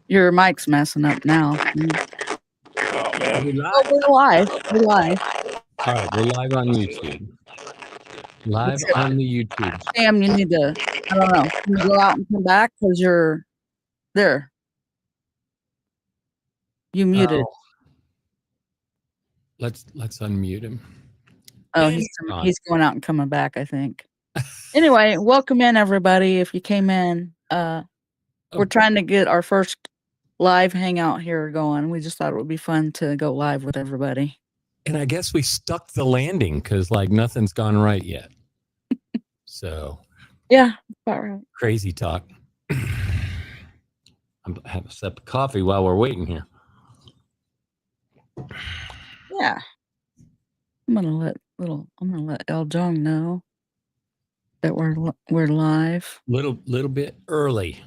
Your mic's messing up now. Oh man. Oh, we're live. We're live. All right, we're live on YouTube. Live on the YouTube. Sam, you need to, I don't know, can you go out and come back because you're there. You muted. Oh. Let's unmute him. Oh, he's going out and coming back, I think. Anyway, welcome in everybody. If you came in, we're trying to get our first live hangout here going. We just thought it would be fun to go live with everybody. And I guess we stuck the landing because like nothing's gone right yet. So yeah, about right. Crazy talk. I'm have a sip of coffee while we're waiting here. Yeah. I'm gonna let El Jong know that we're live. Little bit early.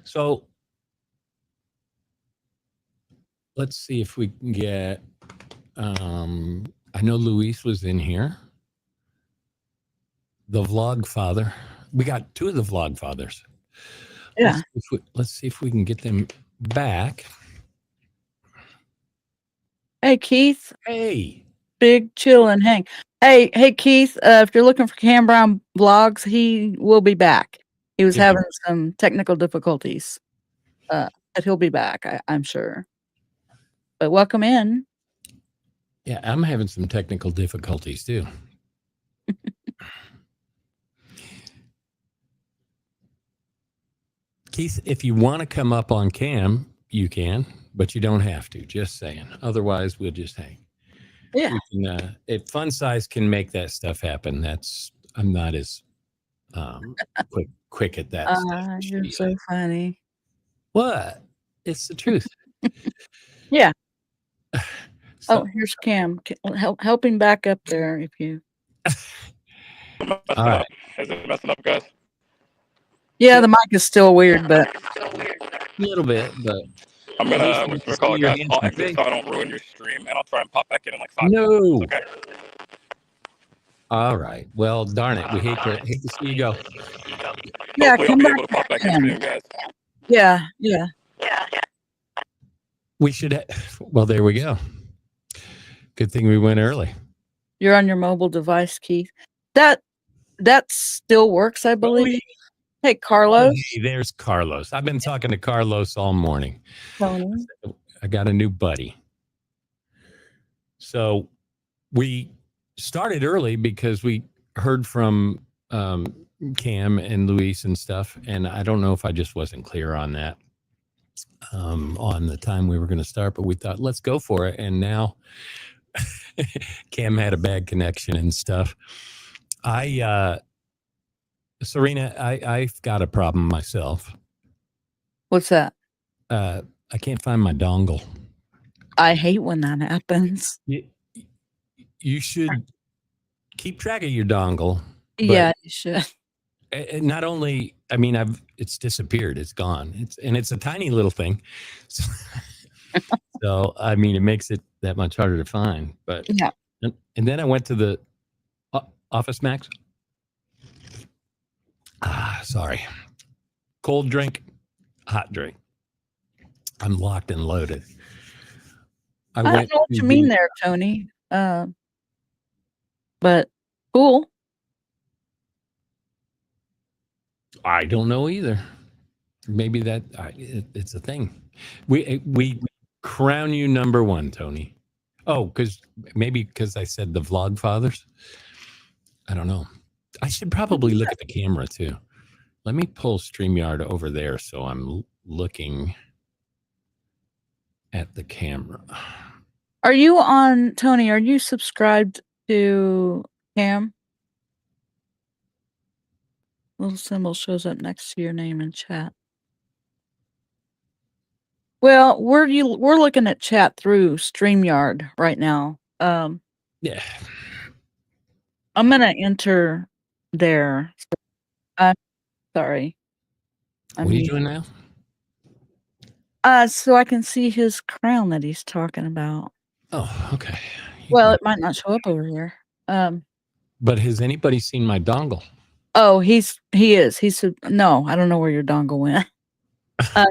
So let's see if we can get I know Luis was in here. The vlog father. We got two of the vlog fathers. Yeah. Let's see if we can get them back. Hey Keith. Hey. Big Chillin hang. Hey Keith, if you're looking for Cam Brown vlogs, he will be back. He was having some technical difficulties. But he'll be back, I'm sure. But welcome in. Yeah, I'm having some technical difficulties too. Keith, if you want to come up on cam, you can, but you don't have to. Just saying. Otherwise, we'll just hang. Yeah. If Funsized can make that stuff happen, I'm not as quick at that stuff. You're so funny. What? It's the truth. Yeah. So, here's Cam. Help him back up there if you. All right. Is it messing up, guys? Yeah, the mic is still weird, but a little bit. But I'm gonna call it, guys. I'll exit so I don't ruin your stream, and I'll try and pop back in like 5 minutes. No. Okay. All right. Well, darn it. We hate to see you go. Yeah, Hopefully come I'll be back. able to pop back in soon, guys. Yeah. We should. Well, there we go. Good thing we went early. You're on your mobile device, Keith. That still works, I believe. Hey, Carlos. Hey, there's Carlos. I've been talking to Carlos all morning. Tony. I got a new buddy. So we started early because we heard from Cam and Luis and stuff. And I don't know if I just wasn't clear on that on the time we were going to start, but we thought, let's go for it. And now Cam had a bad connection and stuff. Serena, I've got a problem myself. What's that? I can't find my dongle. I hate when that happens. You should keep track of your dongle. Yeah, you should. Not only, I mean, it's disappeared. It's gone. It's a tiny little thing. So, I mean, it makes it that much harder to find. But yeah. And then I went to the Office Max. Sorry. Cold drink, hot drink. I'm locked and loaded. I don't know what you mean there, Tony. But cool. I don't know either. Maybe it's a thing. We crown you number one, Tony. Oh, because I said the vlog fathers. I don't know. I should probably look at the camera too. Let me pull StreamYard over there so I'm looking at the camera. Are you on, Tony? Are you subscribed to Cam? Little symbol shows up next to your name in chat. Well, we're looking at chat through StreamYard right now. Yeah. I'm gonna enter there. Sorry. What are you doing now? So I can see his crown that he's talking about. Oh, okay. Well, it might not show up over here. But has anybody seen my dongle? Oh, he is. He said, no, I don't know where your dongle went.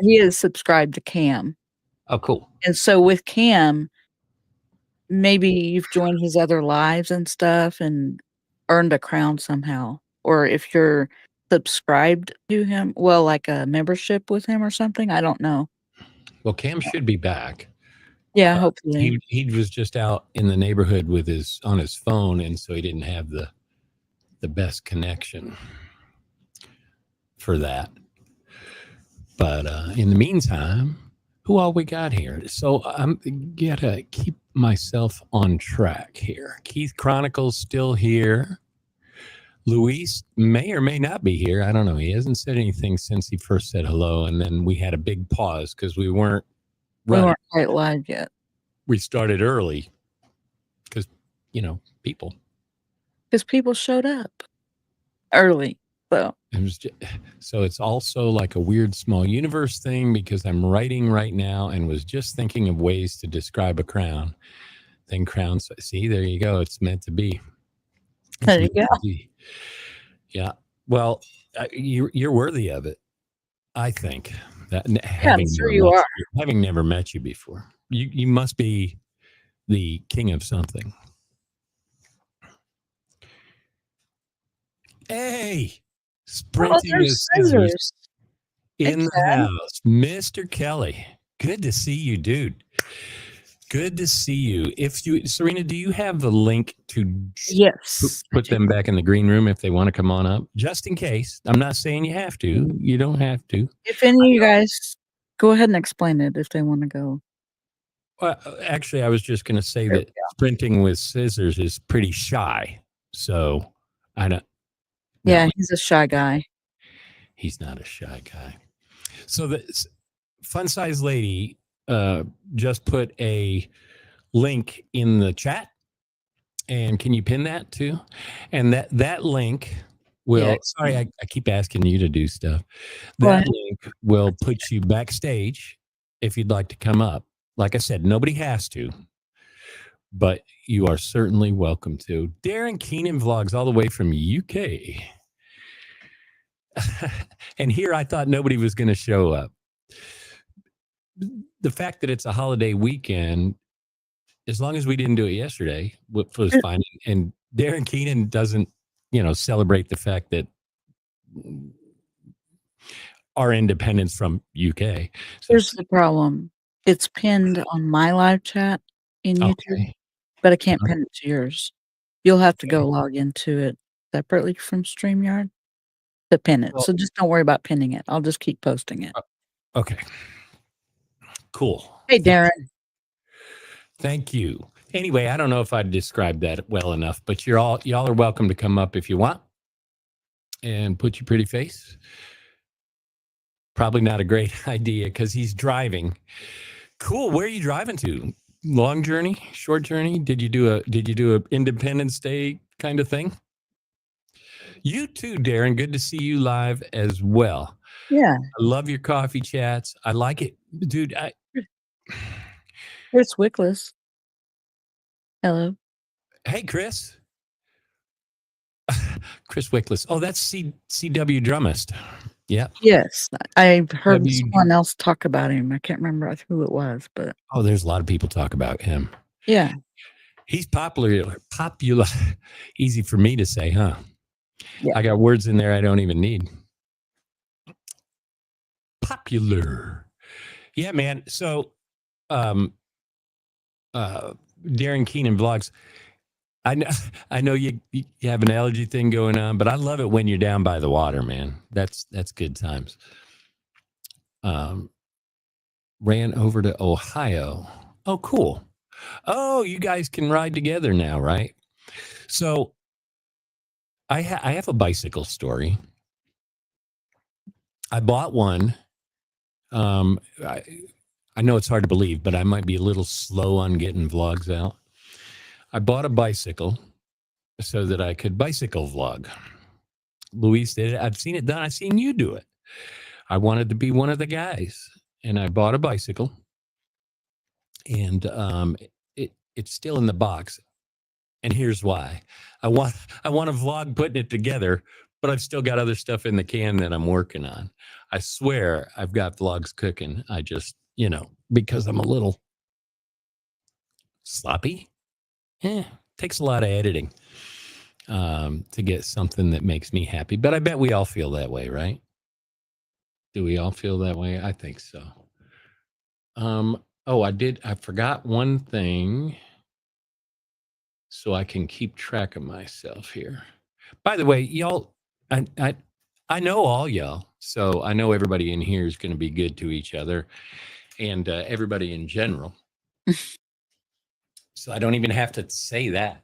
He is subscribed to Cam. Oh, cool. And so with Cam, maybe you've joined his other lives and stuff and earned a crown somehow. Or if you're subscribed to him, well, like a membership with him or something. I don't know. Well, Cam should be back. Yeah, hopefully. He was just out in the neighborhood with on his phone, and so he didn't have the best connection for that. But in the meantime, who all we got here? So I'm gotta keep myself on track here. Keith Chronicles still here. Luis may or may not be here. I don't know. He hasn't said anything since he first said hello, and then we had a big pause because we weren't quite live yet. We started early because people. Because people showed up early. So it's also like a weird small universe thing because I'm writing right now and was just thinking of ways to describe a crown. Then crowns. See, there you go. It's meant to be. There you go. Yeah. Well, you're worthy of it. I think that I'm sure you are. Having never met you before, you must be the king of something. Hey, sprinting with scissors in the house, Mr. Kelly. Good to see you, dude. Good to see you. Serena, do you have the link to put them back in the green room if they want to come on up? Just in case. I'm not saying you have to. You don't have to. If any of you guys go ahead and explain it if they want to go. Well, actually, I was just going to say that sprinting with scissors is pretty shy. So I don't. Yeah, he's a shy guy. He's not a shy guy. So the Funsized lady just put a link in the chat, and can you pin that too? And that link will. Sorry, I keep asking you to do stuff. That link will put you backstage if you'd like to come up. Like I said, nobody has to, but you are certainly welcome to. Darren Keenan vlogs all the way from UK. And here I thought nobody was going to show up. The fact that it's a holiday weekend, as long as we didn't do it yesterday, was fine. And Darren Keenan doesn't, celebrate the fact that our independence from UK. So here's the problem. It's pinned on my live chat in YouTube, but I can't pin it to yours. You'll have to go log into it separately from StreamYard to pin it. So just don't worry about pinning it. I'll just keep posting it. Okay. Cool. Hey, Darren. Thank you. Anyway, I don't know if I described that well enough, but y'all are welcome to come up if you want and put your pretty face. Probably not a great idea because he's driving. Cool. Where are you driving to? Long journey? Short journey? Did you do a Independence Day kind of thing? You too, Darren. Good to see you live as well. Yeah. I love your coffee chats. I like it. Dude, Chris Wickless. Hello. Hey, Chris. Chris Wickless. Oh, that's CW Drummist. Yeah. Yes. I've heard someone else talk about him. I can't remember who it was, but. Oh, there's a lot of people talk about him. Yeah. He's popular. Easy for me to say, huh? Yeah. I got words in there I don't even need. Popular. Yeah, man. So, Darren Keenan vlogs. I know you have an allergy thing going on, but I love it when you're down by the water, man. That's good times. Ran over to Ohio. Oh, cool. Oh, you guys can ride together now, right? So I have a bicycle story. I bought one. I know it's hard to believe, but I might be a little slow on getting vlogs out. I bought a bicycle so that I could bicycle vlog. Luis did it. I've seen it done. I've seen you do it. I wanted to be one of the guys, and I bought a bicycle, and it's still in the box. And here's why: I want to vlog putting it together, but I've still got other stuff in the can that I'm working on. I swear I've got vlogs cooking. I just, because I'm a little sloppy, takes a lot of editing to get something that makes me happy. But I bet we all feel that way, right? Do we all feel that way? I think so. I forgot one thing, so I can keep track of myself here. By the way, y'all, I know all y'all, so I know everybody in here is going to be good to each other and everybody in general. So I don't even have to say that.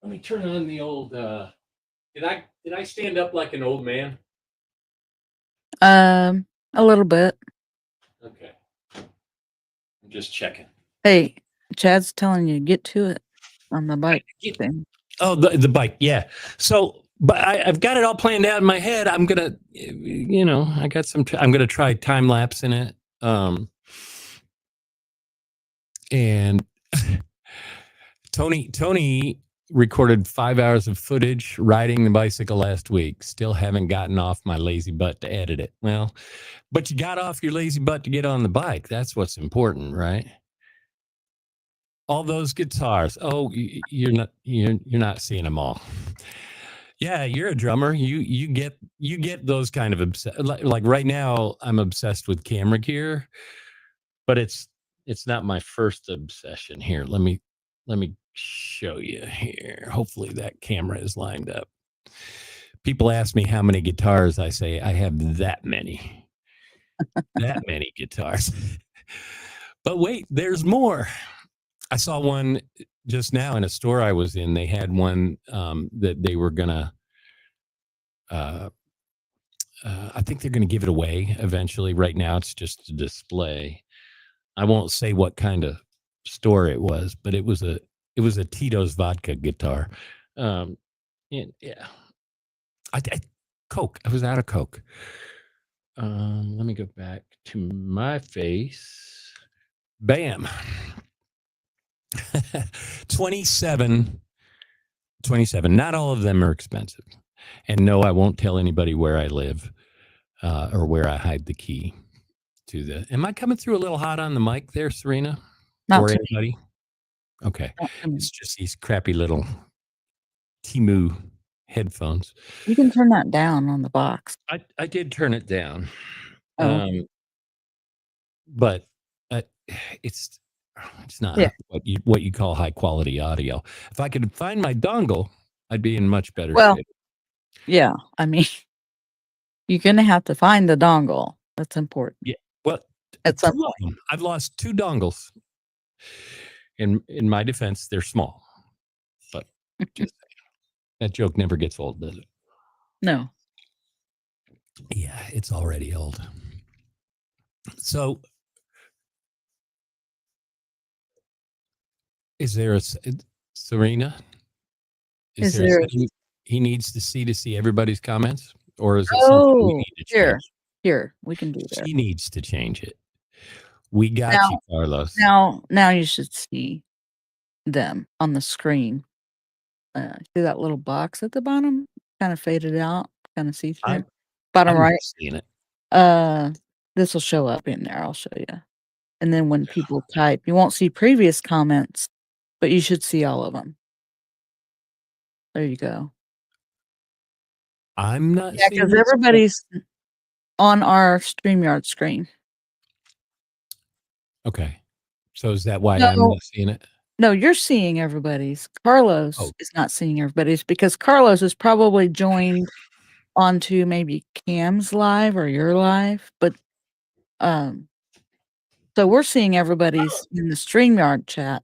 Let me turn on the old. Did I stand up like an old man? A little bit. Okay. I'm just checking. Hey, Chad's telling you to get to it on the bike thing. Oh, the bike, yeah. So, but I've got it all planned out in my head. I'm gonna, I'm gonna try time lapse in it. And Tony recorded 5 hours of footage riding the bicycle last week. Still haven't gotten off my lazy butt to edit it. Well, but you got off your lazy butt to get on the bike. That's what's important, right? All those guitars. Oh, you're not seeing them all. Yeah, you're a drummer. You get those kind of like right now. I'm obsessed with camera gear, but it's not my first obsession. Here, let me show you here. Hopefully that camera is lined up. People ask me how many guitars. I say I have that many. That many guitars. But wait, there's more. I saw one just now in a store I was in. They had one that they were gonna. I think they're gonna give it away eventually. Right now, it's just a display. I won't say what kind of store it was, but it was a Tito's vodka guitar. Yeah, I Coke. I was out of Coke. Let me go back to my face. Bam. 27. Not all of them are expensive. And no, I won't tell anybody where I live or where I hide the key to the. Am I coming through a little hot on the mic there, Serena? Not or anybody? Okay. It's just these crappy little Temu headphones. You can turn that down on the box. I did turn it down. Oh. But it's not what you call high quality audio. If I could find my dongle, I'd be in much better shape. Yeah, I mean, you're gonna have to find the dongle. That's important. Yeah, well, at some point. I've lost 2 dongles. In my defense, they're small, but just that joke never gets old, does it? No. Yeah, it's already old. So, is there a Serena? Is there he needs to see everybody's comments, or is it something we need to change? Here, we can do that. She needs to change it. We got you, Carlos. Now you should see them on the screen. See that little box at the bottom, kind of faded out, kind of see through. Bottom right. Seeing it. This will show up in there. I'll show you. And then when people type, you won't see previous comments, but you should see all of them. There you go. I'm not. Yeah, because everybody's on our StreamYard screen. Okay. So is that why I'm not seeing it? No, you're seeing everybody's. Carlos is not seeing everybody's because Carlos is probably joined onto maybe Cam's live or your live, but so we're seeing everybody's in the StreamYard chat,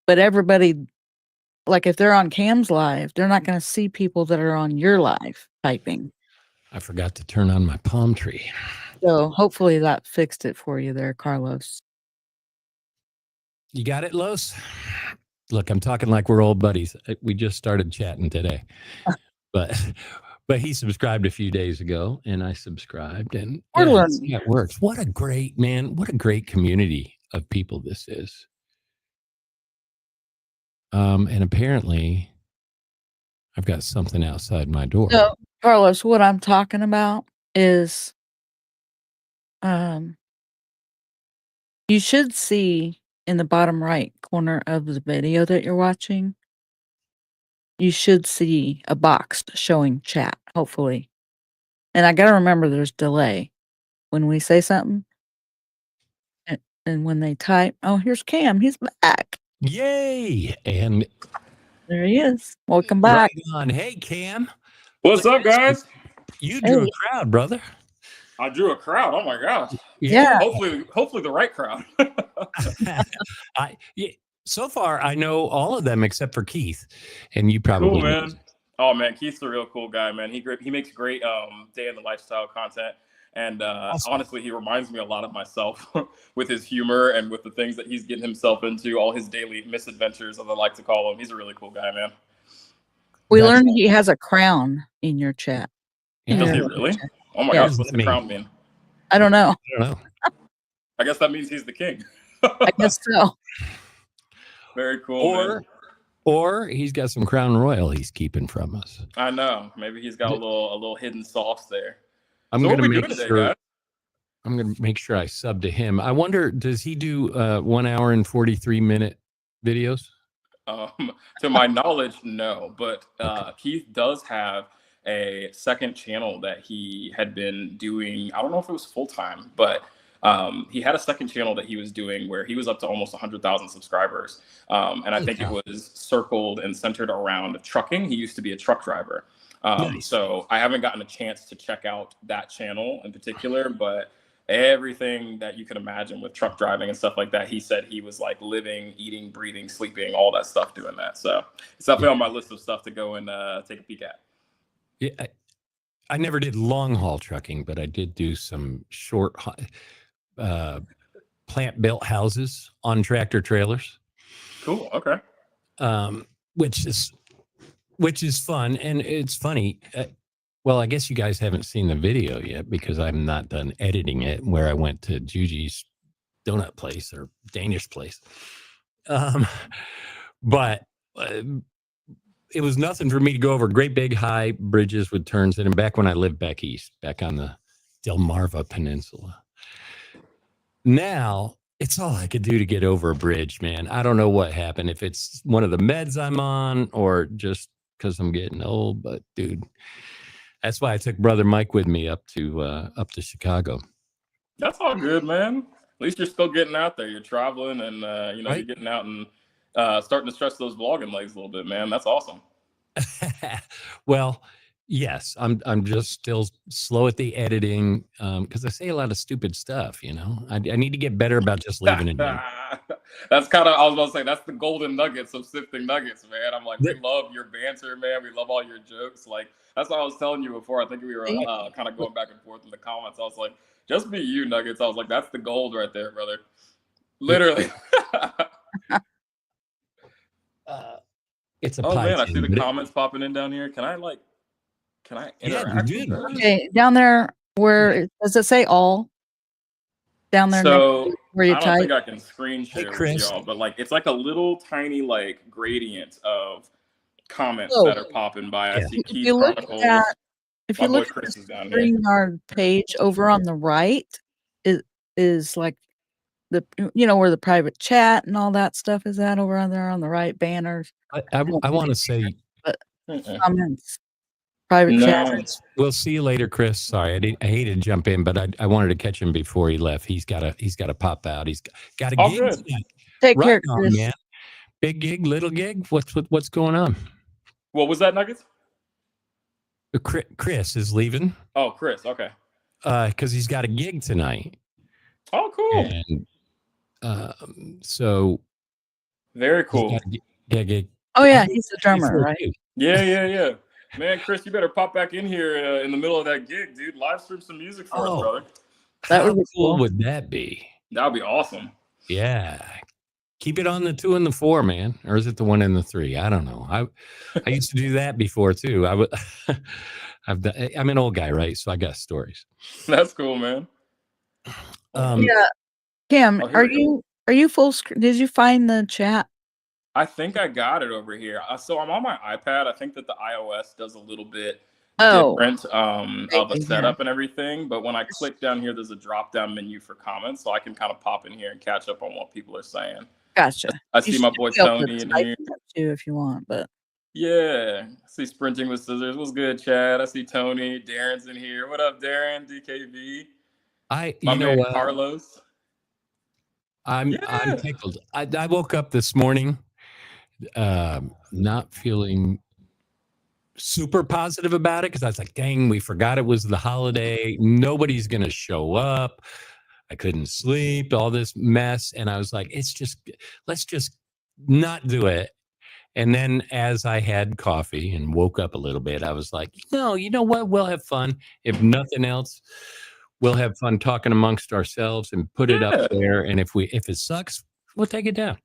but everybody, like if they're on Cam's live, they're not going to see people that are on your live typing. I forgot to turn on my palm tree. So hopefully that fixed it for you there, Carlos. You got it, Los? Look, I'm talking like we're old buddies. We just started chatting today. But he subscribed a few days ago, and I subscribed, and it works. What a great community of people this is. And apparently, I've got something outside my door. Carlos, what I'm talking about is, you should see in the bottom right corner of the video that you're watching, you should see a box showing chat, hopefully. And I gotta remember there's delay when we say something and when they type. Oh, here's Cam. He's back. Yay! And there he is. Welcome back. Right on. Hey, Cam. What's up, guys? You drew a crowd, brother. I drew a crowd. Oh my gosh. Yeah. Hopefully the right crowd. So far, I know all of them except for Keith, and you probably cool, man. Oh man, Keith's a real cool guy, man. He makes great day in the lifestyle content, and awesome. Honestly, he reminds me a lot of myself with his humor and with the things that he's getting himself into, all his daily misadventures, as I like to call him. He's a really cool guy, man. We learned he has a crown in your chat. Does he really? Oh my gosh, what's the crown mean? I don't know. I guess that means he's the king. I guess so. Very cool. Or he's got some Crown Royal he's keeping from us. I know. Maybe he's got a little hidden sauce there. I'm going to make sure. I'm going to make sure I sub to him. I wonder, does he do 1 hour and 43-minute videos? To my knowledge, no. But Keith does have a second channel that he had been doing. I don't know if it was full time, but he had a second channel that he was doing where he was up to almost 100,000 subscribers. And I think it was circled and centered around trucking. He used to be a truck driver. Nice. So I haven't gotten a chance to check out that channel in particular, but everything that you can imagine with truck driving and stuff like that, he said he was like living, eating, breathing, sleeping, all that stuff doing that. So it's definitely on my list of stuff to go and take a peek at. Yeah, I never did long haul trucking, but I did do some short plant built houses on tractor trailers. Cool. Okay. Which is fun, and it's funny. Well, I guess you guys haven't seen the video yet because I'm not done editing it. Where I went to Juji's donut place or Danish place, but. It was nothing for me to go over great big high bridges with turns in, and back when I lived back east, back on the Delmarva Peninsula. Now it's all I could do to get over a bridge, man. I don't know what happened, if it's one of the meds I'm on or just because I'm getting old, but dude, that's why I took brother Mike with me up to Chicago. That's all good, man. At least you're still getting out there. You're traveling and right? You're getting out and starting to stretch those vlogging legs a little bit, man. That's awesome. Well, yes, I'm just still slow at the editing because I say a lot of stupid stuff. I need to get better about just leaving it in. That's kind of, I was about to say, that's the golden nuggets of sifting nuggets, man. I'm like, we love your banter, man. We love all your jokes. Like, that's what I was telling you before. I think we were kind of going back and forth in the comments. I was like, just be you, Nuggets. I was like, that's the gold right there, brother. Literally. It's a man, I see the comments popping in down here. Can I interact? Yeah, okay, down there where does it say all? Down there, so where you I don't think I can screen share with y'all, but like it's like a little tiny like gradient of comments that are popping by. I see Keith Chronicles. If you look at the StreamYard page over on the right, it is like the where the private chat and all that stuff is at over on there on the right banners. I want to say comments, private chat. We'll see you later, Chris. Sorry, I hated to jump in, but I wanted to catch him before he left. He's got to pop out. He's got a gig. Take care, Chris. Man. Big gig, little gig. What's going on? What was that, Nuggets? Chris is leaving. Oh, Chris. Okay. Because he's got a gig tonight. Oh, cool. And so very cool. Gig. Oh yeah, he's the drummer, right? Yeah. Man, Chris, you better pop back in here in the middle of that gig, dude. Live stream some music for us, brother. That would be cool. Would that be? That would be awesome. Yeah. Keep it on the 2 and the 4, man. Or is it the 1 and the 3? I don't know. I used to do that before too. I'm an old guy, right? So I got stories. That's cool, man. Yeah. Cam, are you full screen? Did you find the chat? I think I got it over here. So I'm on my iPad. I think that the iOS does a little bit different of a yeah. setup and everything. But when I click down here, there's a drop down menu for comments, so I can kind of pop in here and catch up on what people are saying. Gotcha. I see my boy Tony in here too if you want, but yeah, I see Sprinting with Scissors. What's good, Chad? I see Tony. Darren's in here. What up, Darren? DKV. My man Carlos. I'm tickled. I woke up this morning not feeling super positive about it because I was like, dang, we forgot it was the holiday. Nobody's going to show up. I couldn't sleep, all this mess. And I was like, let's just not do it. And then as I had coffee and woke up a little bit, I was like, no, you know what? We'll have fun. If nothing else, we'll have fun talking amongst ourselves and put it up there. And if it sucks, we'll take it down.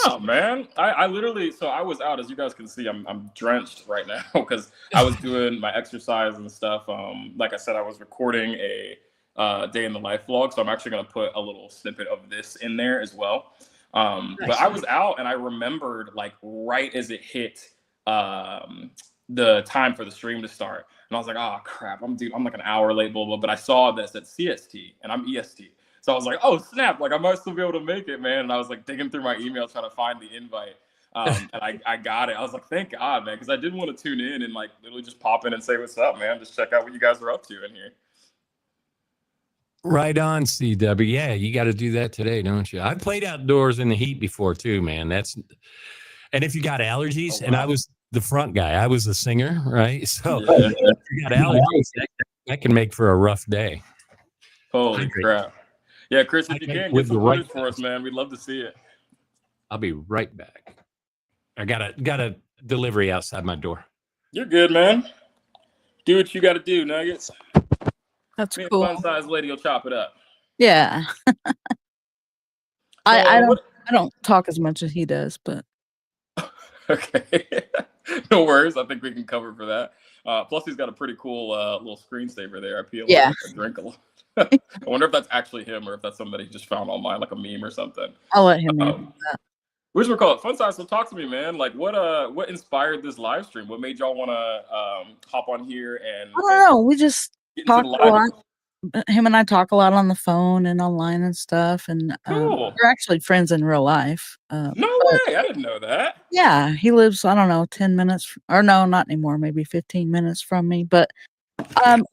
Oh man, I literally, so I was out, as you guys can see, I'm drenched right now because I was doing my exercise and stuff. Like I said, I was recording a day in the life vlog, so I'm actually going to put a little snippet of this in there as well. But I was out and I remembered like right as it hit the time for the stream to start, and I was like, oh crap, I'm like an hour late, blah blah. But I saw this at CST and I'm EST. So I was like, oh, snap, like I might still be able to make it, man. And I was like digging through my email trying to find the invite. And I got it. I was like, thank God, man, because I did want to tune in and like literally just pop in and say what's up, man. Just check out what you guys are up to in here. Right on, CW. Yeah, you got to do that today, don't you? I played outdoors in the heat before too, man. And if you got allergies, and I was the front guy, I was the singer, right? So if you got allergies, that can make for a rough day. Holy crap. Yeah, Chris, if you can get some footage for us, man, we'd love to see it. I'll be right back. I got a delivery outside my door. You're good, man. Do what you got to do, Nuggets. That's cool. Fun-sized lady will chop it up. Yeah. I don't talk as much as he does, but okay. No worries. I think we can cover for that. Plus, he's got a pretty cool little screensaver there. I feel like a drink a lot. I wonder if that's actually him or if that's somebody just found online, like a meme or something. I'll let him know that. We should call it Funsized. So talk to me, man. Like, what inspired this live stream? What made y'all want to hop on here and? I don't know. We just talk a lot. Him and I talk a lot on the phone and online and stuff. And we're actually friends in real life. No way! I didn't know that. Yeah, he lives, I don't know, 10 minutes, or no, not anymore. Maybe 15 minutes from me, but.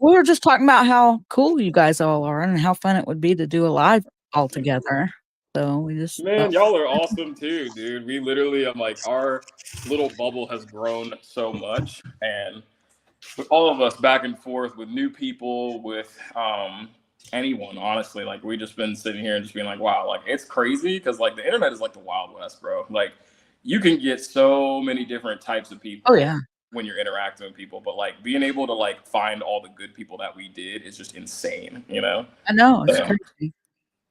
We were just talking about how cool you guys all are and how fun it would be to do a live all together. So we just y'all are awesome too, dude. We literally, I'm like, our little bubble has grown so much, and with all of us back and forth with new people, with anyone, honestly, like we just been sitting here and just being like, wow, like it's crazy because like the internet is like the Wild West, bro. Like you can get so many different types of people. Oh yeah. When you're interacting with people, but like being able to like find all the good people that we did is just insane, you know? I know, it's crazy.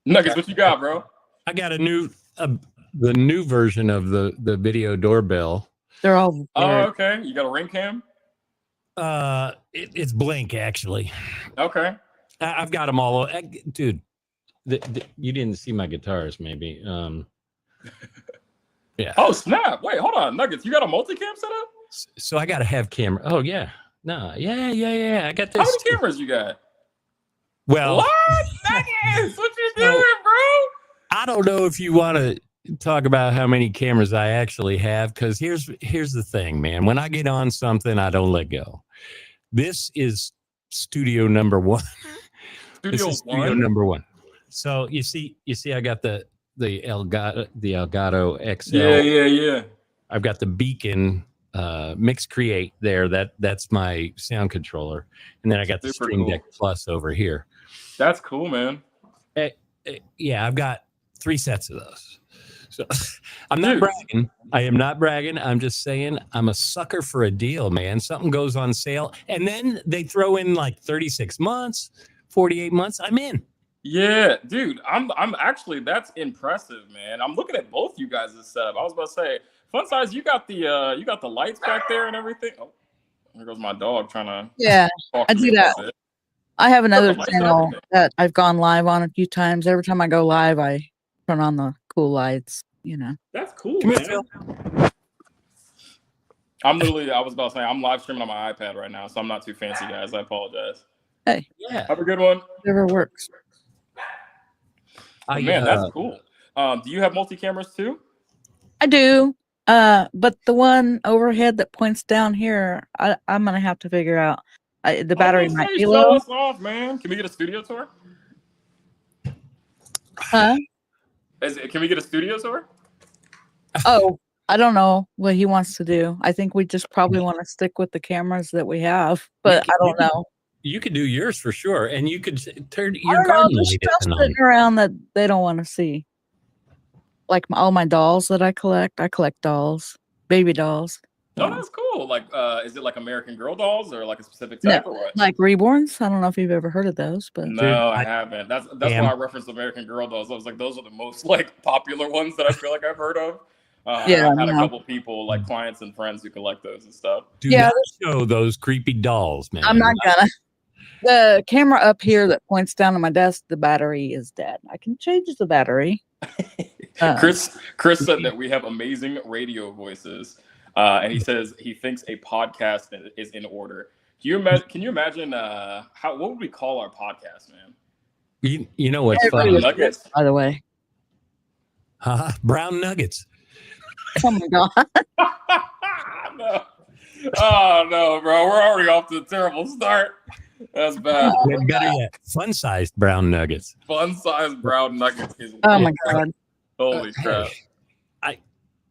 Nuggets, what you got, bro? I got the new version of the video doorbell. They're all okay. You got a ring cam? It's Blink actually. Okay. I've got them all, dude. You didn't see my guitars, maybe. Yeah. Oh snap! Wait, hold on, Nuggets. You got a multicam set up? So I got to have camera. Oh yeah, no, yeah. I got this. How many cameras you got? Well, what? Nuggets, what you doing, bro? I don't know if you want to talk about how many cameras I actually have, because here's the thing, man. When I get on something, I don't let go. This is studio number one. Studio number one. So you see, I got the Elgato XL. Yeah. I've got the Beacon Mix-Create there. That's my sound controller, and then I got the Stream Deck Plus over here. That's cool, man. Yeah, I've got 3 sets of those. So I'm not bragging. I am not bragging. I'm just saying I'm a sucker for a deal, man. Something goes on sale, and then they throw in like 36 months, 48 months. I'm in. Yeah, dude. I'm actually, that's impressive, man. I'm looking at both you guys' setup. I was about to say, Funsized, you got the lights back there and everything. Oh, there goes my dog trying to. Yeah, I do that. I have another channel that I've gone live on a few times. Every time I go live, I turn on the cool lights. You know. That's cool, man. I'm literally, I was about to say, I'm live streaming on my iPad right now, so I'm not too fancy, guys. I apologize. Hey, Yeah. Have a good one. Whatever works. Oh, man, that's cool. Do you have multi-cameras too? I do. But the one overhead that points down here, I'm gonna have to figure out. The battery might be low. Show us off, man. Can we get a studio tour? Huh? Can we get a studio tour? Oh, I don't know what he wants to do. I think we just probably want to stick with the cameras that we have, but I don't know. You could do yours for sure, and you could turn your garden light stuff sitting around that they don't want to see. Like all my dolls that I collect dolls, baby dolls. Oh, that's cool. Like, is it like American Girl dolls or like a specific type or what? Like reborns. I don't know if you've ever heard of those, but no, I haven't. That's why I referenced American Girl dolls. I was like, those are the most like popular ones that I feel like I've heard of. Yeah, I had a couple people, like clients and friends, who collect those and stuff. Do not show those creepy dolls, man. I'm not gonna. The camera up here that points down on my desk, the battery is dead. I can change the battery. Chris said that we have amazing radio voices, and he says he thinks a podcast is in order. Can you imagine what would we call our podcast, man? You know what's funny? Nuggets, by the way. Brown nuggets. Oh my god. No. Oh no, bro. We're already off to a terrible start. That's bad. Better yet, fun-sized brown nuggets. Fun-sized brown nuggets is my god. Holy crap.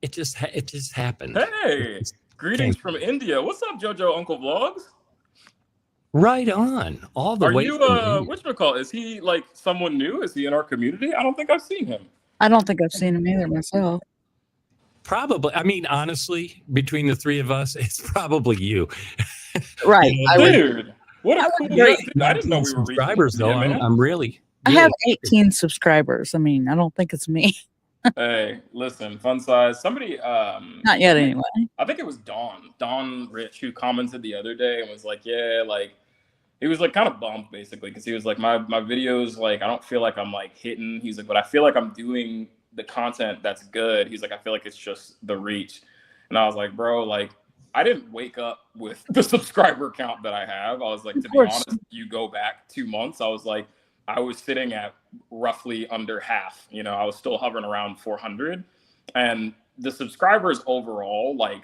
It just happened. Hey, greetings from India. What's up, JoJo Uncle Vlogs? Right on. All the way. Are you whatchamacallit? Is he like someone new? Is he in our community? I don't think I've seen him. I don't think I've seen him either myself. Probably. I mean, honestly, between the three of us, it's probably you. Right. Dude. What a cool I didn't know we were subscribers though. I'm really I have 18 subscribers. I mean, I don't think it's me. Hey, listen, Funsized. Somebody not yet anyway. I think it was Don Rich, who commented the other day and was like, yeah, like he was like kind of bummed basically because he was like, my videos, like I don't feel like I'm like hitting. He's like, but I feel like I'm doing the content that's good. He's like, I feel like it's just the reach. And I was like, bro, like I didn't wake up with the subscriber count that I have. I was like, to be honest, you go back 2 months, I was like, I was sitting at roughly under half. You know, I was still hovering around 400. And the subscribers overall, like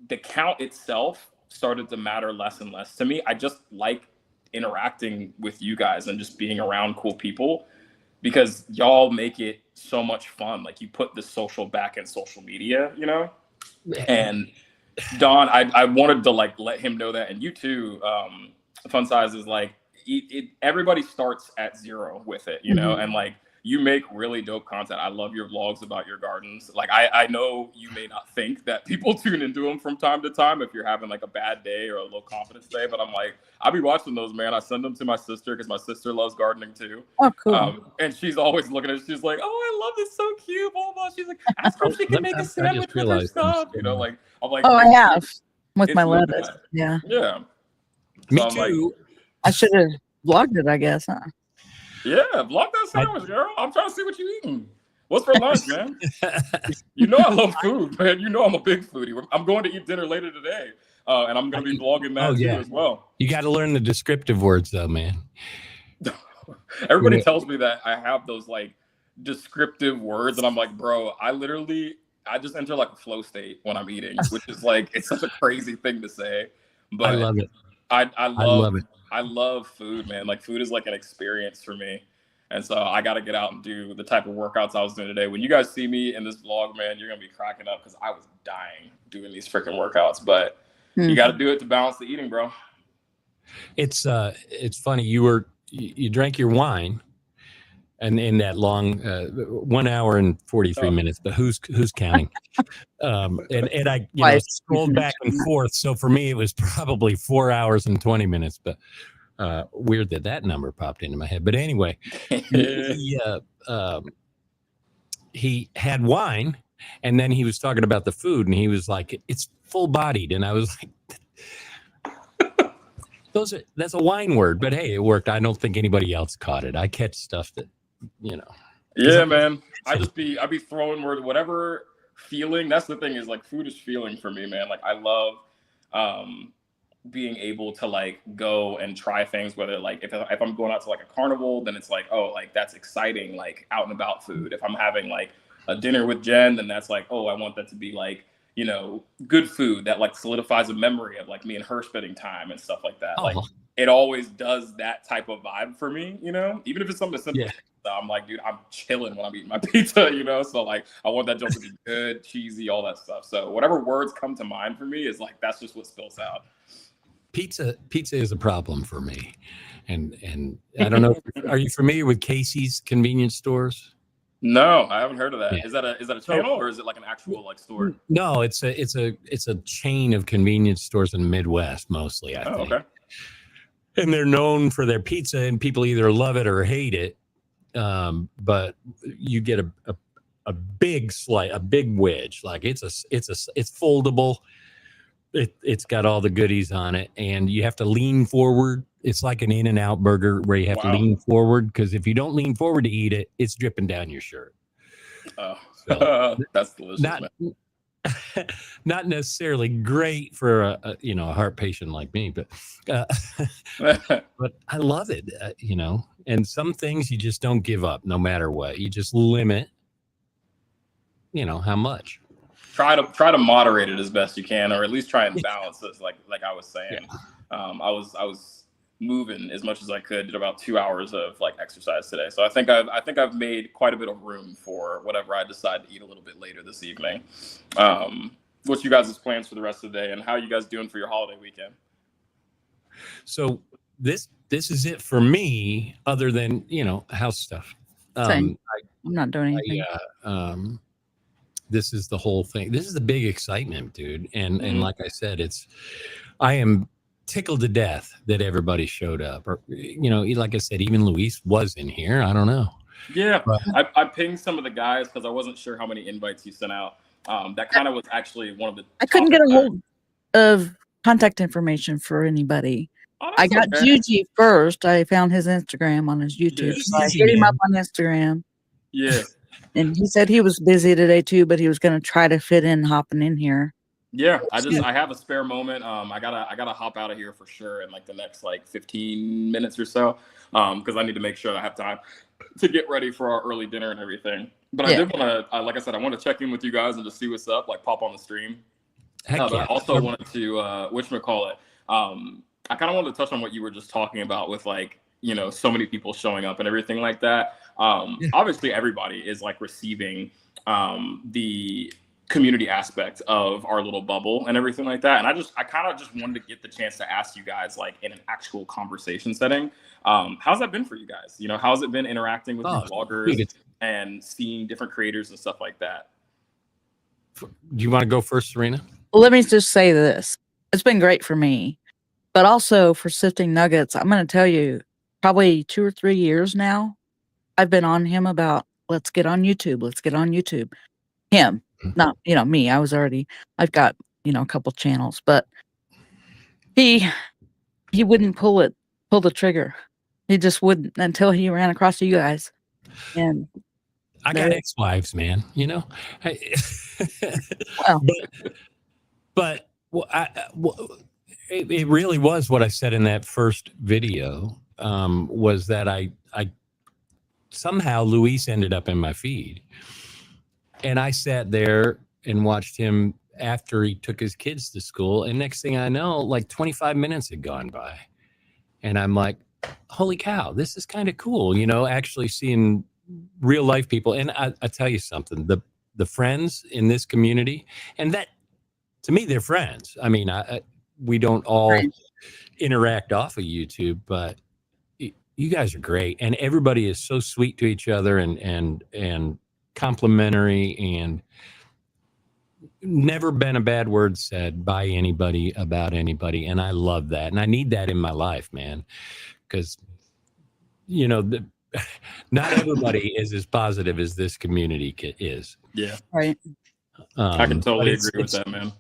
the count itself started to matter less and less to me. I just like interacting with you guys and just being around cool people because y'all make it so much fun. Like you put the social back in social media, you know? And Don, I wanted to like let him know that, and you too. Funsized is like everybody starts at zero with it, you know, and like you make really dope content. I love your vlogs about your gardens. Like I know you may not think that people tune into them from time to time if you're having like a bad day or a low confidence day, but I'm like, I'll be watching those, man. I send them to my sister because my sister loves gardening too. Oh, cool. And she's always looking at it. She's like, oh, I love this, so cute. Blah, blah. She's like, ask her if she can make a sandwich with her stuff. You know, like I'm like, oh, I have with my lettuce. Yeah. Yeah. Me too. Like, I should have vlogged it, I guess, huh? Yeah, vlog that sandwich, girl. I'm trying to see what you eating. What's for lunch, man? You know I love food, man. You know I'm a big foodie. I'm going to eat dinner later today, and I'm going to be vlogging that too as well. You got to learn the descriptive words, though, man. Everybody tells me that I have those like descriptive words, and I'm like, bro, I just enter like a flow state when I'm eating, which is like it's such a crazy thing to say. But I love it. I love it. I love food, man. Like food is like an experience for me. And so I got to get out and do the type of workouts I was doing today. When you guys see me in this vlog, man, you're going to be cracking up because I was dying doing these freaking workouts. But you got to do it to balance the eating, bro. It's funny. You drank your wine and in that long 1 hour and 43 minutes, but who's counting? And I scrolled back and forth. So for me, it was probably 4 hours and 20 minutes, but weird that number popped into my head. But anyway, he had wine and then he was talking about the food and he was like, it's full bodied. And I was like, that's a wine word, but hey, it worked. I don't think anybody else caught it. I catch stuff that, you know. Yeah, man. I'd be throwing whatever feeling. That's the thing, is like food is feeling for me, man. Like I love being able to like go and try things, whether like if I'm going out to like a carnival, then it's like, oh, like that's exciting, like out and about food. If I'm having like a dinner with Jen, then that's like, oh, I want that to be like, you know, good food that like solidifies a memory of like me and her spending time and stuff like that. Oh. Like it always does that type of vibe for me, you know, even if it's something simple. Yeah. I'm like, dude, I'm chilling when I'm eating my pizza, you know? So like, I want that joke to be good, cheesy, all that stuff. So whatever words come to mind for me is like, that's just what spills out. Pizza is a problem for me. And I don't know, are you familiar with Casey's convenience stores? No, I haven't heard of that. Yeah. Is that a channel or is it like an actual like store? No, it's a chain of convenience stores in the Midwest mostly, I think. Okay. And they're known for their pizza, and people either love it or hate it. But you get a big slice, a big wedge. Like it's foldable. It's got all the goodies on it, and you have to lean forward. It's like an In-N-Out burger where you have to lean forward, because if you don't lean forward to eat it, it's dripping down your shirt. Oh, so, that's delicious. Not necessarily great for a heart patient like me, but but I love it, and some things you just don't give up no matter what. You just limit, how much. Try to moderate it as best you can, or at least try and balance it. Like I was saying, Yeah. I was moving as much as I could. Did about 2 hours of like exercise today, so I think I've made quite a bit of room for whatever I decide to eat a little bit later this evening. What's you guys' plans for the rest of the day, and how are you guys doing for your holiday weekend? So this is it for me, other than house stuff. Same. I'm not doing anything. This is the whole thing. This is the big excitement, dude. And like I said, I am tickled to death that everybody showed up. Or, like I said, even Luis was in here. I don't know. Yeah, I pinged some of the guys because I wasn't sure how many invites you sent out. That kind of was actually one of the. I couldn't get a hold of contact information for anybody. Oh, I got Juji first. I found his Instagram on his YouTube. Yeah. So I hit him up on Instagram. Yeah. And he said he was busy today too, but he was going to try to fit in hopping in here. Yeah, I have a spare moment. I gotta hop out of here for sure in like the next like 15 minutes or so, because I need to make sure I have time to get ready for our early dinner and everything. But I did want to, like I said, I want to check in with you guys and just see what's up, like pop on the stream. But I also wanted to, whatchamacallit, I kind of wanted to touch on what you were just talking about with like, so many people showing up and everything like that. Obviously everybody is like receiving the community aspect of our little bubble and everything like that. And I kind of just wanted to get the chance to ask you guys, like in an actual conversation setting, how's that been for you guys? How's it been interacting with your bloggers and seeing different creators and stuff like that? Do you want to go first, Serena? Well, let me just say this. It's been great for me, but also for Sifting Nuggets. I'm going to tell you, probably 2 or 3 years now, I've been on him about, let's get on YouTube. Let's get on YouTube. Him, not, me. I've got, a couple channels, but he wouldn't pull the trigger. He just wouldn't until he ran across you guys. And I got ex-wives, man, well, but it really was what I said in that first video, was that I somehow Luis ended up in my feed, and I sat there and watched him after he took his kids to school, and next thing I know, like 25 minutes had gone by, and I'm like, holy cow, this is kind of cool, actually seeing real life people. And I tell you something, the friends in this community, and that to me, they're friends. I mean, we don't all interact off of YouTube, but you guys are great, and everybody is so sweet to each other and complimentary, and never been a bad word said by anybody about anybody. And I love that, and I need that in my life, man, because not everybody is as positive as this community is. Yeah, right. I can totally agree with that, man.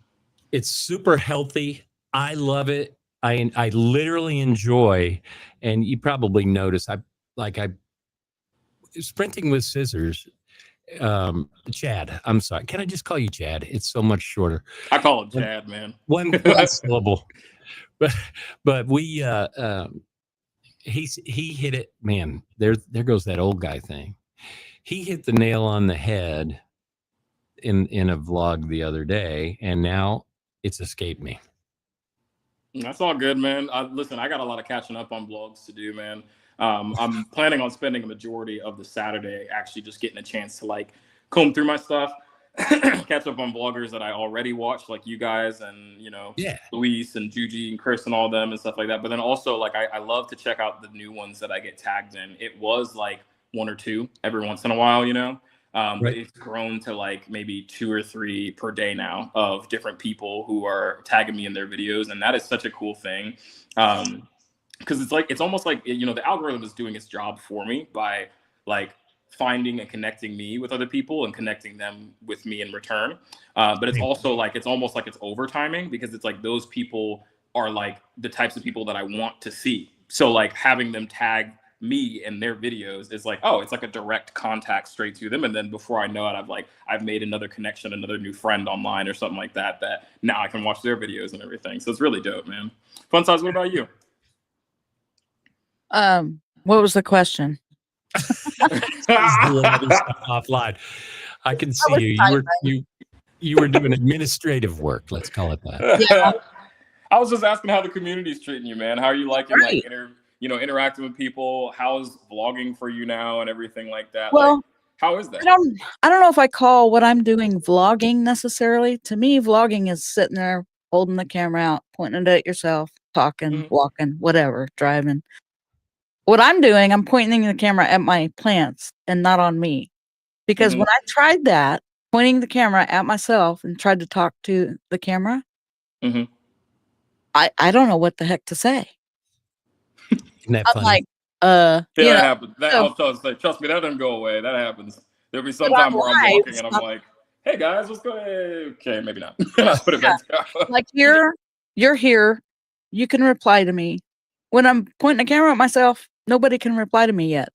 It's super healthy. I love it. I literally enjoy, and you probably notice I sprinting with scissors, Chad. I'm sorry. Can I just call you Chad? It's so much shorter. I call him Chad, man. One syllable. But we he hit it, man. There goes that old guy thing. He hit the nail on the head in a vlog the other day, and now it's escaped me. That's all good, man. Listen, I got a lot of catching up on vlogs to do, man. I'm planning on spending a majority of the Saturday actually just getting a chance to like comb through my stuff, catch up on vloggers that I already watched, like you guys and, you know, Luis and Juji and Chris and all them and stuff like that. But then also like I love to check out the new ones that I get tagged in. It was like 1 or 2 every once in a while, you know. But it's grown to like maybe 2 or 3 per day now of different people who are tagging me in their videos. And that is such a cool thing. Because it's almost like, you know, the algorithm is doing its job for me by like finding and connecting me with other people and connecting them with me in return. But it's also like, it's almost like it's overtiming because it's like those people are like the types of people that I want to see. So like having them tag me and their videos is like, oh, it's like a direct contact straight to them. And then before I know it, I've made another connection, another new friend online or something like that, that now I can watch their videos and everything. So it's really dope, man. Funsized, what about you? What was the question? Offline. I can see you were doing administrative work. Let's call it that. Yeah. I was just asking how the community's treating you, man. How are you liking like interacting with people? How's vlogging for you now and everything like that? Well, like, how is that? I don't know if I call what I'm doing vlogging necessarily. To me, vlogging is sitting there holding the camera out, pointing it at yourself, talking, walking, whatever, driving. What I'm doing, I'm pointing the camera at my plants and not on me. Because when I tried that, pointing the camera at myself and tried to talk to the camera, I don't know what the heck to say. Isn't that I'm funny? like, that happens. Trust me, that doesn't go away. That happens. There'll be some time where I'm walking and I'm like, hey guys, let's go. Okay, maybe not. Put it back down. Like you're here. You can reply to me. When I'm pointing the camera at myself, nobody can reply to me yet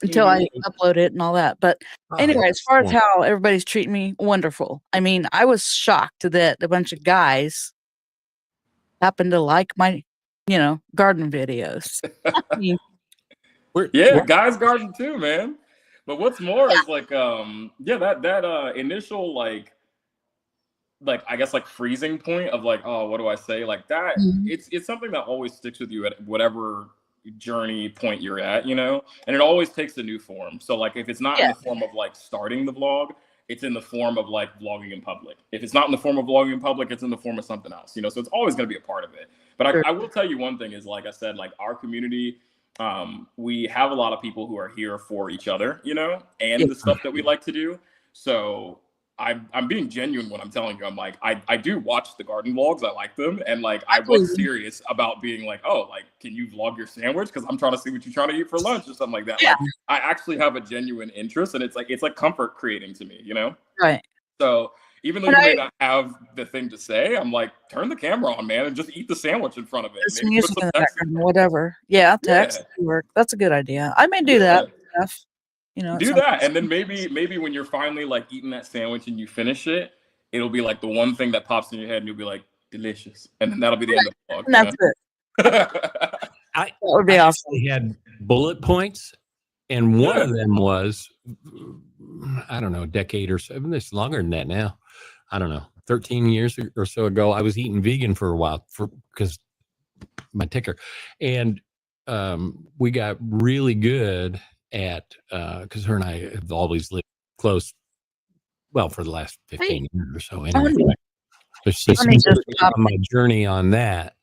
until I upload it and all that. But anyway, as far as how everybody's treating me, wonderful. I mean, I was shocked that a bunch of guys happened to like my, you know, garden videos. I mean, guys garden too, man. But what's more is like, that initial like I guess like freezing point of like, oh, what do I say? Like that, it's something that always sticks with you at whatever journey point you're at, you know, and it always takes a new form. So like if it's not in the form of like starting the vlog, it's in the form of like vlogging in public. If it's not in the form of vlogging in public, it's in the form of something else, you know, so it's always going to be a part of it. But I will tell you one thing is, like I said, like our community, we have a lot of people who are here for each other, you know, and the stuff that we like to do. So I'm being genuine when I'm telling you, I'm like, I do watch the garden vlogs. I like them. And like, I was serious about being like, oh, like, can you vlog your sandwich? Cause I'm trying to see what you're trying to eat for lunch or something like that. Like I actually have a genuine interest, and it's like comfort creating to me, you know? Right. So even though you may not have the thing to say, I'm like, turn the camera on, man, and just eat the sandwich in front of it. Maybe music in the background, whatever. Yeah, text work. That's a good idea. I may do that stuff. You know, do that, and then maybe when you're finally like eating that sandwich and you finish it, it'll be like the one thing that pops in your head, and you'll be like, delicious, and then that'll be the end of the vlog. And that's it. That would be awesome. We had bullet points, and one of them was, I don't know, a decade or so. It's longer than that now. I don't know, 13 years or so ago. I was eating vegan for a while because my ticker, and we got really good at because her and I have always lived close, well, for the last 15 years or so anyway. But she's on my journey on that.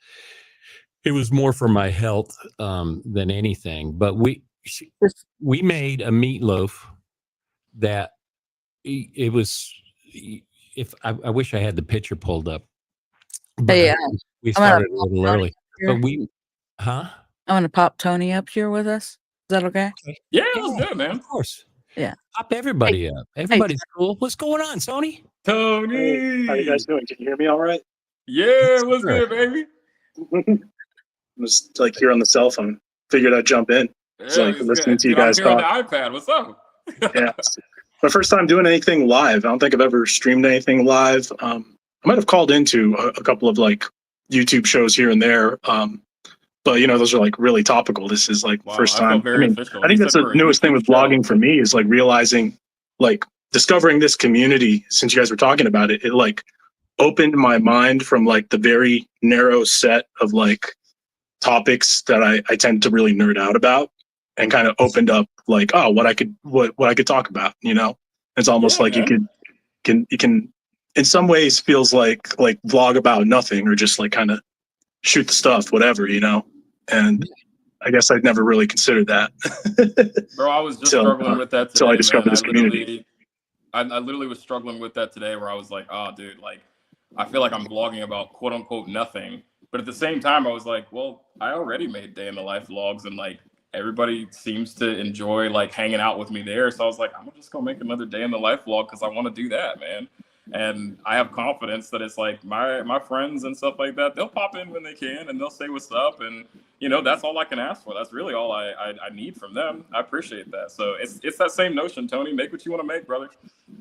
It was more for my health than anything, but we made a meatloaf that it was, if I wish I had the picture pulled up, but we started a little early, but I'm going to pop Tony up here with us. Is that okay? Yeah, let's do it, man. Of course. Yeah. Pop everybody up. Everybody's cool. What's going on, Tony? Tony! Hey, how you guys doing? Can you hear me all right? Yeah, what's good, baby? I'm just like here on the cell phone. Figured I'd jump in. So like listening to you guys talk. On the iPad. What's up? Yeah. my first time doing anything live. I don't think I've ever streamed anything live. I might have called into a couple of like YouTube shows here and there. But those are like really topical. This is like first time. I mean, I think that's the newest thing with blogging for me is like realizing, like discovering this community. Since you guys were talking about it, it like opened my mind from like the very narrow set of like topics that I tend to really nerd out about, and kind of opened up like, oh, what I could talk about. It's almost like you can in some ways feels like vlog about nothing, or just like kind of shoot the stuff, whatever, and I guess I'd never really considered that. Bro, I was just struggling with that today, until I discovered this community. I literally was struggling with that today, where I was like, oh, dude, like, I feel like I'm vlogging about quote unquote nothing. But at the same time, I was like, well, I already made day in the life vlogs, and like everybody seems to enjoy like hanging out with me there. So I was like, I'm just gonna make another day in the life vlog because I want to do that, man. And I have confidence that it's like my friends and stuff like that, they'll pop in when they can and they'll say what's up. And, that's all I can ask for. That's really all I need from them. I appreciate that. So it's that same notion, Tony. Make what you want to make, brother.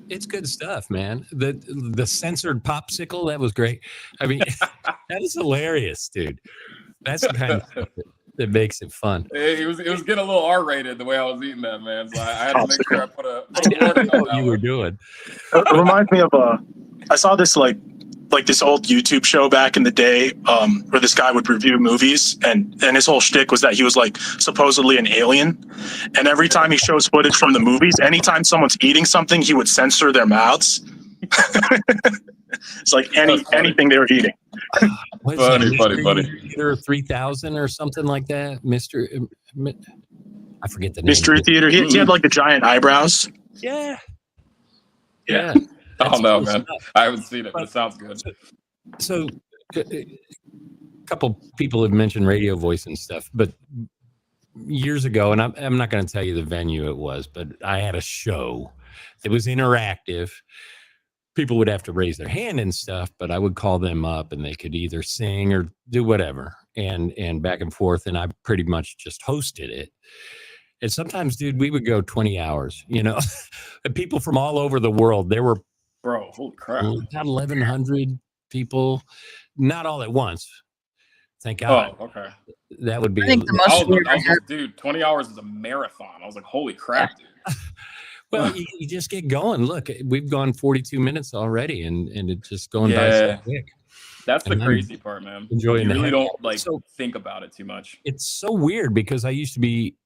It's good stuff, man. The censored popsicle, that was great. I mean, that is hilarious, dude. That's the kind of stuff that makes it fun. It was getting a little R-rated the way I was eating that, man. So I had to make sure I put a warning on what you were doing. It reminds me of I saw this like this old YouTube show back in the day, where this guy would review movies, and his whole shtick was that he was like supposedly an alien, and every time he shows footage from the movies, anytime someone's eating something, he would censor their mouths. It's like anything they were eating. Funny. Theater 3000 or something like that, I forget the name. Mystery Theater. He had like the giant eyebrows. Yeah. Oh no, man! I haven't seen it, but it sounds good. So, a couple people have mentioned radio voice and stuff, but years ago, and I'm not going to tell you the venue it was, but I had a show that was interactive. People would have to raise their hand and stuff, but I would call them up and they could either sing or do whatever, and back and forth. And I pretty much just hosted it. And sometimes, dude, we would go 20 hours, and people from all over the world. There were, bro, holy crap, about 1,100 people, not all at once. Thank God. Oh, okay. That would be. I think the most dude, 20 hours is a marathon. I was like, holy crap, dude. Well, you just get going. Look, we've gone 42 minutes already, and it's just going by so quick. That's the crazy part, man. Enjoying you really don't think about it too much. It's so weird because I used to be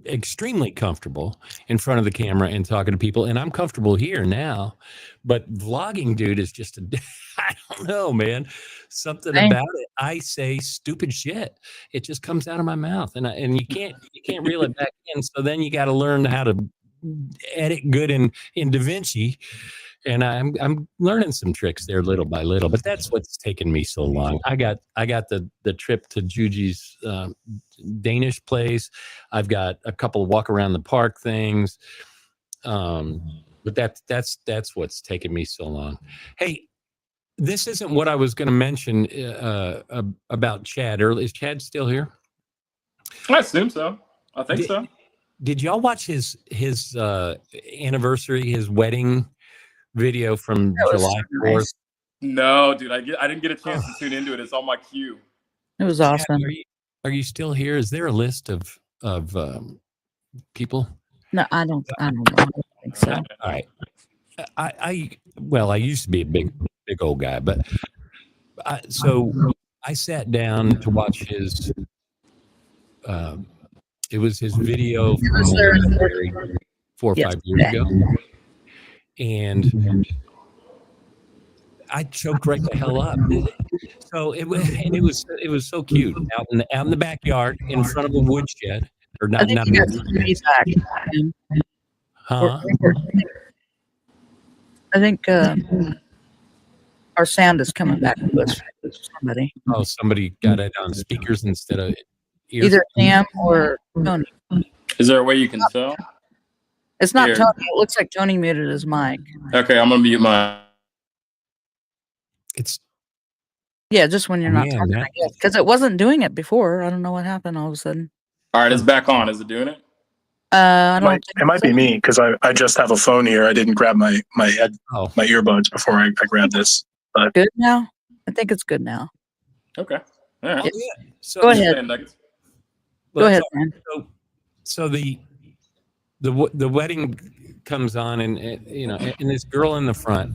extremely comfortable in front of the camera and talking to people, and I'm comfortable here now, but vlogging, dude, is just I don't know, man, something about it. I say stupid shit, it just comes out of my mouth, and you can't reel it back in. So then you got to learn how to edit good in DaVinci, and I'm learning some tricks there little by little, but that's what's taken me so long. I got the trip to Juji's Danish place. I've got a couple of walk around the park things, but that's what's taken me so long. Hey, this isn't what I was going to mention about Chad earlier. Is Chad still here? I assume so. I think so. Did y'all watch his anniversary, his wedding video from July 4th? Nice. No, dude, I didn't get a chance to tune into it. It's on my queue. It was awesome. Are you still here? Is there a list of people? No, I don't know. I don't think so. All right. I used to be a big old guy, but so I sat down to watch his. It was his video from 4 or 5 years ago, and I choked right the hell up. So it was so cute out in the backyard in front of a woodshed, or not. I think Huh? I think our sound is coming back to us. Somebody. Oh, somebody got it on speakers instead of ears. Either Sam or Tony. Is there a way you can tell? It's not Tony. It looks like Tony muted his mic. Okay, I'm gonna mute mine. Just when you're not talking, I guess, because it wasn't doing it before. I don't know what happened all of a sudden. All right, it's back on. Is it doing it? I don't think It might so. be me because I just have a phone here. I didn't grab my my earbuds before I grabbed this. But Good now? I think it's good now. Okay. All right. So Go ahead. Go ahead, man. So the wedding comes on, and and this girl in the front,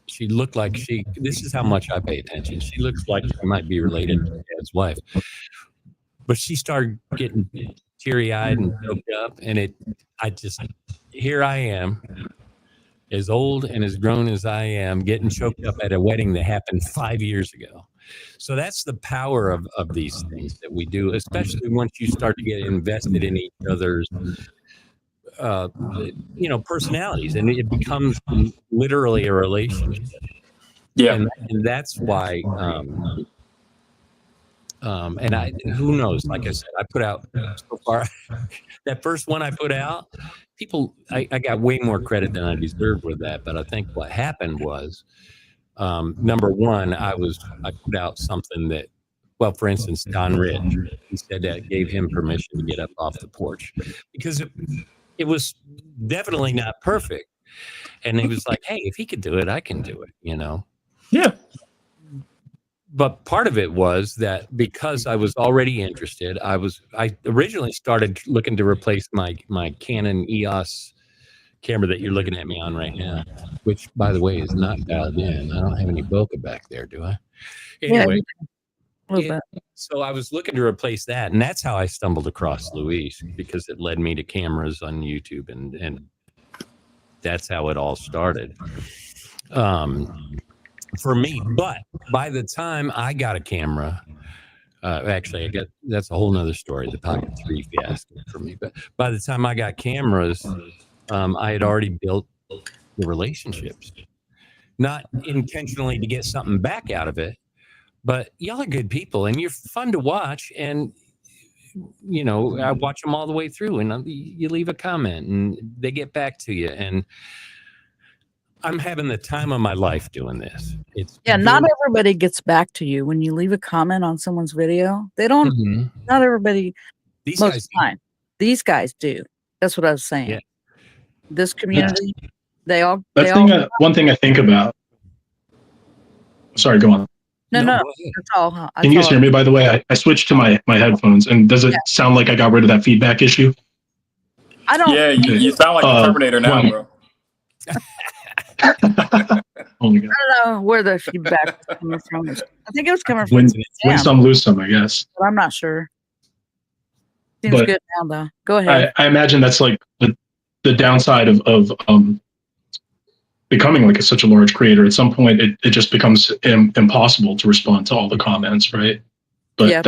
she looked like this is how much I pay attention. She looks like she might be related to Dad's wife, but she started getting teary-eyed and choked up, and here I am, as old and as grown as I am, getting choked up at a wedding that happened 5 years ago. So that's the power of these things that we do, especially once you start to get invested in each other's personalities, and it becomes literally a relationship. Yeah. And that's why and who knows, like I said, I put out so far that first one I put out, I got way more credit than I deserved with that, but I think what happened was number one, I put out something that, well, for instance, Don Rich, he said that gave him permission to get up off the porch because it was definitely not perfect. And he was like, hey, if he could do it, I can do it, Yeah. But part of it was that because I was already interested, I originally started looking to replace my Canon EOS camera that you're looking at me on right now, which, by the way, is not dialed in. I don't have any bokeh back there, do I? Anyway, so I was looking to replace that, and that's how I stumbled across Luis, because it led me to cameras on YouTube, and that's how it all started for me. But by the time I got a camera, actually, that's a whole nother story, the Pocket 3 fiasco for me. But by the time I got cameras, I had already built the relationships, not intentionally to get something back out of it, but y'all are good people and you're fun to watch. And, I watch them all the way through, and you leave a comment and they get back to you. And I'm having the time of my life doing this. Not everybody gets back to you when you leave a comment on someone's video. They don't, not everybody, most of the time. These guys do. That's what I was saying. Yeah. This community, one thing I think about. Sorry, go on. No, that's all. Can you guys hear me, by the way? I switched to my headphones, and does it sound like I got rid of that feedback issue? I don't. Yeah, you sound like the Terminator now, bro. Oh my God. I don't know where the feedback was coming from. I think it was coming from win some, lose some, I guess. But I'm not sure. Seems good now, though. Go ahead. I imagine that's like the downside of becoming like such a large creator. At some point, it just becomes impossible to respond to all the comments, right? But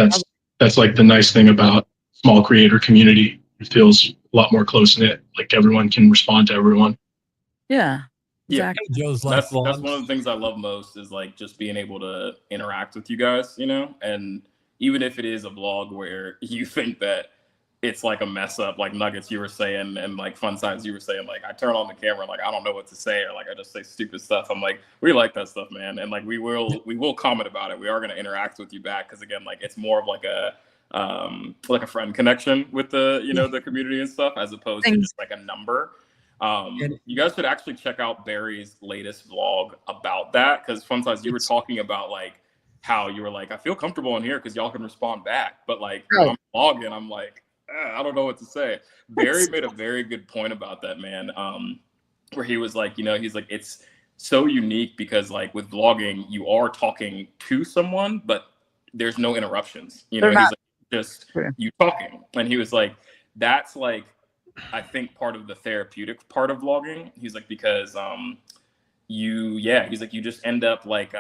that's like the nice thing about small creator community. It feels a lot more close knit. Like everyone can respond to everyone. Yeah. Exactly. That's one of the things I love most is like just being able to interact with you guys, and even if it is a vlog where you think that it's like a mess up, like Nuggets you were saying, and like Funsized you were saying, like I turn on the camera, like I don't know what to say, or like I just say stupid stuff. I'm like, we like that stuff, man, and like we will comment about it. We are going to interact with you back because again, like it's more of like a friend connection with the the community and stuff, as opposed to just like a number. You guys should actually check out Barry's latest vlog about that, because Funsized, you were talking about like how you were like, I feel comfortable in here because y'all can respond back, but like when I'm vlogging, I'm like, I don't know what to say. Barry made a very good point about that, man. Where he was like, he's like, it's so unique because like with vlogging, you are talking to someone, but there's no interruptions. He's like, just you talking. And he was like, that's like, I think part of the therapeutic part of vlogging. He's like, because he's like, you just end up like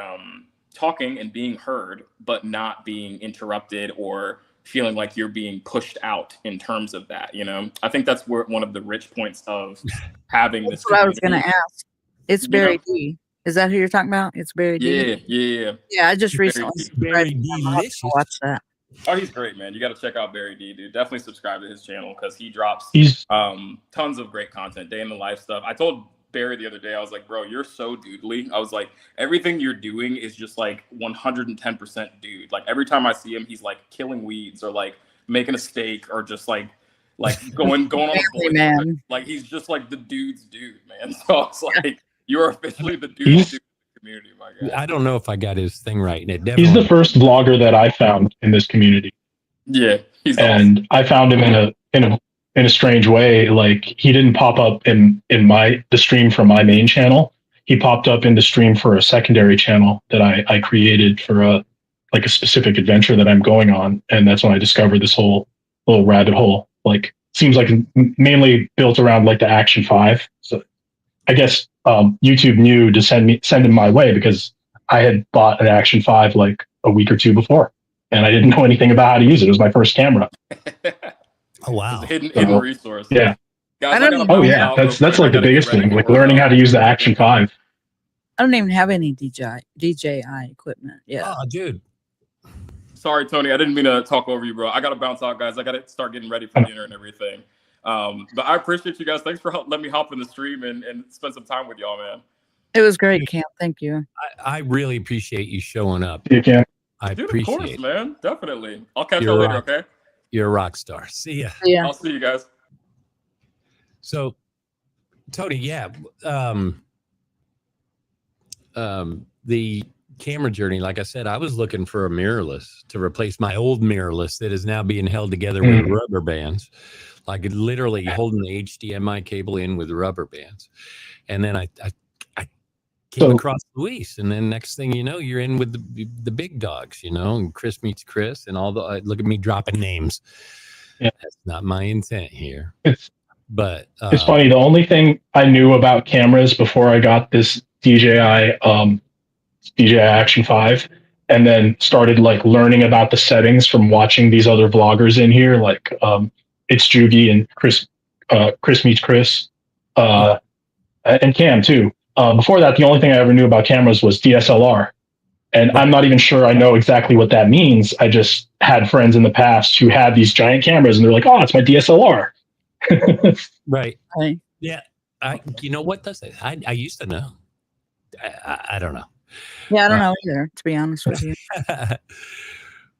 talking and being heard, but not being interrupted or feeling like you're being pushed out in terms of that. I think that's where one of the rich points of having this. That's what I was going to ask. It's Barry D. Is that who you're talking about? It's Barry D. Yeah. I just recently subscribed. Watch that. Oh, he's great, man. You got to check out Barry D, dude. Definitely subscribe to his channel because he drops tons of great content, day in the life stuff. I told Barry the other day, I was like, bro, you're so doodly. I was like, everything you're doing is just like 110% dude. Like every time I see him, he's like killing weeds or like making a steak or just like like going on a boy, man. like he's just like the dude's dude, man. So it's like you're officially the dude's He's- dude in the community, my guy. I don't know if I got his thing right, and it He's definitely. the first vlogger that I found in this community, Yeah, he's and I found him in a strange way. Like he didn't pop up in the stream from my main channel. He popped up in the stream for a secondary channel that I created for a specific adventure that I'm going on, and that's when I discovered this whole little rabbit hole. Like seems like mainly built around like the Action 5. So I guess YouTube knew to send him my way because I had bought an Action 5 like a week or two before, and I didn't know anything about how to use it. It was my first camera. Oh wow! hidden resource. Yeah. Guys, Oh yeah, that's like the biggest thing. Like learning how to use the Action 5. I don't even have any DJI equipment. Yeah. Oh, dude. Sorry, Tony. I didn't mean to talk over you, bro. I got to bounce out, guys. I got to start getting ready for dinner and everything. But I appreciate you guys. Thanks for letting me hop in the stream and spend some time with y'all, man. It was great, Cam. Thank you. I really appreciate you showing up. You can. I Dude, appreciate of course, it. man. Definitely. I'll catch You're y'all later, right. okay? You're a rock star. See ya. Yeah. I'll see you guys. So, Tony, yeah. The camera journey, like I said, I was looking for a mirrorless to replace my old mirrorless that is now being held together with rubber bands, like literally holding the HDMI cable in with rubber bands. And then I came across Luis, and then next thing you know, you're in with the big dogs, you know, and Chris meets Chris, and all the look at me dropping names. Yeah. That's not my intent here. But it's funny. The only thing I knew about cameras before I got this DJI Action 5, and then started like learning about the settings from watching these other vloggers in here, like it's Jugi and Chris meets Chris, and Cam too. Before that, the only thing I ever knew about cameras was DSLR. And I'm not even sure I know exactly what that means. I just had friends in the past who had these giant cameras, and they're like, "Oh, it's my DSLR." Right. Right. Yeah. You know what does it? I used to know. I don't know. Yeah, I don't know either, to be honest with you.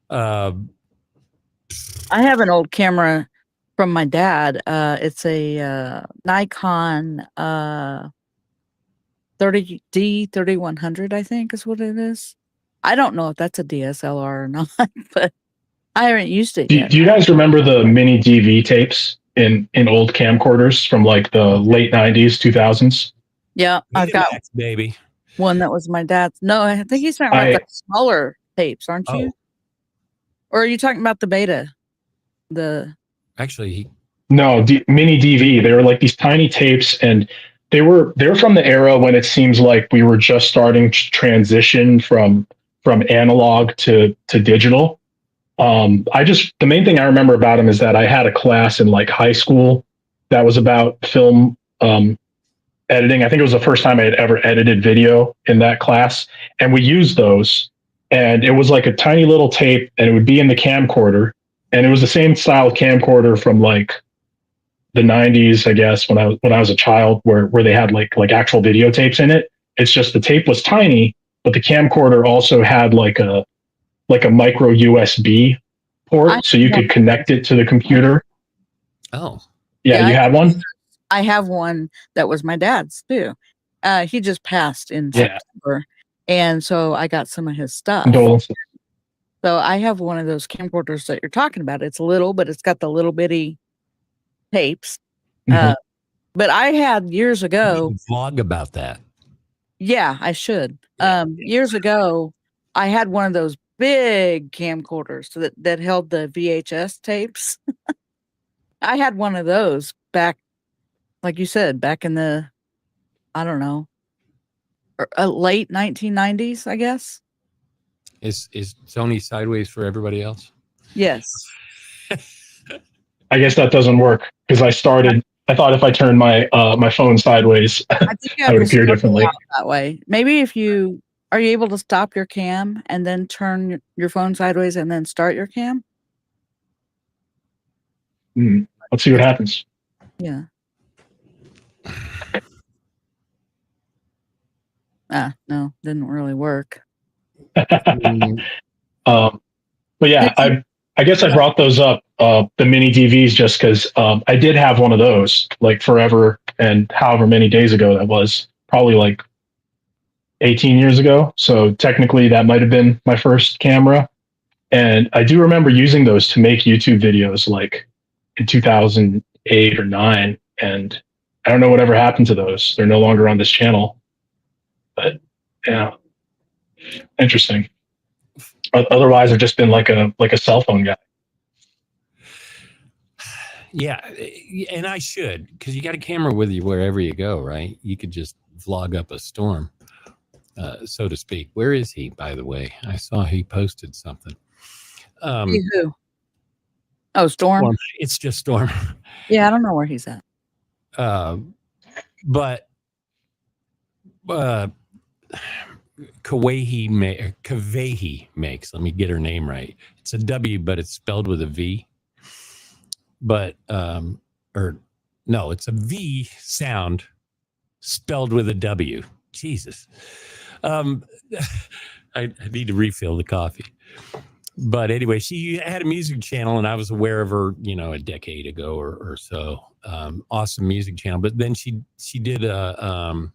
I have an old camera from my dad. It's a Nikon 30D 3100, I think is what it is. I don't know if that's a DSLR or not, but I haven't used it yet. Do you guys remember the mini DV tapes in old camcorders from like the late 90s, 2000s? Yeah, I've got baby. one that was my dad's. No, I think he's talking about the smaller tapes, aren't you? Or are you talking about the beta? Actually, no, mini DV. They were like these tiny tapes, and they were from the era when it seems like we were just starting to transition from analog to digital. The main thing I remember about them is that I had a class in like high school that was about film editing. I think it was the first time I had ever edited video in that class, and we used those. And it was like a tiny little tape, and it would be in the camcorder, and it was the same style camcorder from like the 90s, I guess, when I was a child, where they had like actual videotapes in it. It's just the tape was tiny, but the camcorder also had like a micro USB port, so you could connect it to the computer. Oh, yeah, you had one? I have one that was my dad's too. He just passed in September, and so I got some of his stuff. Condolences. So I have one of those camcorders that you're talking about. It's little, but it's got the little bitty tapes. But I had years ago. Vlog about that. Yeah, I should. Years ago, I had one of those big camcorders that held the VHS tapes. I had one of those back, like you said, back in the, I don't know, late 1990s, I guess. Is Sony sideways for everybody else? Yes. I guess that doesn't work because I thought if I turned my my phone sideways, I think you have I would to appear differently. that way. Maybe are you able to stop your cam and then turn your phone sideways and then start your cam? Let's see what happens. Yeah. No, didn't really work. But yeah, I I guess I brought those up, the mini DVs, just because I did have one of those like forever and however many days ago that was, probably like 18 years ago. So technically that might have been my first camera. And I do remember using those to make YouTube videos like in 2008 or 9. And I don't know whatever happened to those. They're no longer on this channel. But yeah, interesting. Otherwise, I've just been like a cell phone guy. Yeah, and I should, because you got a camera with you wherever you go, right? You could just vlog up a storm, so to speak. Where is he, by the way? I saw he posted something. Who? Oh, Storm. It's just Storm. Yeah, I don't know where he's at. But Kawehi makes. Let me get her name right. It's a W, but it's spelled with a V. But or no, it's a V sound spelled with a W. Jesus. I need to refill the coffee. But anyway, she had a music channel, and I was aware of her, a decade ago or so. Awesome music channel. But then she did a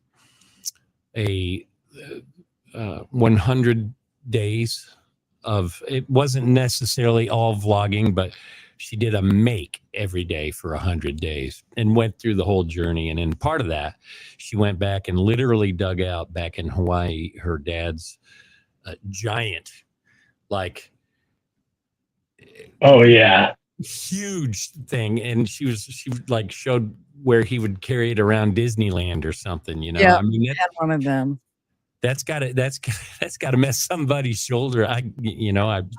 100 days of, it wasn't necessarily all vlogging, but she did a make every day for 100 days and went through the whole journey. And in part of that, she went back and literally dug out back in Hawaii her dad's giant, like, oh yeah, huge thing. And she like showed where he would carry it around Disneyland or something. Yeah, I mean, I had one of them. That's got to mess somebody's shoulder. I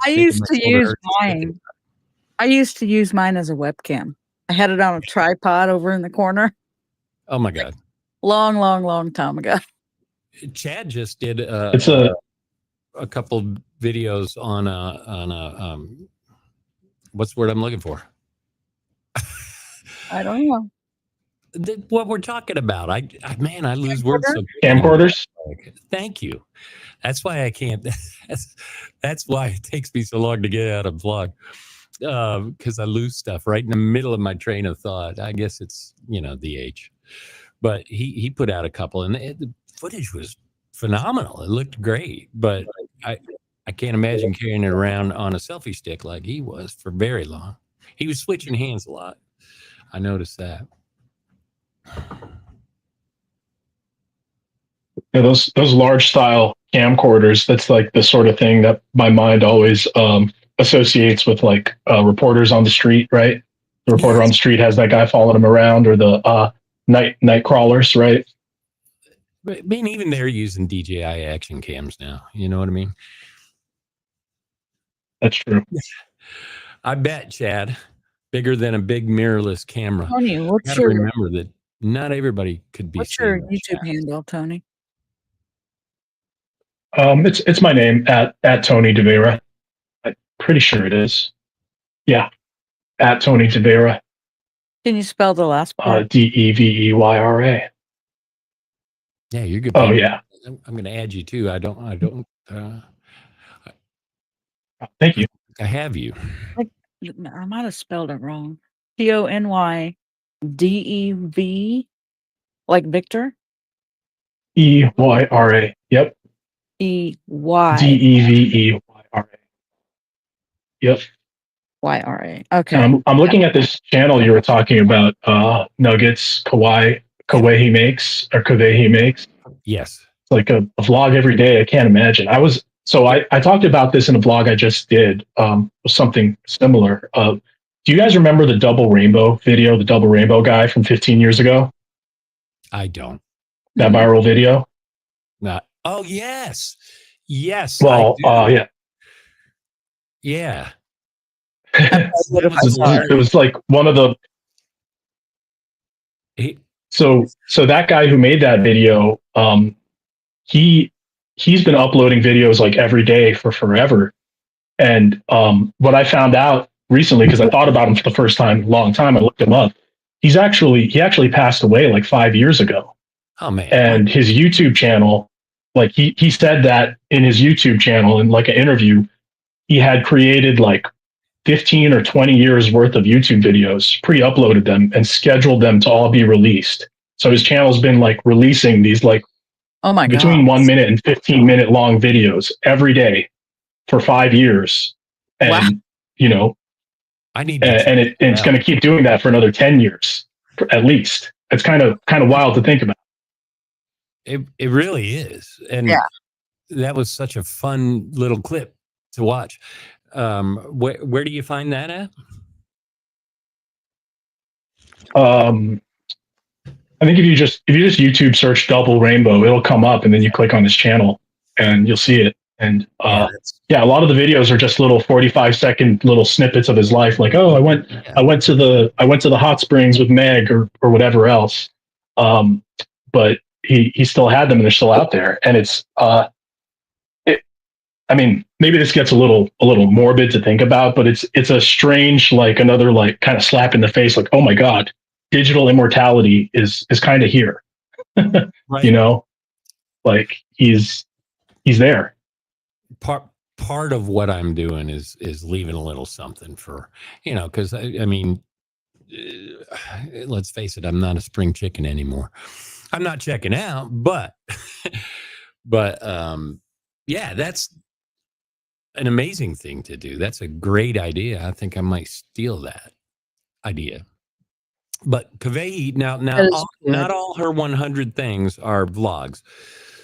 used to use mine. I used to use mine as a webcam. I had it on a tripod over in the corner. Oh my God. Long time ago. Chad just did a couple videos on a what's the word I'm looking for? I don't know. What we're talking about. I lose words. So camcorders. Thank you. That's why I can't. That's why it takes me so long to get out of vlog, because I lose stuff right in the middle of my train of thought. I guess it's the age. But he put out a couple, and the footage was phenomenal. It looked great, but I can't imagine carrying it around on a selfie stick like he was for very long. He was switching hands a lot. I noticed that. Yeah, those large style camcorders, that's like the sort of thing that my mind always associates with like reporters on the street, right? The reporter on the street has that guy following him around, or the night crawlers, right? But I mean, even they're using DJI action cams now. You know what I mean? That's true. I bet, Chad, bigger than a big mirrorless camera. Tony, what's your remember that not everybody could be. What's your YouTube handle, Tony? It's my name at Tony DeVera. I'm pretty sure it is. Yeah, at Tony DeVera. Can you spell the last part? DEVEYRA. Yeah, you're good. Oh yeah. I'm going to add you too. I don't. Thank you. I have you. I might have spelled it wrong. TonyDev, like Victor. EYRA. Yep. DEVEYRA. Yep. YRA. Okay. I'm looking at this channel you were talking about, Nuggets, Kawehi makes. Yes. It's like a vlog every day. I can't imagine. I talked about this in a vlog I just did, something similar. Do you guys remember the double rainbow video, the double rainbow guy from 15 years ago? I don't. That viral video? Not. Oh, yes. Yes. Well, yeah. Yeah. It was like one of the. So that guy who made that video, he's been uploading videos like every day for forever. And what I found out recently, because I thought about him for the first time in a long time, I looked him up. He actually passed away like 5 years ago. Oh man. And his YouTube channel, like he said that in his YouTube channel in like an interview, he had created like 15 or 20 years worth of YouTube videos, pre-uploaded them, and scheduled them to all be released. So his channel's been like releasing these like Oh my god. between 1 minute and 15-minute long videos every day for 5 years. And Wow. you know, I need and it's going to keep doing that for another 10 years at least. It's kind of wild to think about. It really is. And Yeah. that was such a fun little clip to watch. Where do you find that at? I think if you just YouTube search Double Rainbow, it'll come up, and then you click on his channel and you'll see it. And yeah, a lot of the videos are just little 45-second little snippets of his life, like, oh, I went to the hot springs with Meg or whatever else. But he still had them, and they're still out there. And it's I mean, maybe this gets a little morbid to think about, but it's a strange, like, another like kind of slap in the face, like, oh my God, digital immortality is kind of here. Right. You know, like he's there. Part of what I'm doing is leaving a little something for, you know, because I mean, let's face it, I'm not a spring chicken anymore. I'm not checking out, but yeah, that's an amazing thing to do. That's a great idea. I think I might steal that idea. But Kaveh, now not all her 100 things are vlogs.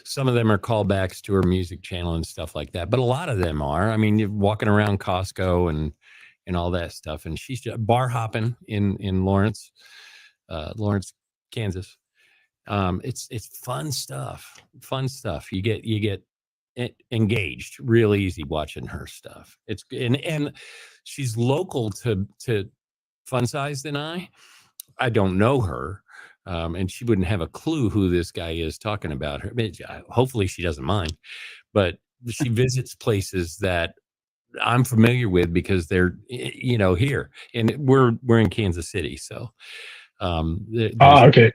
Some of them are callbacks to her music channel and stuff like that. But a lot of them are. I mean, you're walking around Costco and all that stuff. And she's just bar hopping in Lawrence, Kansas. It's fun stuff. Fun stuff. You get engaged real easy watching her stuff. It's and she's local to Funsized and I don't know her, and she wouldn't have a clue who this guy is talking about her. Hopefully she doesn't mind, but she visits places that I'm familiar with because they're, you know, here, and we're in Kansas City, so okay,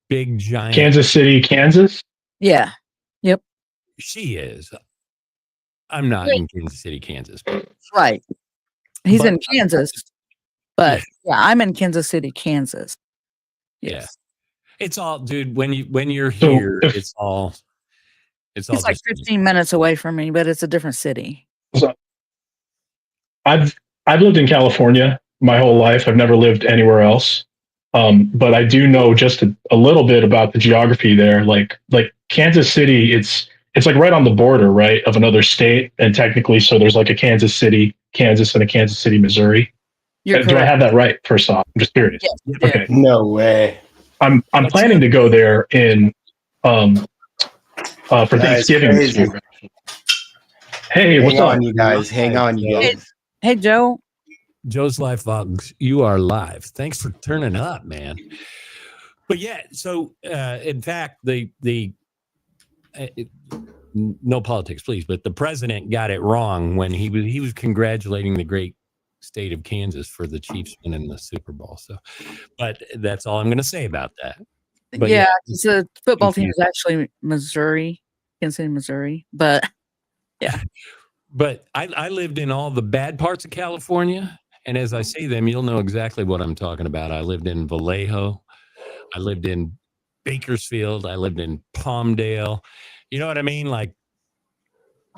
big giant Kansas City, Kansas. Yeah. Yep. She is. I'm not in Kansas City, Kansas. Right. He's in Kansas, but yeah, I'm in Kansas City, Kansas. Yes. Yeah. It's all, dude, when you're here, it's all like 15 minutes away from me, but it's a different city. So I've lived in California my whole life. I've never lived anywhere else. But I do know just a little bit about the geography there. Like Kansas City, it's like right on the border, right, of another state. And technically, so there's like a Kansas City, Kansas, and a Kansas City, Missouri. Do I have that right? First off, I'm just curious. Yes, okay. No way. I'm planning to go there in for Thanksgiving this year. Hey, what's up? You guys? Hang on, you guys. Hey, Joe. Joe's Life Vlogs, you are live. Thanks for turning up, man. But yeah, so in fact, no politics, please, but the president got it wrong when he was congratulating the great state of Kansas for the Chiefs winning the Super Bowl. So, but that's all I'm going to say about that. But yeah, the football team is actually Missouri, Kansas City, Missouri. But yeah, but I lived in all the bad parts of California. And as I say them, you'll know exactly what I'm talking about. I lived in Vallejo. I lived in Bakersfield. I lived in Palmdale. You know what I mean? Like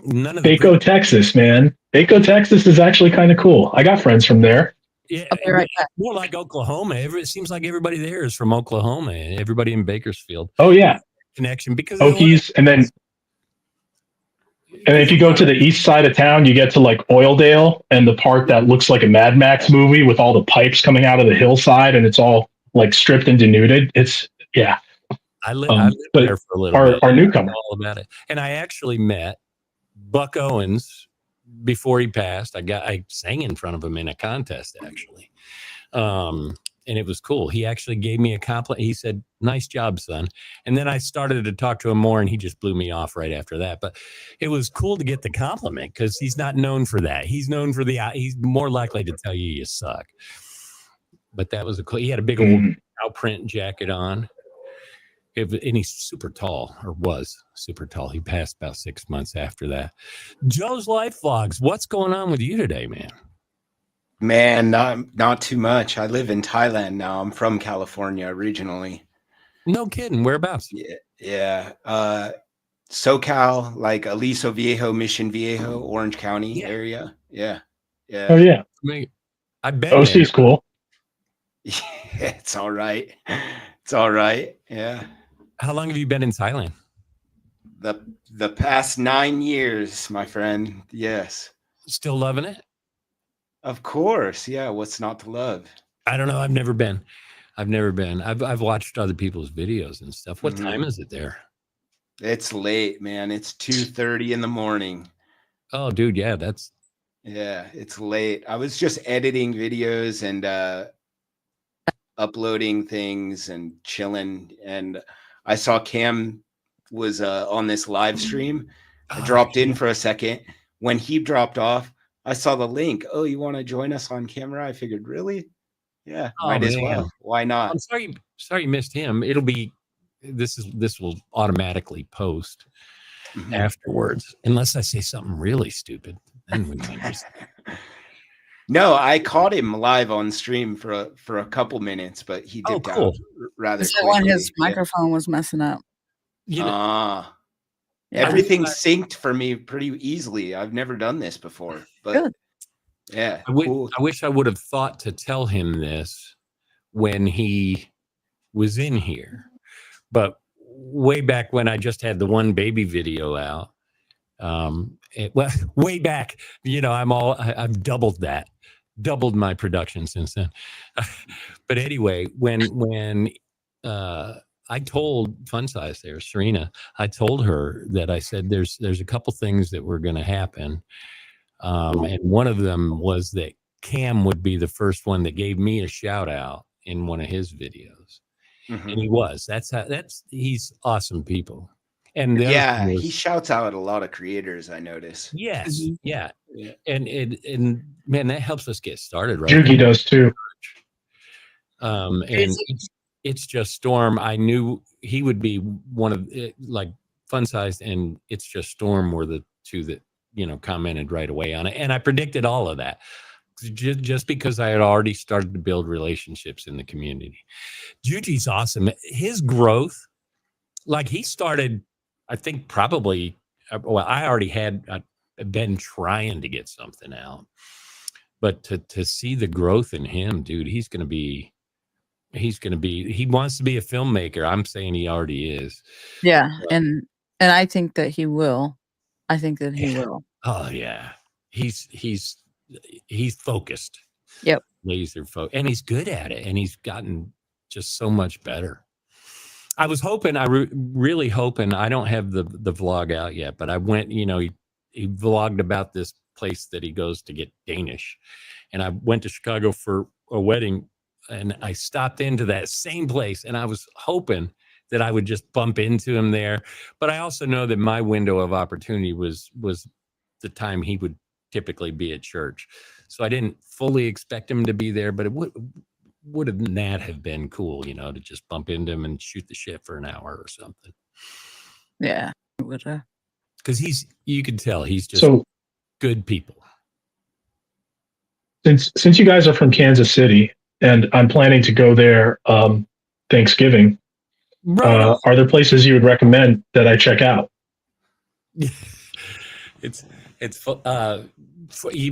none of the Baco, Texas, man. Baco, Texas is actually kind of cool. I got friends from there. Yeah, right more like Oklahoma. It seems like everybody there is from Oklahoma, and everybody in Bakersfield. Oh yeah, connection because Okies, and then if you go to the east side of town, you get to like Oildale and the part that looks like a Mad Max movie with all the pipes coming out of the hillside, and it's all like stripped and denuded. It's I lived there for a little bit. Our newcomer, all about it, and I actually met Buck Owens before he passed. I sang in front of him in a contest actually, and it was cool. He actually gave me a compliment. He said, "Nice job, son." And then I started to talk to him more, and he just blew me off right after that. But it was cool to get the compliment because he's not known for that. He's known for he's more likely to tell you suck. But that was he had a big old outprint jacket on. And he's super tall, or was super tall. He passed about 6 months after that. Joe's Life Vlogs, what's going on with you today, man? Man, not too much. I live in Thailand now. I'm from California originally. No kidding. Whereabouts? Yeah. SoCal, like Aliso Viejo, Mission Viejo, Orange County area. Yeah. Oh yeah. I've been OC there. is cool. Yeah, it's all right. It's all right. Yeah. How long have you been in Thailand? The past 9 years, my friend. Yes. Still loving it? Of course. Yeah. What's not to love? I don't know. I've never been. I've watched other people's videos and stuff. What time is it there? It's late, man. It's 2:30 in the morning. Oh, dude. Yeah, it's late. I was just editing videos and uploading things and chilling. And I saw Cam was on this live stream. I dropped in for a second. When he dropped off, I saw the link. Oh, you want to join us on camera? I figured, really? Yeah, might as well. Why not? I'm sorry you missed him. This will automatically post afterwards, unless I say something really stupid. Then we might miss it. No, I caught him live on stream for a couple minutes, but he dipped out rather quickly. When his microphone was messing up. Everything synced for me pretty easily. I've never done this before, but good. Yeah, I wish I would have thought to tell him this when he was in here, but way back when I just had the one baby video out, way back, I've doubled my production since then. But anyway, when I told Funsized there, Serena, I told her that I said there's a couple things that were going to happen. And one of them was that Cam would be the first one that gave me a shout out in one of his videos. And he was. He's awesome people. And he shouts out a lot of creators, I notice. Yes. Yeah. And man, that helps us get started, right? Juki does too. And it's just Storm. I knew he would be one of like Funsized and It's Just Storm were the two that commented right away on it. And I predicted all of that just because I had already started to build relationships in the community. Juji's awesome. His growth, like he started, I think probably, I already had been trying to get something out, but to see the growth in him, dude, he wants to be a filmmaker. I'm saying he already is. Yeah. And I think that he will. I think that he will. Oh yeah. He's focused. Yep. Laser focused. And he's good at it. And he's gotten just so much better. I was hoping, really hoping, I don't have the vlog out yet, but I went, he vlogged about this place that he goes to get Danish. And I went to Chicago for a wedding and I stopped into that same place and I was hoping that I would just bump into him there. But I also know that my window of opportunity was the time he would typically be at church. So I didn't fully expect him to be there, but it would have been cool, to just bump into him and shoot the shit for an hour or something. Yeah, it would have. Because you could tell he's just good people. Since you guys are from Kansas City and I'm planning to go there Thanksgiving, are there places you would recommend that I check out? You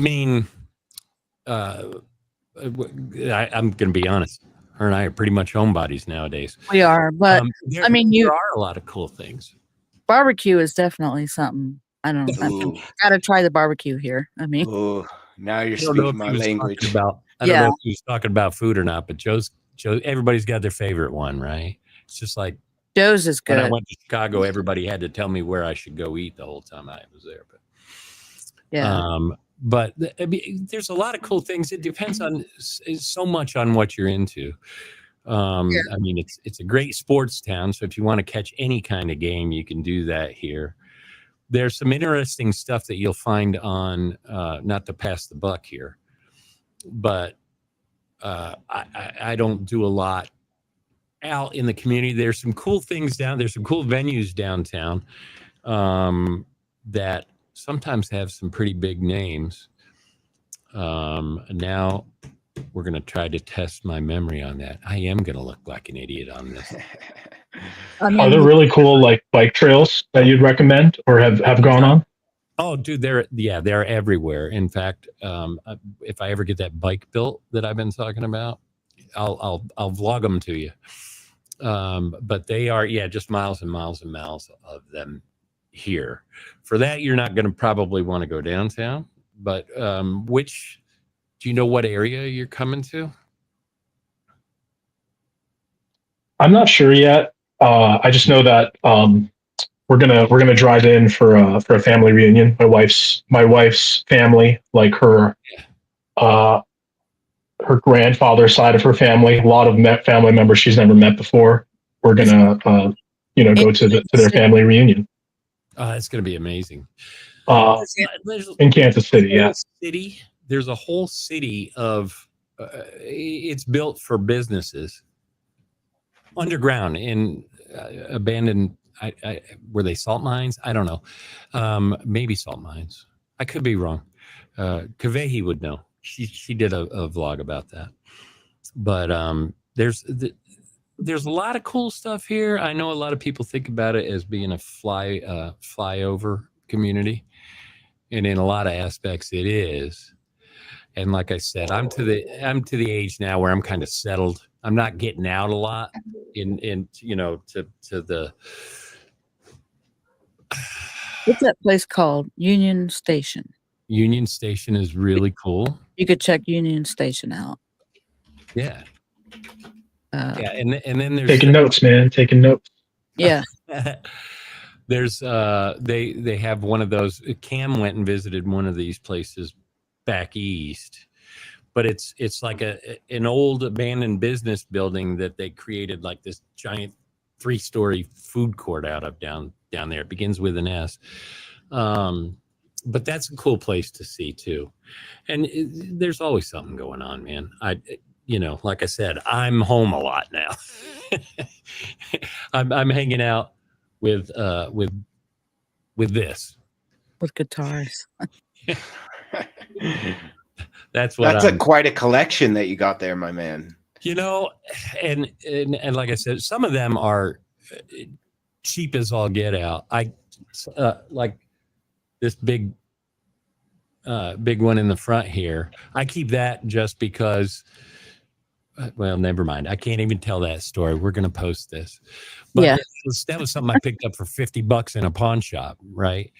mean I'm going to be honest. Her and I are pretty much homebodies nowadays. We are, but there are a lot of cool things. Barbecue is definitely something. I don't know. Got to try the barbecue here. I mean, now you're speaking my language. I don't know if he was talking about food or not, but Joe, everybody's got their favorite one, right? It's just like Joe's is good. When I went to Chicago, everybody had to tell me where I should go eat the whole time I was there. But but there's a lot of cool things. It depends on so much on what you're into. I mean, it's a great sports town. So if you want to catch any kind of game, you can do that here. There's some interesting stuff that you'll find on, not to pass the buck here, but I don't do a lot out in the community. There's some cool things there's some cool venues downtown that sometimes have some pretty big names. Now we're going to try to test my memory on that. I am going to look like an idiot on this. I mean, Are there really cool like bike trails that you'd recommend or have gone on? Oh, dude, they're everywhere. In fact, if I ever get that bike built that I've been talking about, I'll vlog them to you. But they are, just miles and miles and miles of them here. For that, you're not going to probably want to go downtown. But do you know what area you're coming to? I'm not sure yet. I just know that we're gonna drive in for a family reunion. My wife's family, like her grandfather's side of her family, a lot of family members she's never met before. We're gonna go to their family reunion. It's going to be amazing. In Kansas City, yeah. There's a whole city of it's built for businesses underground in abandoned. Were they salt mines? I don't know. Maybe salt mines. I could be wrong. Kavehi would know. She did a vlog about that. But there's a lot of cool stuff here. I know a lot of people think about it as being a flyover community, and in a lot of aspects, it is. And like I said, I'm to the age now where I'm kind of settled. I'm not getting out a lot to the. What's that place called? Union Station. Union Station is really cool. You could check Union Station out. Yeah. And then there's taking notes, man. Taking notes. Yeah. There's they have one of those. Cam went and visited one of these places back east, but it's like an old abandoned business building that they created like this giant 3-story food court out of down there. It begins with an S. But that's a cool place to see too. And there's always something going on, man. Like I said, I'm home a lot now. I'm hanging out with this. With guitars. That's quite a collection that you got there, my man. And like I said, some of them are cheap as all get out. I like this big one in the front here. I keep that just because. Well, never mind. I can't even tell that story. We're going to post this. But yeah, that was something I picked up for $50 in a pawn shop, right?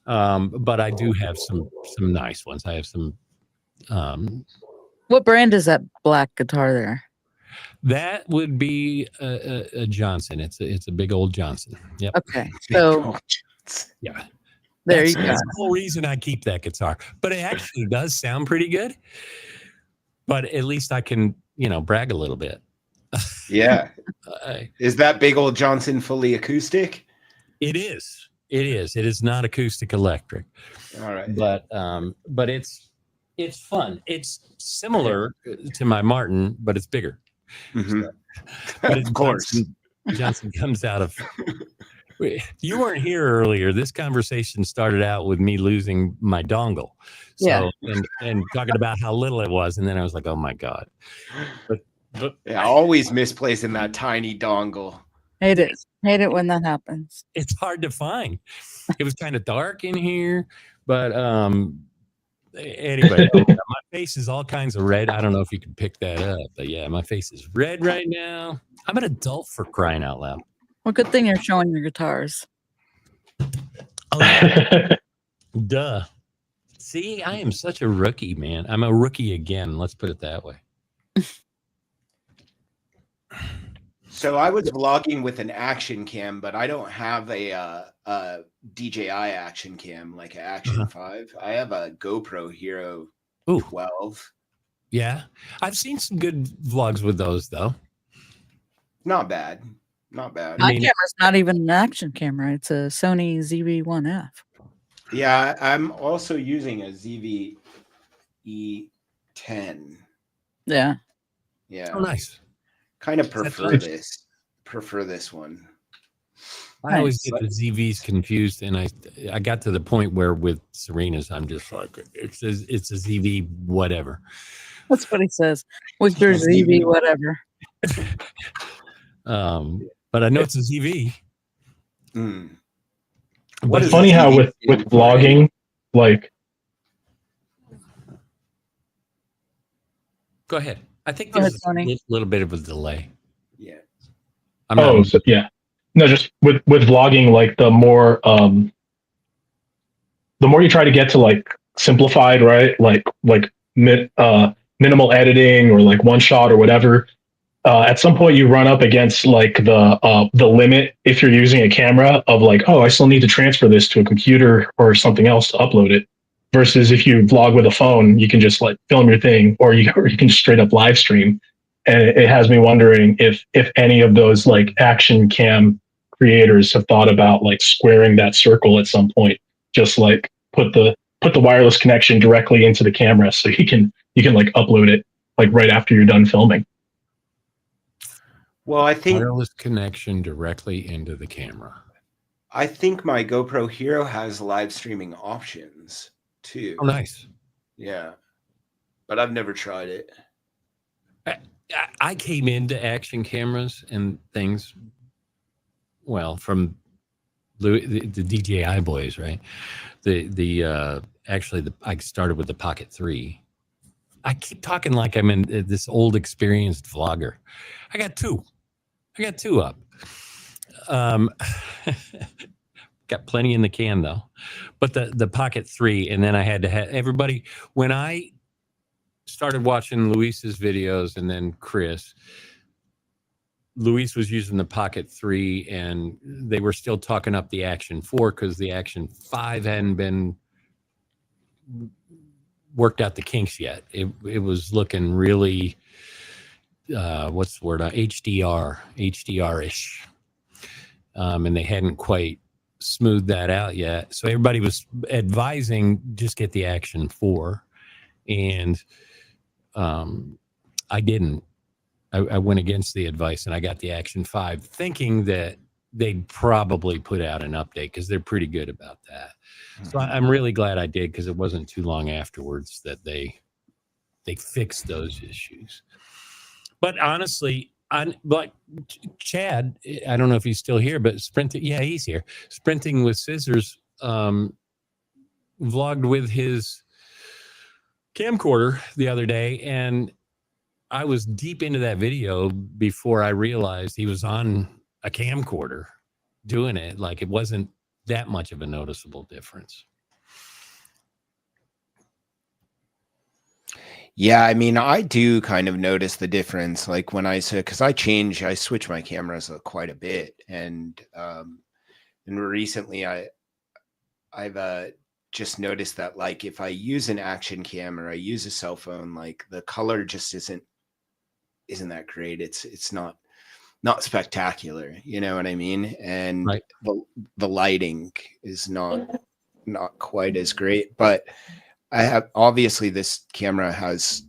But I do have some nice ones. I have some. What brand is that black guitar there? That would be a Johnson. It's a big old Johnson. Yep. Okay. So yeah. That's the whole reason I keep that guitar. But it actually does sound pretty good. But at least I can, brag a little bit. Yeah. Is that big old Johnson fully acoustic? It is. It is not acoustic electric. All right. But it's fun. It's similar to my Martin, but it's bigger. Mm-hmm. So, but of course. Johnson comes out of. You weren't here earlier. This conversation started out with me losing my dongle. So, and talking about how little it was. And then I was like, oh my God. But always misplacing that tiny dongle. Hate it when that happens. It's hard to find. It was kind of dark in here, but anyway, my face is all kinds of red. I don't know if you can pick that up, but yeah, my face is red right now. I'm an adult, for crying out loud. Well, good thing you're showing your guitars. Oh, yeah. Duh. See, I am such a rookie, man. I'm a rookie again. Let's put it that way. So I was vlogging with an action cam, but I don't have a DJI action cam like an Action 5. I have a GoPro Hero 12. Yeah. I've seen some good vlogs with those, though. Not bad. My camera's not even an action camera. It's a Sony ZV-1F. Yeah, I'm also using a ZV E10. Yeah. Yeah. Oh, nice. Kind of prefer this one. I always get the ZVs confused, and I got to the point where with Serena's, I'm just like, it's a ZV, whatever. That's what he says. With your ZV, whatever. But I know it's a ZV. It's funny how with vlogging, like. Go ahead. I think there's a little bit of a delay. Yeah. No, just with vlogging, like the more you try to get to like simplified, right? Like minimal editing or like one shot or whatever. At some point you run up against like the limit if you're using a camera of like, oh, I still need to transfer this to a computer or something else to upload it. Versus if you vlog with a phone, you can just like film your thing, or you can straight up live stream. And it has me wondering if any of those like action cam creators have thought about like squaring that circle at some point. Just like put the wireless connection directly into the camera, so you can like upload it like right after you're done filming. Well, I think wireless connection directly into the camera. I think my GoPro Hero has live streaming options too. Oh, nice. Yeah, but I've never tried it. I came into action cameras and things, well, from the DJI boys, right? I started with the Pocket 3. I keep talking like I'm in this old experienced vlogger. I got two up. Got plenty in the can though, but the Pocket 3, and then I had to have everybody. When I started watching Luis's videos and then Chris, Luis was using the Pocket 3, and they were still talking up the Action 4 because the Action 5 hadn't been worked out the kinks yet. It was looking really, what's the word? HDR-ish. And they hadn't quite smoothed that out yet. So everybody was advising just get the Action 4. And I didn't. I went against the advice and I got the Action 5, thinking that they'd probably put out an update because they're pretty good about that. So I'm really glad I did, because it wasn't too long afterwards that they fixed those issues. But honestly, like Chad, I don't know if he's still here, but he's here. Sprinting with Scissors vlogged with his camcorder the other day, and I was deep into that video before I realized he was on a camcorder doing it. Like, it wasn't that much of a noticeable difference. Yeah, I mean, I do kind of notice the difference. Like when I switch my cameras quite a bit, and recently I've just noticed that, like, if I use an action cam or I use a cell phone, like the color just isn't that great. It's not spectacular, you know what I mean? And right. the lighting is not quite as great, but obviously this camera has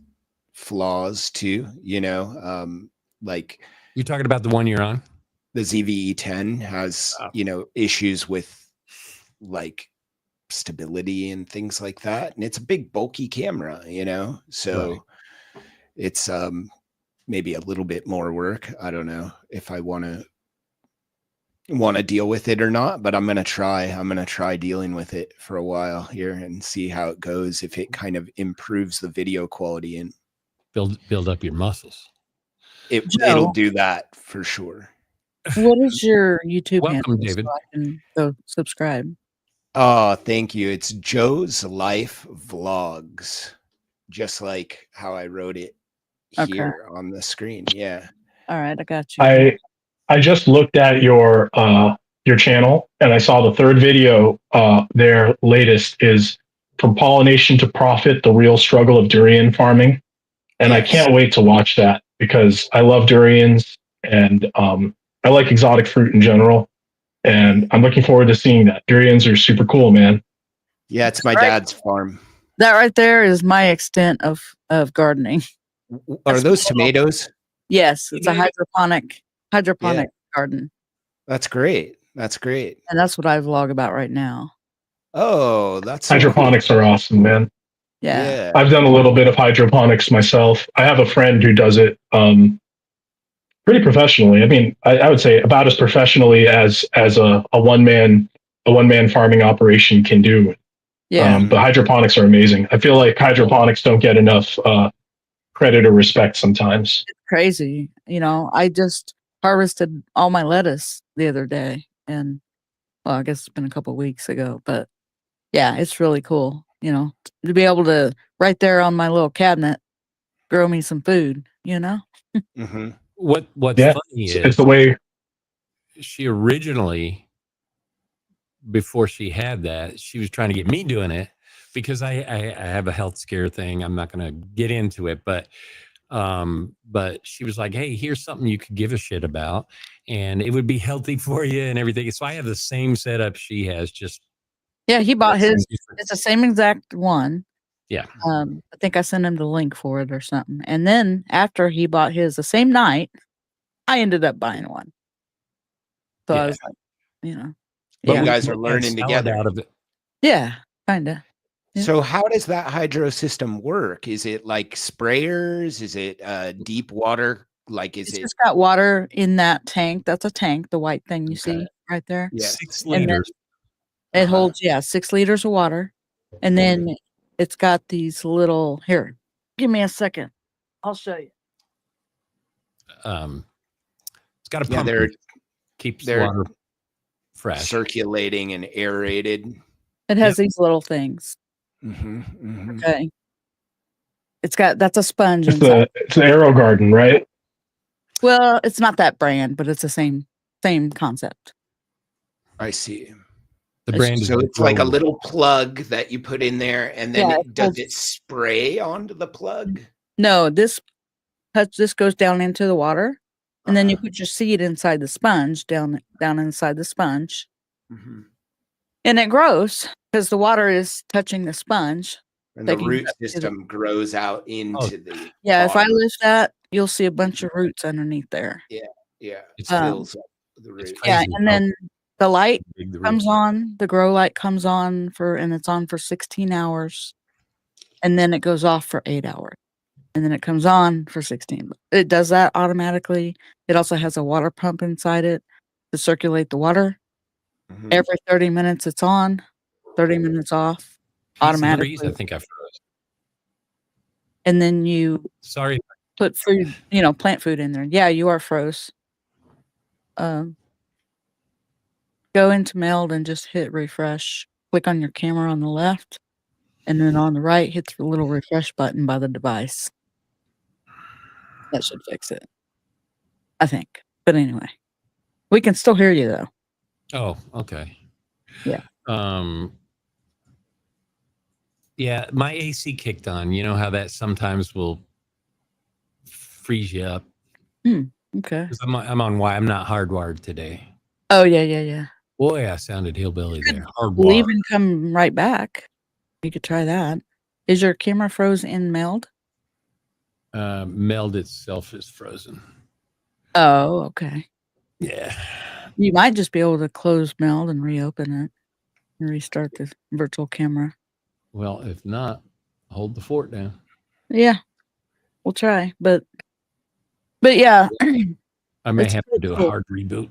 flaws too, you know. Like, you're talking about the one you're on? The ZV-E10 has, issues with like stability and things like that. And it's a big bulky camera, you know? So right. It's maybe a little bit more work. I don't know if I want to deal with it or not, but I'm going to try dealing with it for a while here and see how it goes, if it kind of improves the video quality and build up your muscles. It'll do that for sure. What is your YouTube Welcome, handle, David. so I can go subscribe? Oh, thank you. It's Joe's Life Vlogs, just like how I wrote it here on the screen. Yeah. All right, I got you. I just looked at your channel, and I saw the third video. Their latest is From Pollination to Profit: The Real Struggle of Durian Farming, and yes. I can't wait to watch that because I love durians, and I like exotic fruit in general, and I'm looking forward to seeing that. Durians are super cool, man. Yeah, it's my dad's farm. That right there is my extent of gardening. Are those tomatoes? Yes, it's a hydroponic yeah. garden. That's great. That's great. And that's what I vlog about right now. Oh, that's so Hydroponics are awesome, man. Yeah. Yeah. I've done a little bit of hydroponics myself. I have a friend who does it pretty professionally. I mean, I would say about as professionally as a one man farming operation can do. Yeah. But hydroponics are amazing. I feel like hydroponics don't get enough credit or respect sometimes. It's crazy. You know, I just harvested all my lettuce the other day, and well, I guess it's been a couple weeks ago, but yeah, it's really cool, you know, to be able to right there on my little cabinet grow me some food, you know? Mm-hmm. What's Yeah, funny it's is the way. she originally, before she had that, she was trying to get me doing it because I have a health scare thing. I'm not going to get into it, but she was like, hey, here's something you could give a shit about and it would be healthy for you and everything. So I have the same setup she has, just Yeah, he bought some his. different- It's the same exact one. yeah. I think I sent him the link for it or something. And then after he bought his the same night, I ended up buying one. So I Yeah. was like, you know, But You yeah, guys are and learning salad together. out of it. yeah, kind of. Yeah. So how does that hydro system work? Is it like sprayers? Is it deep water? Like, is It's it? just got water in that tank. That's a tank, the white thing you Okay. see right there. Yeah. 6 And then liters. it Uh-huh. holds, 6 liters of water. And then it's got these little, here, give me a second. I'll show you. It's got a Yeah, pump they're keeps they're water fresh. circulating and aerated. It has these little things. Mm-hmm, mm-hmm. Okay. That's a sponge It's inside. the Aero Garden, right? Well, it's not that brand, but it's the same concept. I see. The It's brand is So it's like a Grow. little plug that you put in there, and then Yeah, it does holds- it spray onto the plug? No, this goes down into the water, and then you Uh-huh. put your seed inside the sponge, down inside the sponge, Mhm. and it grows because the water is touching the sponge. And the taking root it up to the- system grows out into the Yeah, if I bottom. lift that, you'll see a bunch of roots underneath there. Yeah, It's fills up the it's root. Yeah, crazy and how then the light big the comes roots are. on, the grow light comes on and it's on for 16 hours, and then it goes off for 8 hours, and then it comes on for 16. It does that automatically. It also has a water pump inside it to circulate the water. Mhm. Every 30 minutes it's on, 30 minutes off Piece of breeze, automatically. I think I froze. And then you Sorry. put food, plant food in there. Yeah, you are froze. Go into Meld and just hit refresh. Click on your camera on the left, and then on the right, hit the little refresh button by the device. That should fix it, I think. But anyway, we can still hear you though. Oh, okay. Yeah. Yeah, my AC kicked on. You know how that sometimes will freeze you up. Okay. 'Cause I'm on why I'm not hardwired today. Oh yeah. Boy, I sounded hillbilly there. Leave Hardwired. and come right back. You could try that. Is your camera froze in Meld? Meld itself is frozen. Oh, okay. Yeah. You might just be able to close Meld and reopen it and restart the virtual camera. Well, if not, hold the fort down. Yeah, we'll try. But yeah. I may It's have to pretty do a cool. hard reboot.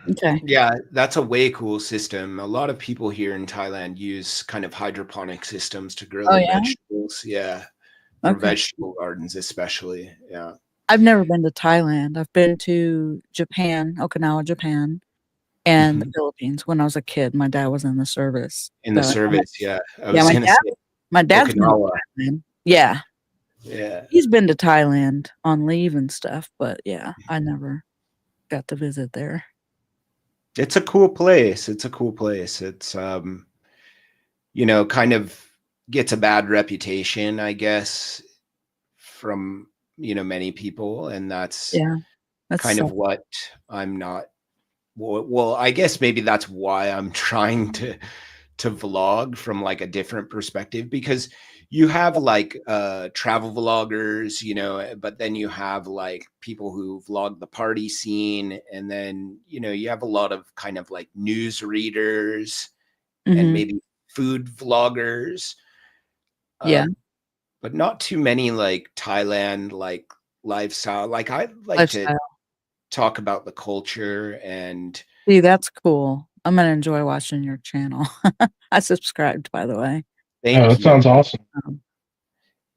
Okay. Yeah, that's a way cool system. A lot of people here in Thailand use kind of hydroponic systems to grow Oh, their yeah? vegetables. Yeah, for Okay. vegetable gardens especially. Yeah. I've never been to Thailand. I've been to Japan, Okinawa, Japan, and the Philippines when I was a kid. My dad was in the service. In the So, service, yeah. I yeah, was gonna say my dad's been Okinawa. to Thailand. Yeah, Yeah. he's been to Thailand on leave and stuff, but yeah, I never got to visit there. It's a cool place. It's a cool place. It's kind of gets a bad reputation, I guess, from many people, and that's Yeah, that's kind of what I'm not. Well, I guess maybe that's why I'm trying to vlog from like a different perspective, because you have like travel vloggers, you know, but then you have like people who vlog the party scene, and then you have a lot of kind of like news readers and maybe food vloggers. Yeah. But not too many like Thailand like lifestyle. Like I like to talk about the culture and see, that's cool. I'm gonna enjoy watching your channel. I subscribed, by the way. Thank you. That sounds awesome.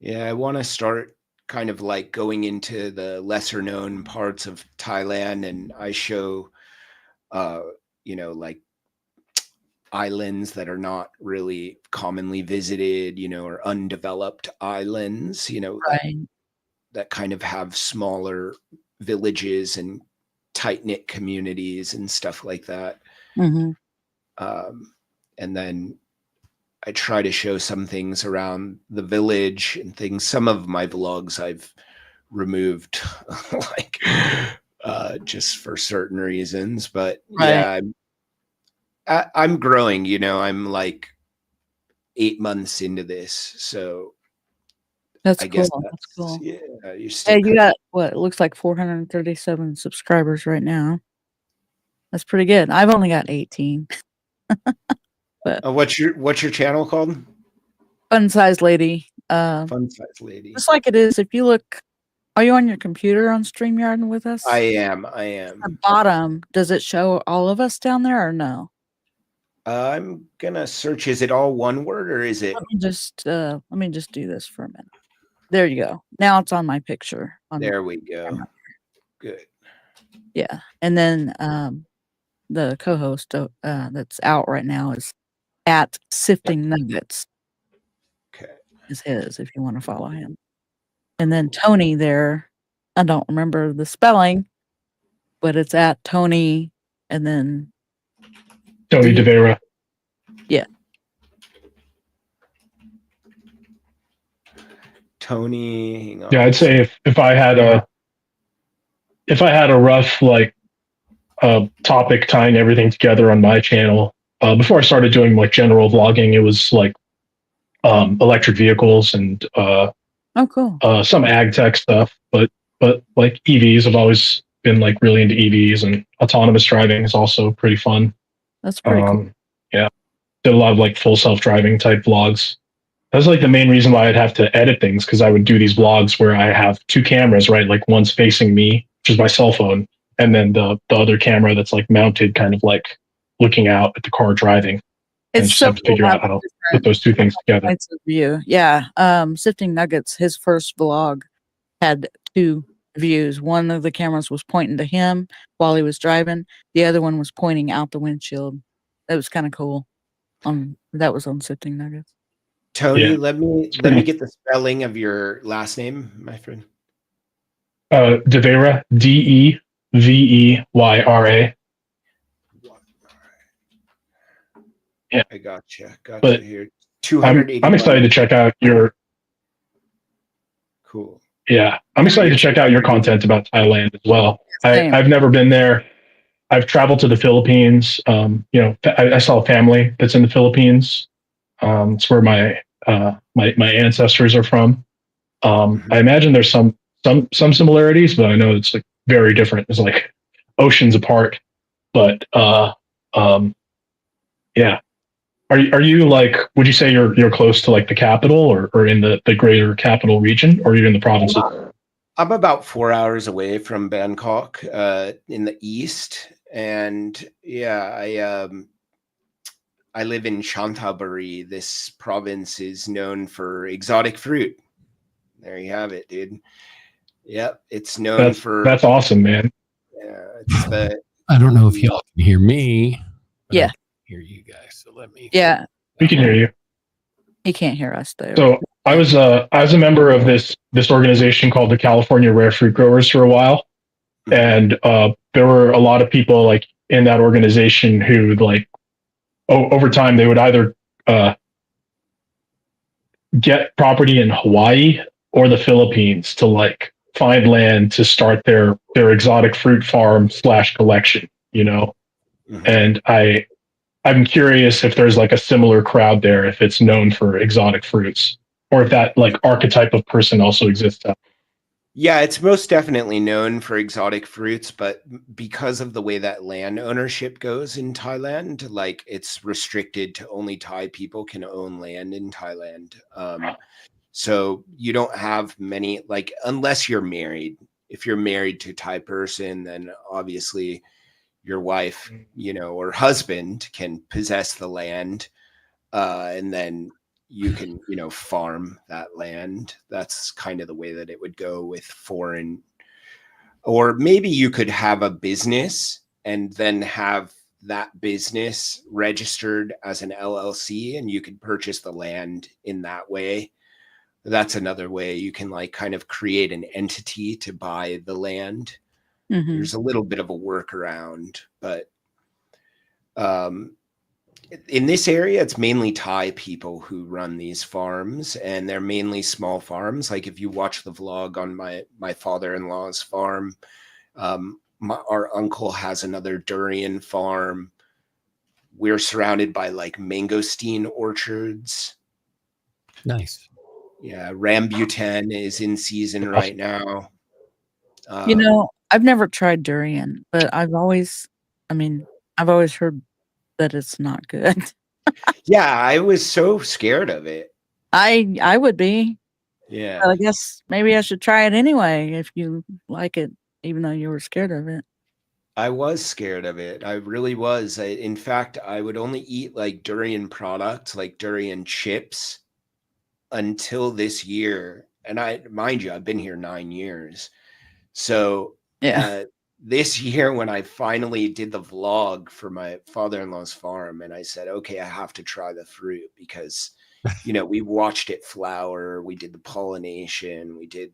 Yeah, I want to start kind of like going into the lesser known parts of Thailand, and I show like islands that are not really commonly visited, or undeveloped islands, Right. that kind of have smaller villages and tight-knit communities and stuff like that. And then I try to show some things around the village and things. Some of my vlogs I've removed like just for certain reasons, but yeah, I'm growing, I'm like 8 months into this, so that's I cool. guess That's cool. Yeah, Hey, you got what? It looks like 437 subscribers right now. That's pretty good. I've only got 18. But what's your channel called? Funsized Lady. Funsized Lady. Just like it is. If you look, are you on your computer on StreamYard with us? I am. At the bottom, does it show all of us down there or no? I'm gonna search. Is it all one word or is it? Let me just do this for a minute. There you go. Now it's on my picture. There we go. Good. Yeah, and then the co-host that's out right now is at Sifting Nuggets. Okay, is his if you want to follow him. And then Tony there, I don't remember the spelling, but it's at Tony and then Tony DeVera. Yeah. Tony. Hang on. Yeah, I'd say if I had a rough like topic tying everything together on my channel, before I started doing like general vlogging, it was like electric vehicles and oh cool. Some ag tech stuff, but like EVs, I've always been like really into EVs, and autonomous driving is also pretty fun. That's pretty cool. Yeah, did a lot of like full self-driving type vlogs. That was like the main reason why I'd have to edit things, because I would do these vlogs where I have two cameras, right? Like one's facing me, which is my cell phone, and then the other camera that's like mounted kind of like looking out at the car driving. It's just so have to figure out how to put those two things together. Points of view. Yeah. Sifting Nuggets, his first vlog had two views. One of the cameras was pointing to him while he was driving. The other one was pointing out the windshield. That was kind of cool. That was on Sifting Nuggets. Tony, yeah. let me get the spelling of your last name, my friend. DeVera, DEVEYRA. Yeah, I gotcha here. 280. I'm excited to check out your. Cool. Yeah, I'm excited to check out your content about Thailand as well. I've never been there. I've traveled to the Philippines. I saw a family that's in the Philippines. It's where my ancestors are from. I imagine there's some similarities, but I know it's like very different. It's like oceans apart. But yeah. Are you like, would you say you're close to like the capital or in the greater capital region, or are you in the provinces? I'm about 4 hours away from Bangkok, in the east. And yeah, I live in Chantaburi. This province is known for exotic fruit. There you have it, dude. Yep, it's known for. That's awesome, man. Yeah, it's I don't know if y'all can hear me. Yeah. Hear you guys. So let me. Yeah, we can hear you. He can't hear us though. So I was a member of this organization called the California Rare Fruit Growers for a while, and there were a lot of people like in that organization who like over time they would either get property in Hawaii or the Philippines to like find land to start their exotic fruit farm / collection, and I'm curious if there's like a similar crowd there, if it's known for exotic fruits, or if that like archetype of person also exists. Yeah, it's most definitely known for exotic fruits, but because of the way that land ownership goes in Thailand, like it's restricted to only Thai people can own land in Thailand. So you don't have many, like, unless you're married. If you're married to a Thai person, then obviously your wife, you know, or husband can possess the land, and then you can, you know, farm that land. That's kind of the way that it would go with foreign. Or maybe you could have a business and then have that business registered as an LLC, and you could purchase the land in that way. That's another way you can like kind of create an entity to buy the land. Mm-hmm. There's a little bit of a workaround, but in this area, it's mainly Thai people who run these farms, and they're mainly small farms. Like if you watch the vlog on my father-in-law's farm, our uncle has another durian farm. We're surrounded by like mangosteen orchards. Nice. Yeah, rambutan is in season right now. You know, I've never tried durian, but I've always heard that it's not good. Yeah, I was so scared of it. I would be. Yeah. But I guess maybe I should try it anyway if you like it, even though you were scared of it. I was scared of it. I really was. In fact, I would only eat like durian products, like durian chips, until this year. And mind you, I've been here 9 years. So Yeah. this year, when I finally did the vlog for my father-in-law's farm, and I said, okay, I have to try the fruit because, you know, we watched it flower, we did the pollination, we did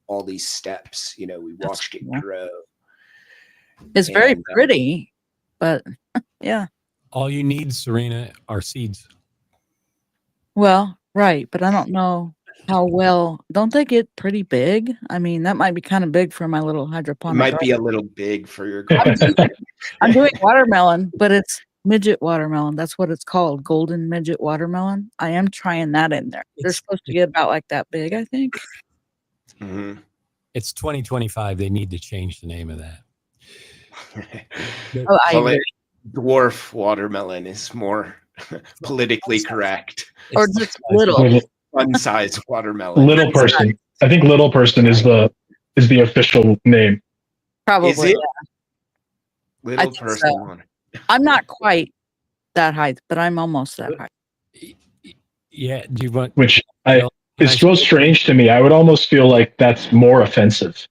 all these steps, you know, we watched it grow. It's very pretty, but yeah. All you need, Serena, are seeds. Well, right, but I don't know how well. Don't they get pretty big? I mean, that might be kind of big for my little hydroponic. It might be a little big for your garden. I'm doing watermelon, but it's midget watermelon. That's what it's called, golden midget watermelon. I am trying that in there. They're supposed to get about like that big, I think. Mm-hmm. It's 2025. They need to change the name of that. Dwarf watermelon is more politically correct. Or just little. Fun-sized watermelon. Little person. I think little person is the official name. Probably. Is it? Yeah. Little person. So. I'm not quite that height, but I'm almost that height. Yeah. Do you want? Which is so strange to me. I would almost feel like that's more offensive,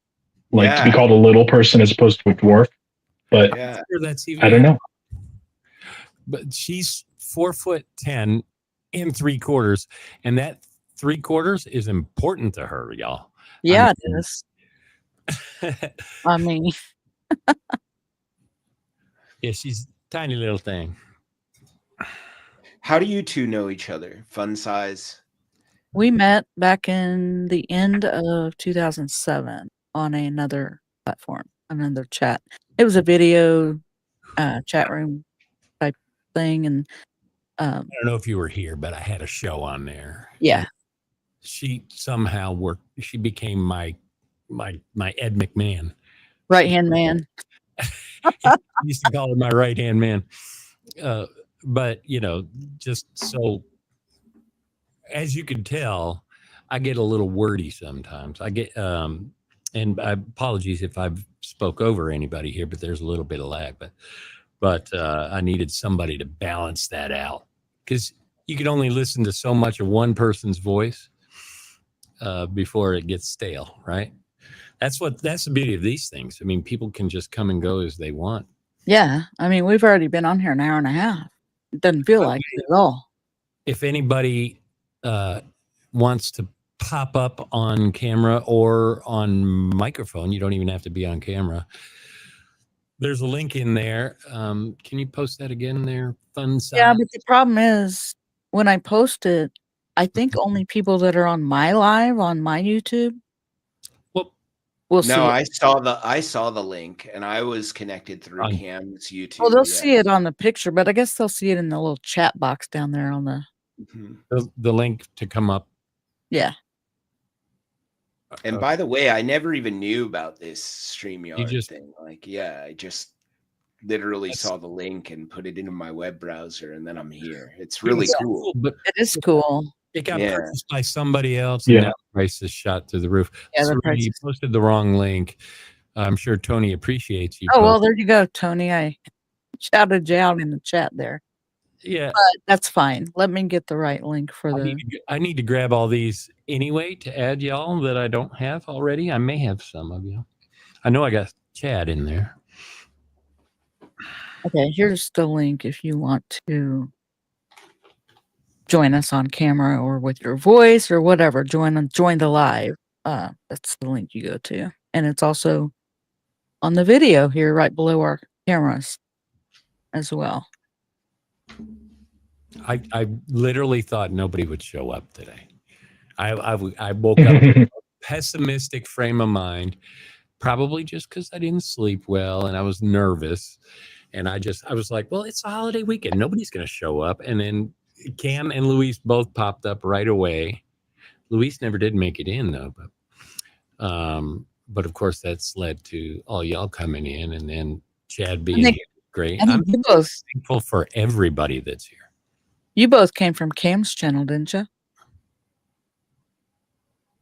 like to be called a little person as opposed to a dwarf. But that's even, I don't know. But she's 4'10" and 3/4, and that 3/4 is important to her, y'all. Yeah, it is. I mean, yeah, she's a tiny little thing. How do you two know each other? Funsized. We met back in the end of 2007 on another platform, another chat. It was a video chat room type thing, and I don't know if you were here, but I had a show on there. Yeah, she somehow worked. She became my Ed McMahon, right hand man. I used to call her my right hand man. But you know, just so as you can tell, I get a little wordy sometimes. I get and I apologies if I've spoke over anybody here, but there's a little bit of lag. But I needed somebody to balance that out, because you can only listen to so much of one person's voice before it gets stale, right? That's the beauty of these things. I mean, people can just come and go as they want. Yeah, I mean, we've already been on here an hour and a half. It doesn't feel like it at all. If anybody wants to pop up on camera or on microphone, you don't even have to be on camera. There's a link in there. Can you post that again there? Funsized? Yeah, but the problem is when I post it, I think only people that are on my live on my YouTube will see. No, I saw the link, and I was connected through Cam's YouTube. Well, they'll see it on the picture, but I guess they'll see it in the little chat box down there on the the link to come up Yeah. And by the way, I never even knew about this StreamYard just- thing. Like, yeah, I just literally saw the link and put it into my web browser, and then I'm here. It's really cool. But It is cool. it got Yeah. purchased by somebody else, and now the price is shot through the roof. Yeah, the So price you is- posted the wrong link. I'm sure Tony appreciates you. Oh, well, posting- there you go, Tony. I shouted you out in the chat there. yeah. But that's fine. Let me get the right link for the. I need to grab all these anyway to add y'all that I don't have already. I may have some of you. I know I got Chad in there. Okay, here's the link if you want to join us on camera or with your voice or whatever. Join the live. That's the link you go to, and it's also on the video here right below our cameras as well. I literally thought nobody would show up today. I woke up in a pessimistic frame of mind, probably just because I didn't sleep well and I was nervous. And I was like, well, it's a holiday weekend. Nobody's going to show up. And then Cam and Luis both popped up right away. Luis never did make it in though. But of course that's led to all y'all coming in and then Chad being here. Great. I'm you both thankful for everybody that's here. You both came from Cam's channel, didn't you?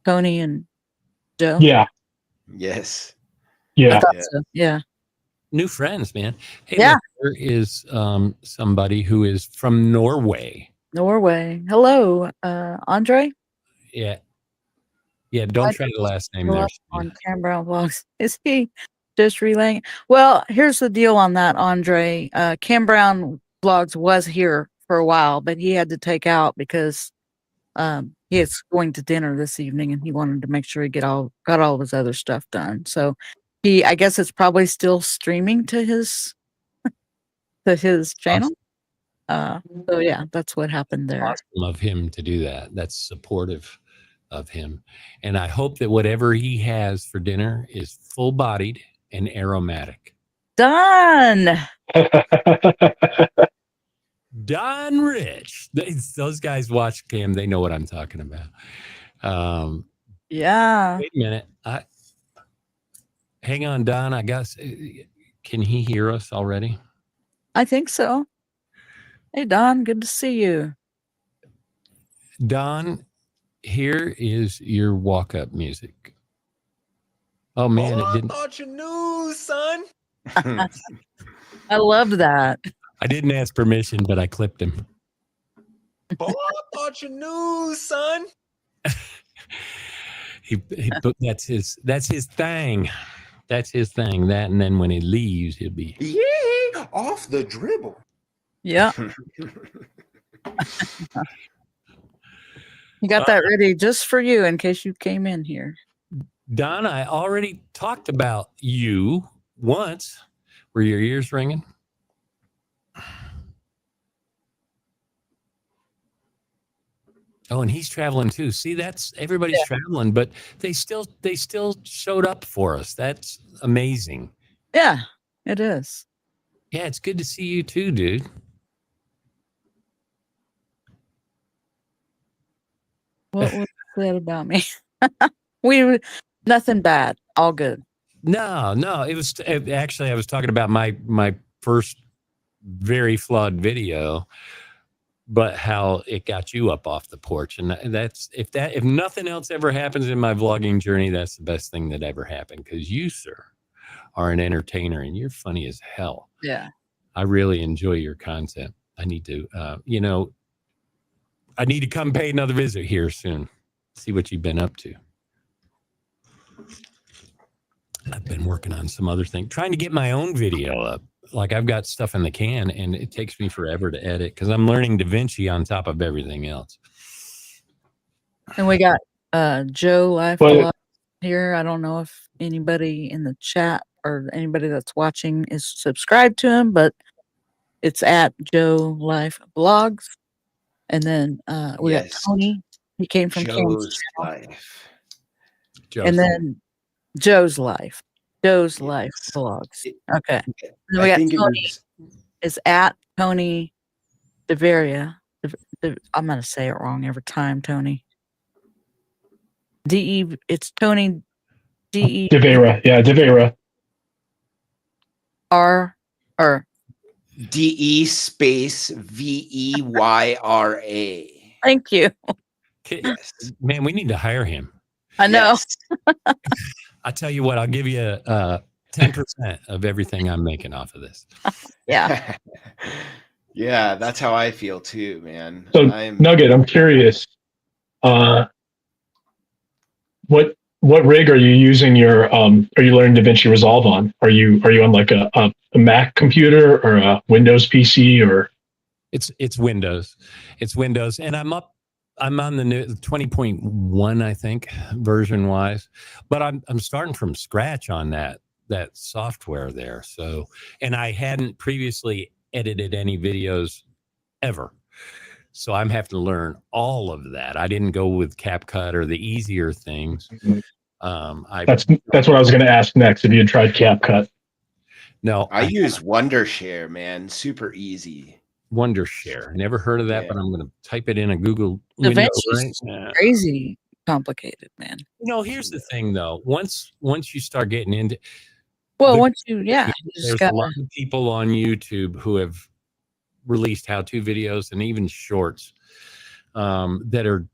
Tony and Joe? Yeah. Yes. I Yeah. thought Yeah. so. Yeah. New friends, man. Hey, Yeah. look, there is somebody who is from Norway. Norway. Hello, Andre. Yeah. Yeah, don't try the last name there. On Cam Brown Vlogs. Is he just relaying? Well, here's the deal on that, Andre. Cam Brown Vlogs was here for a while, but he had to take out because he is going to dinner this evening and he wanted to make sure he got all of his other stuff done. So I guess it's probably still streaming to his channel. So yeah, that's what happened there. Awesome of him to do that. That's supportive of him. And I hope that whatever he has for dinner is full-bodied and aromatic. Done. Don Rich. Those guys watch Cam. They know what I'm talking about. Yeah. Wait a minute. Hang on, Don. I guess. Can he hear us already? I think so. Hey, Don. Good to see you. Don, here is your walk-up music. Oh man, it didn't. I thought you knew, son. I loved that. I didn't ask permission, but I clipped him. Boy, I thought you knew, son. That's his thing. That's his thing. That, and then when he leaves, he'll be. Yeah, off the dribble. Yeah. You got that ready just for you in case you came in here. Don, I already talked about you once. Were your ears ringing? Oh, and he's traveling too. See, that's everybody's traveling, but they still showed up for us. That's amazing. Yeah, it is. Yeah, it's good to see you too, dude. What was said about me? Nothing bad. All good. No, it was actually I was talking about my first very flawed video, but how it got you up off the porch, and that's if nothing else ever happens in my vlogging journey, that's the best thing that ever happened, because you, sir, are an entertainer and you're funny as hell. Yeah. I really enjoy your content. I need to, I need to come pay another visit here soon. See what you've been up to. I've been working on some other thing, trying to get my own video up. Like I've got stuff in the can and it takes me forever to edit because I'm learning DaVinci on top of everything else. And we got Joe Life Vlog here. I don't know if anybody in the chat or anybody that's watching is subscribed to him, but it's at Joe Life Blogs. And then we got Tony. He came from Joe's Life. And then Joe's Life. Joe's Life Vlogs. Okay. And then we got Tony. Is at Tony DeVaria. I'm going to say it wrong every time, Tony. D-E, it's Tony D-E. Devera. Yeah, Devera. R or DE space VEYRA. thank you. Yes. Man, we need to hire him. I know. Yes. I tell you what, I'll give you 10% of everything I'm making off of this. Yeah. Yeah, that's how I feel too, man. So Nugget, I'm curious. What rig are you using your are you learning DaVinci Resolve on? Are you on like a Mac computer or a Windows PC or? It's Windows. It's Windows, and I'm on the new 20.1, I think, version wise. But I'm starting from scratch on that software there. So, and I hadn't previously edited any videos ever. So I'm having to learn all of that. I didn't go with CapCut or the easier things. That's what I was going to ask next. If you had tried CapCut. No, I use Wondershare, man. Super easy. Wondershare. Never heard of that, but I'm going to type it in a Google window. Right? Crazy complicated, man. Here's the thing, though. Once you start getting into, there's a lot of people on YouTube who have released how-to videos and even shorts that are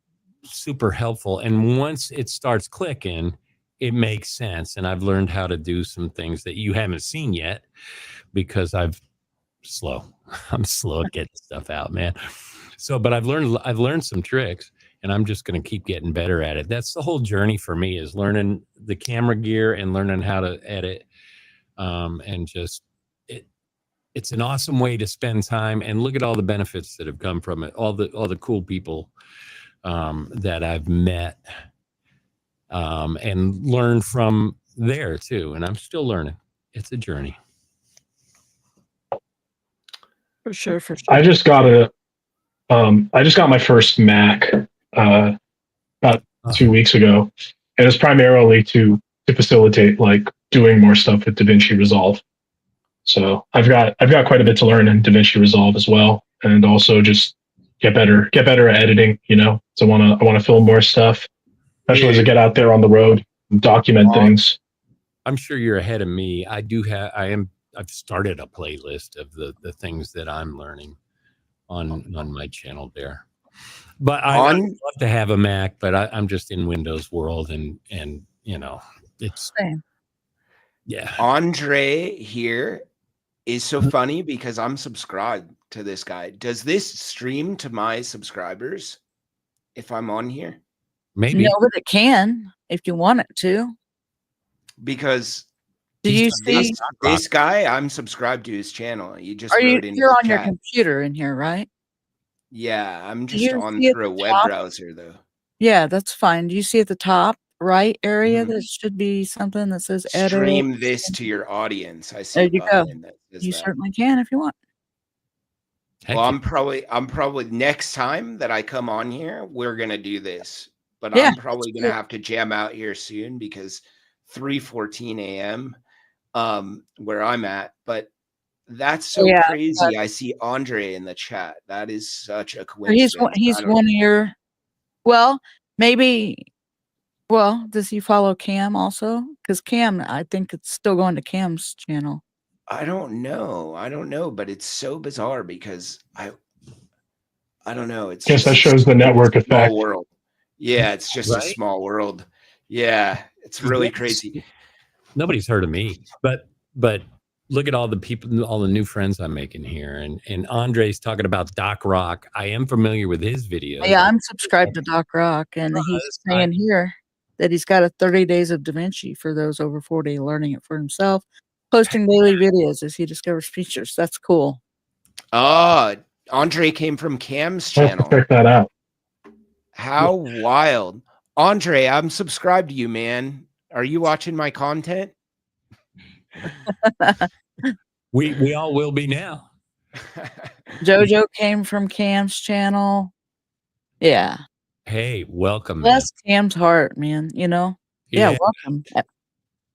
super helpful. And once it starts clicking, it makes sense. And I've learned how to do some things that you haven't seen yet because I'm slow at getting stuff out, man. So, but I've learned some tricks, and I'm just going to keep getting better at it. That's the whole journey for me, is learning the camera gear and learning how to edit. And just it's an awesome way to spend time, and look at all the benefits that have come from it. All the cool people that I've met and learned from there too. And I'm still learning. It's a journey. For sure. I just got my first Mac about 2 weeks ago, and it's primarily to facilitate like doing more stuff with DaVinci Resolve. So I've got quite a bit to learn in DaVinci Resolve as well, and also just get better at editing. So I want to film more stuff, especially as I get out there on the road and document things. I'm sure you're ahead of me. I've started a playlist of the things that I'm learning on my channel there. But I'd love to have a Mac, but I'm just in Windows world, and it's same. Yeah. Andre here is so funny because I'm subscribed to this guy. Does this stream to my subscribers if I'm on here? Maybe. No, but it can if you want it to. Because do you see this guy? I'm subscribed to his channel. You just you're on your computer in here, right? Yeah, I'm just on through a web browser though. Yeah, that's fine. Do you see at the top right area that should be something that says edit? Stream this to your audience. I see. There you go. You certainly can if you want. Well, I'm probably next time that I come on here, we're gonna do this. But I'm probably gonna have to jam out here soon because 3:14 a.m. Where I'm at. But that's so crazy. I see Andre in the chat. That is such a coincidence. He's one of your. Well, maybe. Well, does he follow Cam also? Because Cam, I think it's still going to Cam's channel. I don't know, but it's so bizarre because I don't know. It's guess that shows the network effect. World. Yeah, it's just a small world. Yeah, it's really crazy. Nobody's heard of me, but look at all the people, all the new friends I'm making here, and Andre's talking about Doc Rock. I am familiar with his videos. Yeah, I'm subscribed to Doc Rock, and he's saying here that he's got a 30 days of DaVinci for those over 40 learning it for himself, posting daily videos as he discovers features. That's cool. Andre came from Cam's channel. Check that out. How wild. Andre, I'm subscribed to you, man. Are you watching my content? We all will be now. Jojo came from Cam's channel. Yeah. Hey, welcome. Bless Cam's heart, man. Yeah, welcome.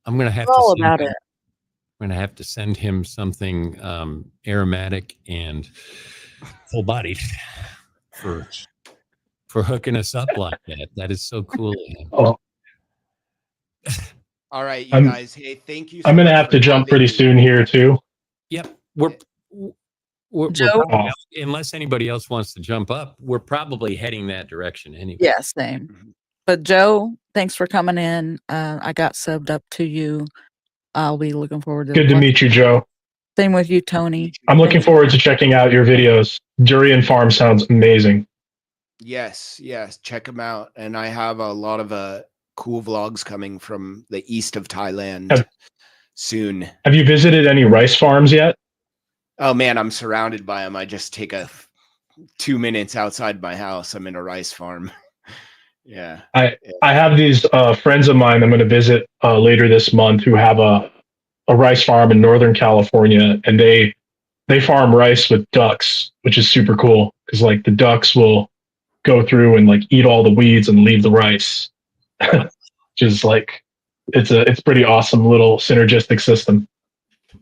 I'm gonna have all about it. I'm gonna have to send him something aromatic and full bodied for hooking us up like that. That is so cool. All right, you guys. Hey, thank you so I'm much. going to have to jump pretty soon here too. Yep. We're Joe? probably, unless anybody else wants to jump up, we're probably heading that direction anyway. Yeah, same. But Joe, thanks for coming in. I got subbed up to you. I'll be looking forward to Good to meet you, Joe. Same with you, Tony. I'm looking forward to checking out your videos. Durian Farm sounds amazing. Yes, check them out. And I have a lot of cool vlogs coming from the east of Thailand soon. Have you visited any rice farms yet? Oh man, I'm surrounded by them. I just take 2 minutes outside my house. I'm in a rice farm. Yeah. I have these friends of mine I'm going to visit later this month who have a rice farm in Northern California, and they farm rice with ducks, which is super cool because like the ducks will go through and like eat all the weeds and leave the rice, which is like it's pretty awesome little synergistic system.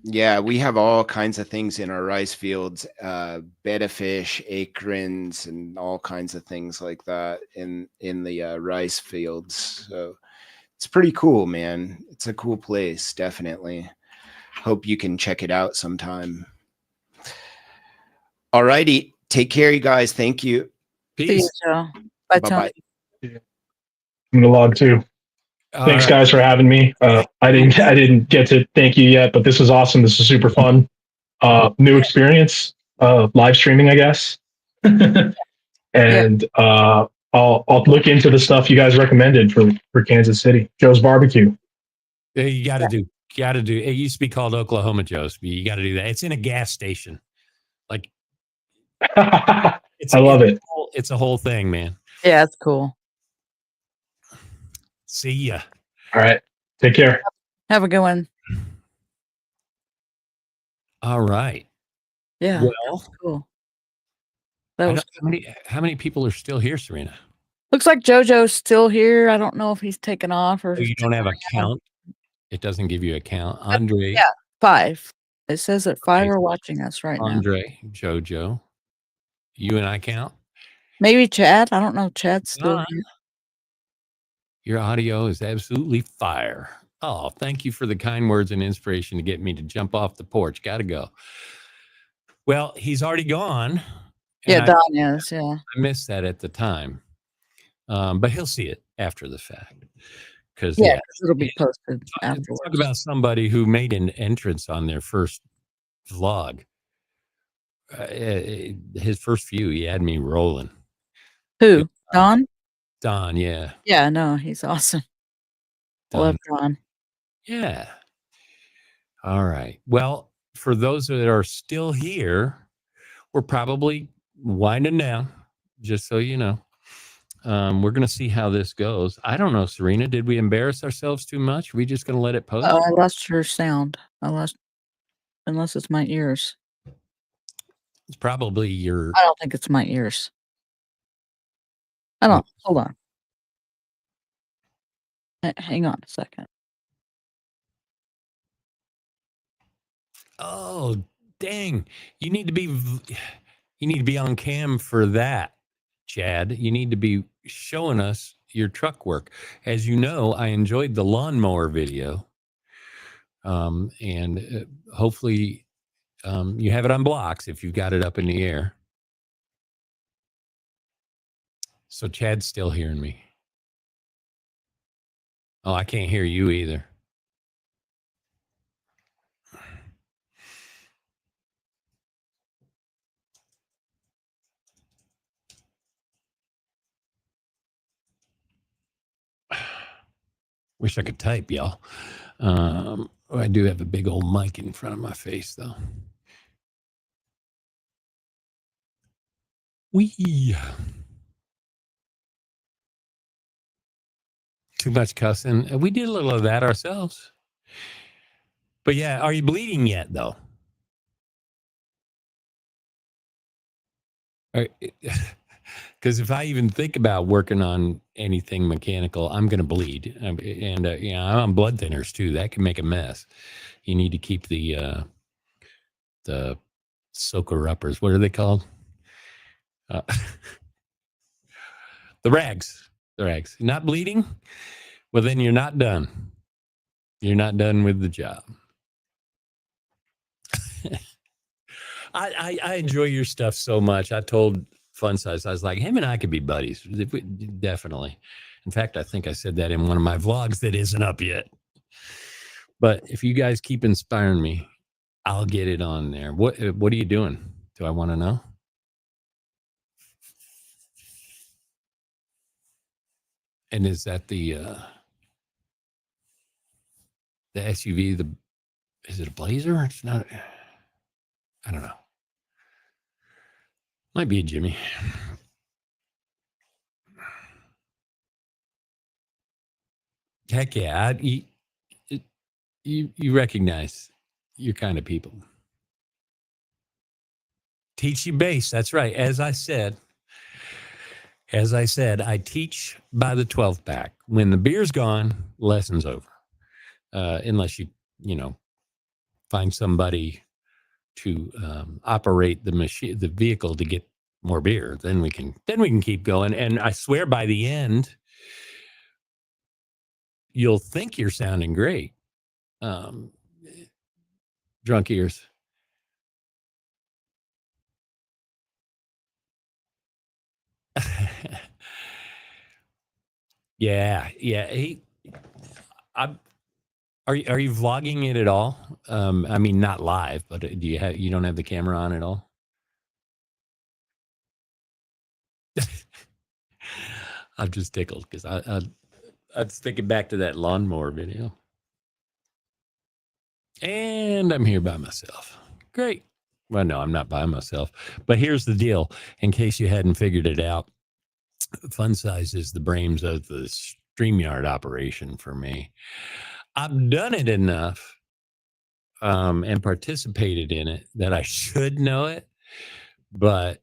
Yeah, we have all kinds of things in our rice fields, betta fish, acorns, and all kinds of things like that in the rice fields. So it's pretty cool, man. It's a cool place, definitely. Hope you can check it out sometime. All righty. Take care, you guys. Thank you. Peace. See you, Joe. Bye, Bye-bye. Tony. I'm going to log too. Thanks, guys, for having me. I didn't get to thank you yet, but this was awesome. This is super fun. New experience, live streaming, I guess. And I'll look into the stuff you guys recommended for Kansas City. Joe's Barbecue. Yeah, you got to do. It used to be called Oklahoma Joe's. But you got to do that. It's in a gas station. Like, I love it. It's a whole thing, man. Yeah, it's cool. See ya. All right. Take care. Have a good one. All right. Yeah. Well, cool. How many people are still here, Serena? Looks like JoJo's still here. I don't know if he's taken off or. Oh, you don't have a count? It doesn't give you a count. Andre. Yeah, 5. It says that 5 are watching us right now. Andre, JoJo. You and I count? Maybe Chad. I don't know. Chad's still here. Your audio is absolutely fire. Oh, thank you for the kind words and inspiration to get me to jump off the porch. Got to go. Well, he's already gone. Yeah, Don is. Yeah. I missed that at the time. But he'll see it after the fact. Because it'll be posted afterwards. Talk about somebody who made an entrance on their first vlog. His first few, he had me rolling. Who? Don? Don, yeah. Yeah, no, he's awesome. Love Don. Yeah. All right. Well, for those that are still here, we're probably winding down, just so you know. We're going to see how this goes. I don't know, Serena. Did we embarrass ourselves too much? Are we just going to let it post? I lost your sound. Unless it's my ears. It's probably your... I don't think it's my ears. I don't. Hold on. Hang on a second. Oh, dang. You need to be on cam for that, Chad. You need to be showing us your truck work. As you know, I enjoyed the lawnmower video. And hopefully you have it on blocks if you've got it up in the air. So Chad's still hearing me. Oh, I can't hear you either. Wish I could type, y'all. I do have a big old mic in front of my face, though. Too much cussing. We did a little of that ourselves. But yeah, are you bleeding yet, though? Because if I even think about working on anything mechanical, I'm going to bleed. And I'm on blood thinners, too. That can make a mess. You need to keep the soaker-uppers. What are they called? The rags. The rags. Not bleeding? Well, then you're not done. You're not done with the job. I enjoy your stuff so much. I told Funsized, I was like, him and I could be buddies. Definitely. In fact, I think I said that in one of my vlogs that isn't up yet. But if you guys keep inspiring me, I'll get it on there. What are you doing? Do I want to know? And is that the SUV? Is it a Blazer? It's not. I don't know. Might be a Jimmy. Heck yeah! You recognize your kind of people. Teach you bass. That's right. As I said, I teach by the 12 pack. When the beer's gone, lesson's over. Unless you find somebody to operate the machine, the vehicle, to get more beer, then we can keep going. And I swear, by the end, you'll think you're sounding great. Drunk ears. Yeah. Are you vlogging it at all? I mean, not live, but you don't have the camera on at all? I'm just tickled because I was thinking back to that lawnmower video. And I'm here by myself. Great. Well, no, I'm not by myself. But here's the deal. In case you hadn't figured it out, Funsized is the brains of the StreamYard operation for me. I've done it enough and participated in it that I should know it, but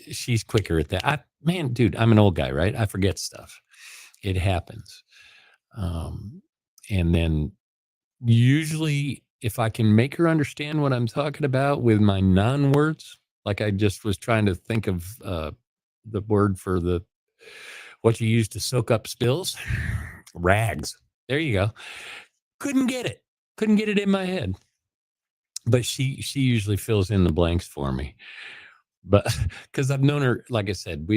she's quicker at that. Man, dude, I'm an old guy, right? I forget stuff. It happens. And then usually if I can make her understand what I'm talking about with my non-words, like I just was trying to think of the word for what you use to soak up spills, rags. There you go. Couldn't get it in my head. But she usually fills in the blanks for me. But because I've known her, like I said,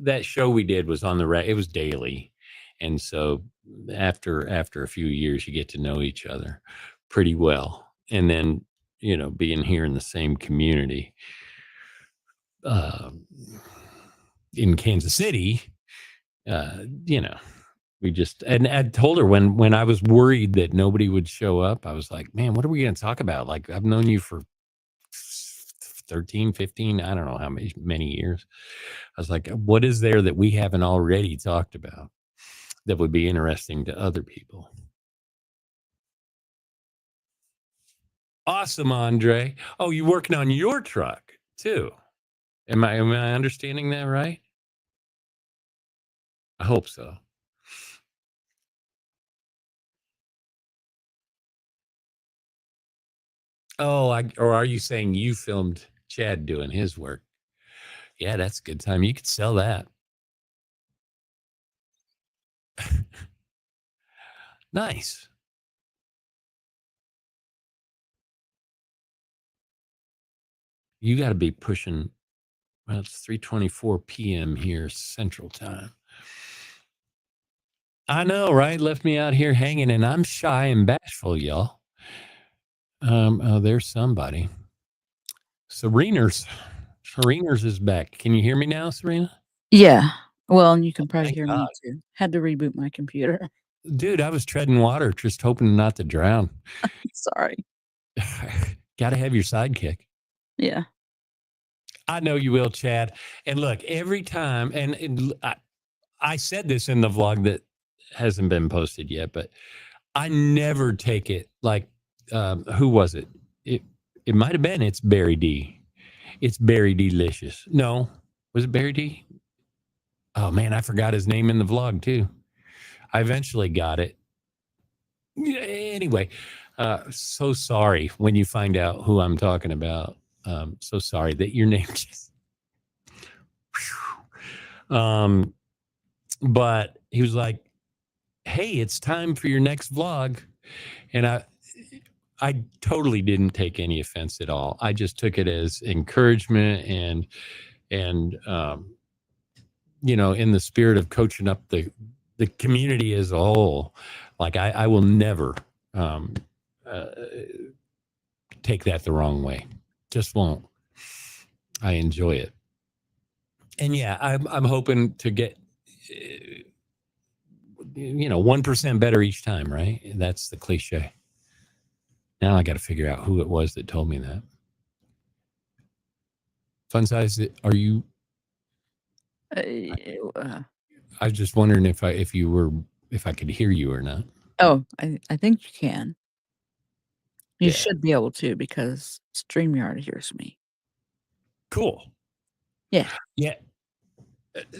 that show we did was on it was daily. And so after a few years, you get to know each other pretty well. And then, being here in the same community in Kansas City, we just, and I told her when I was worried that nobody would show up, I was like, man, what are we going to talk about? Like, I've known you for 13, 15, I don't know how many years. I was like, what is there that we haven't already talked about that would be interesting to other people? Awesome, Andre. Oh, you're working on your truck too. Am I understanding that right? I hope so. Oh, or are you saying you filmed Chad doing his work? Yeah, that's a good time. You could sell that. Nice. You got to be pushing. Well, it's 3:24 p.m. here Central Time. I know, right? Left me out here hanging, and I'm shy and bashful, y'all. Oh, there's somebody. Sereners is back. Can you hear me now, Serena? Yeah. Well, and you can probably hear me too. Had to reboot my computer. Dude, I was treading water, just hoping not to drown. Sorry. Got to have your sidekick. Yeah. I know you will, Chad. And look, every time, and I said this in the vlog that hasn't been posted yet, but I never take it like, who was it? It might have been, it's Barry D. It's Barry Delicious. No, was it Barry D? Oh man, I forgot his name in the vlog too. I eventually got it. Anyway, so sorry when you find out who I'm talking about. So sorry that your name just. But he was like, hey, it's time for your next vlog. And I totally didn't take any offense at all. I just took it as encouragement and in the spirit of coaching up the community as a whole. Like I will never take that the wrong way. Just won't. I enjoy it. And yeah, I'm hoping to get 1% better each time, right? That's the cliche. Now I got to figure out who it was that told me that. Funsized, are you? I was just wondering if I could hear you or not. Oh, I think you can. You should be able to because StreamYard hears me. Cool. Yeah. Yeah.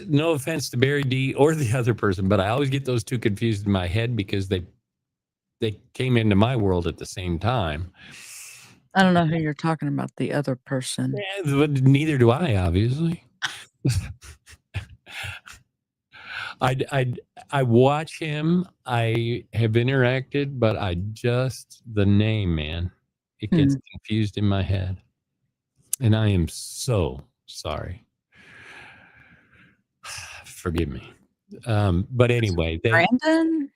No offense to Barry D or the other person, but I always get those two confused in my head because they came into my world at the same time. I don't know who you're talking about, the other person. Yeah, neither do I, obviously. I watch him. I have interacted, but the name, man, it gets confused in my head. And I am so sorry. Forgive me. But anyway, Brandon?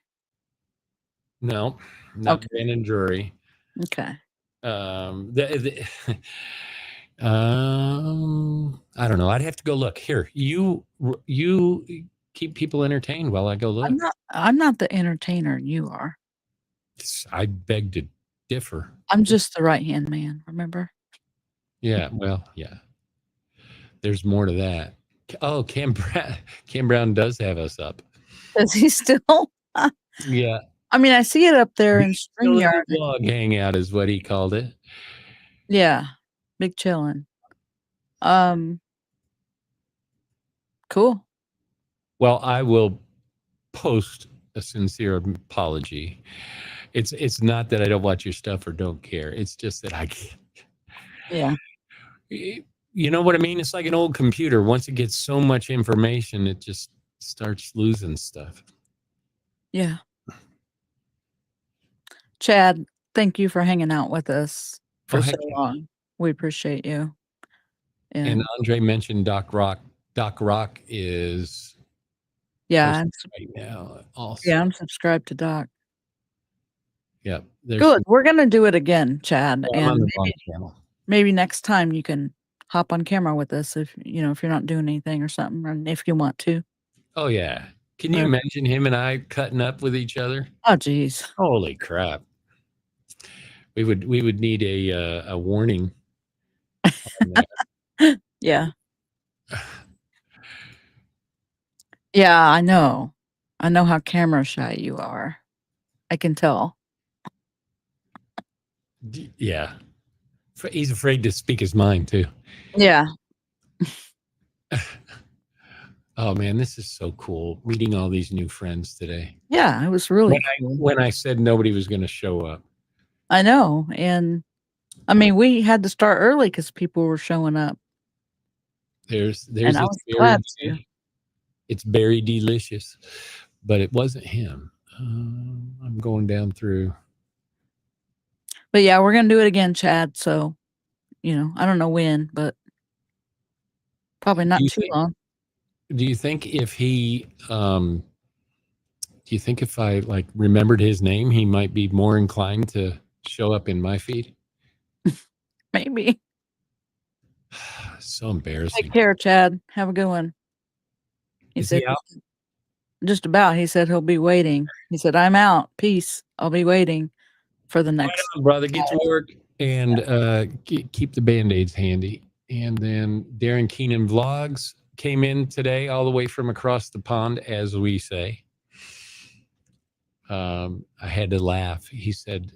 No, not Okay. Brandon Drury. Okay. I don't know. I'd have to go look. Here, you keep people entertained while I go look. I'm not the entertainer. You are. I beg to differ. I'm just the right-hand man, remember? Yeah, well, yeah. There's more to that. Oh, Cam Brown does have us up. Does he still? Yeah. I mean, I see it up there in StreamYard. Vlog hangout is what he called it. Yeah. Big chillin'. Cool. Well, I will post a sincere apology. It's not that I don't watch your stuff or don't care. It's just that I can't. Yeah. You know what I mean? It's like an old computer. Once it gets so much information, it just starts losing stuff. Yeah. Chad, thank you for hanging out with us for so long. We appreciate you. And Andre mentioned Doc Rock. Doc Rock is right now also. Yeah, I'm subscribed to Doc. Yeah. Good. We're gonna do it again, Chad. I'm on and the wrong channel. Maybe next time you can hop on camera with us if you're not doing anything or something, and if you want to. Oh yeah. Can you imagine him and I cutting up with each other? Oh geez. Holy crap. We would need a warning. Yeah. Yeah, I know. I know how camera shy you are. I can tell. Yeah. He's afraid to speak his mind too. Yeah. Oh man, this is so cool. Meeting all these new friends today. Yeah, it was really cool. When I said nobody was going to show up. I know. And I mean, we had to start early because people were showing up. There's and I was glad to. It's very delicious, but it wasn't him. I'm going down through. But yeah, we're going to do it again, Chad. So, I don't know when, but probably not too long. Do you think if he, do you think if I remembered his name, he might be more inclined to show up in my feed? Maybe. So embarrassing. Take care, Chad. Have a good one. He said, just about. He said he'll be waiting. He said, I'm out. Peace. I'll be waiting for the next. Right on, brother, get to work and keep the Band-Aids handy. And then Darren Keenan Vlogs came in today all the way from across the pond, as we say. I had to laugh. He said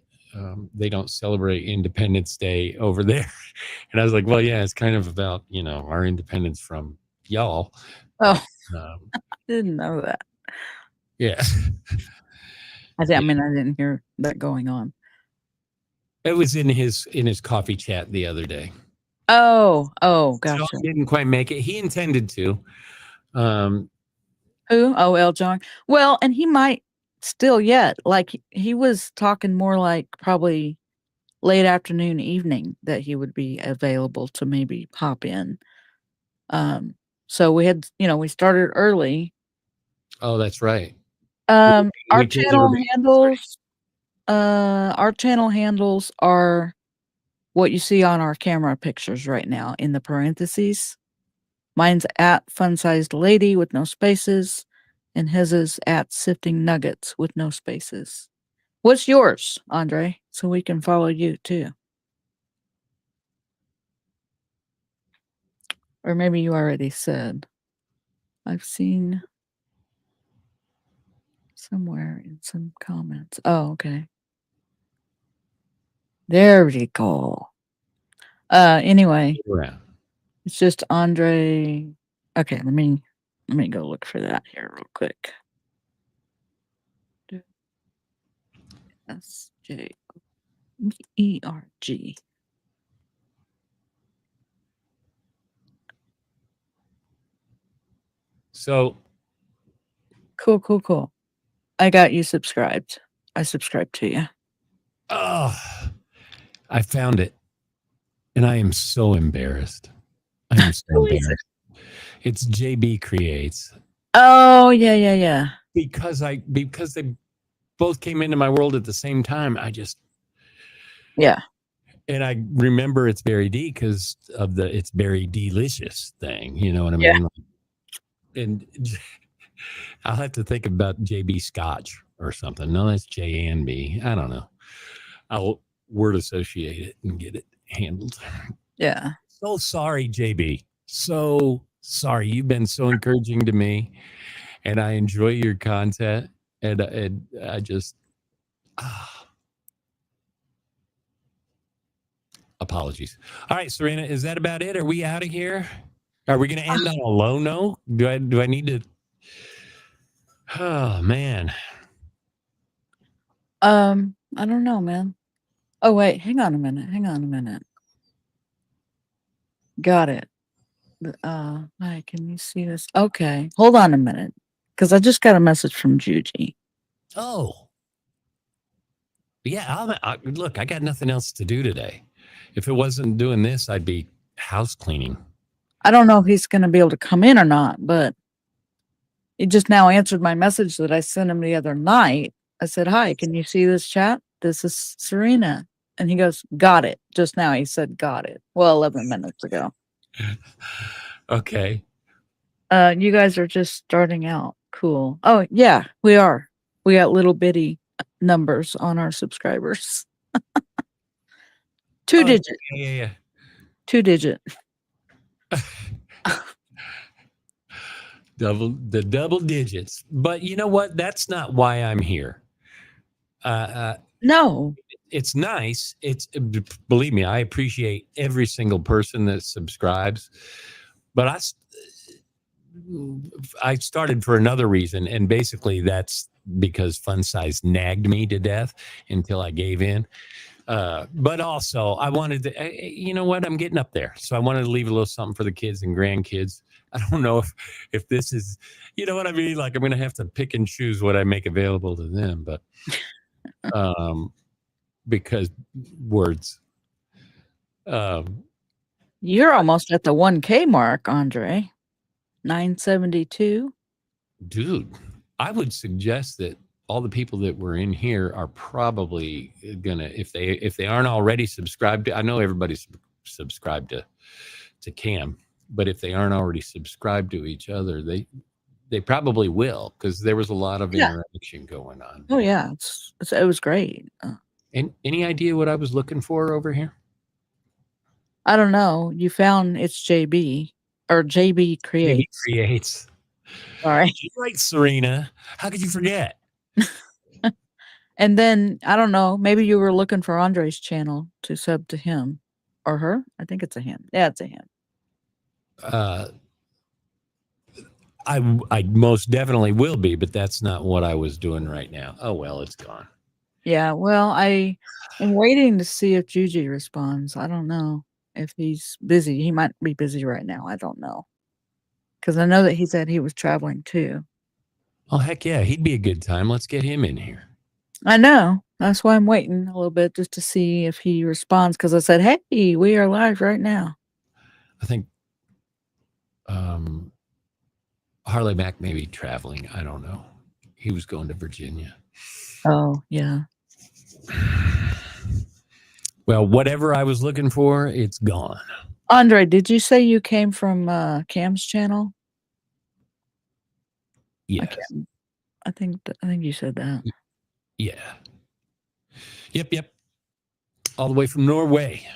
they don't celebrate Independence Day over there. And I was like, well, yeah, it's kind of about, our independence from y'all. Oh, I didn't know that. Yeah. I didn't hear that going on. It was in his coffee chat the other day. Oh, gotcha. So he didn't quite make it. He intended to. Who? Oh, L. John. Well, and he might still yet. Like he was talking more like probably late afternoon, evening that he would be available to maybe pop in. So we had, we started early. Oh, that's right. Our we told channel handles are what you see on our camera pictures right now in the parentheses. Mine's at Funsized Lady with no spaces, and his is at Sifting Nuggets with no spaces. What's yours, Andre? So we can follow you too. Or maybe you already said. I've seen somewhere in some comments. Oh, okay. There we go. Anyway, Yeah. it's just Andre. Okay, let me go look for that here real quick. SJERG. So Cool. I got you subscribed. I subscribed to you. oh, I found it. And I am so embarrassed. I am so Who is embarrassed. It's Bea-Creates. Oh, yeah. Because they both came into my world at the same time. Yeah. And I remember it's Berry D because of the it's very delicious thing. You know what I mean? Yeah. And I'll have to think about JB Scotch or something. No, that's JNB. I don't know. I'll word associate it and get it handled. Yeah. So sorry, JB. So sorry. You've been so encouraging to me, and I enjoy your content. And I just apologies. All right, Serena, is that about it? Are we out of here? Are we going to end on a low note? Do I need to? Oh man. I don't know, man. Oh wait, hang on a minute. Got it. Hi, can you see this? Okay, hold on a minute, because I just got a message from Juji. Oh. Yeah, look, I got nothing else to do today. If it wasn't doing this, I'd be house cleaning. I don't know if he's going to be able to come in or not, but he just now answered my message that I sent him the other night. I said, hi, can you see this chat? This is Serena. And he goes, got it. Just now he said, got it. Well, 11 minutes ago. Okay. You guys are just starting out. Cool. Oh, yeah, we are. We got little bitty numbers on our subscribers. Two digit. Yeah. 2 digit. Double digits. But you know what? That's not why I'm here. No. It's nice. Believe me, I appreciate every single person that subscribes. But I started for another reason, and basically that's because Funsized nagged me to death until I gave in. But also I wanted to, you know what? I'm getting up there. So I wanted to leave a little something for the kids and grandkids. I don't know if this is, you know what I mean? Like I'm going to have to pick and choose what I make available to them, but, because words, You're almost at the 1K mark, Andre. 972. Dude, I would suggest that all the people that were in here are probably gonna, if they aren't already subscribed to, I know everybody's subscribed to Cam, but if they aren't already subscribed to each other, they probably will, because there was a lot of interaction going on. Oh yeah, it was great. And any idea what I was looking for over here? I don't know. You found it's JB or Bea-Creates. Bea-Creates. All right. Right, Serena. How could you forget? And then I don't know. Maybe you were looking for Andre's channel to sub to him or her. I think it's a him. Yeah, it's a him. I most definitely will be, but that's not what I was doing right now. Oh well, it's gone. Yeah. Well, I am waiting to see if Juji responds. I don't know if he's busy. He might be busy right now. I don't know. Because I know that he said he was traveling too. Oh, heck yeah. He'd be a good time. Let's get him in here. I know. That's why I'm waiting a little bit just to see if he responds. Because I said, "Hey, we are live right now." I think Harley Mack may be traveling. I don't know. He was going to Virginia. Oh, yeah. Well, whatever I was looking for, it's gone. Andre, did you say you came from Cam's channel? Yes. I think you said that. Yeah. Yep. All the way from Norway.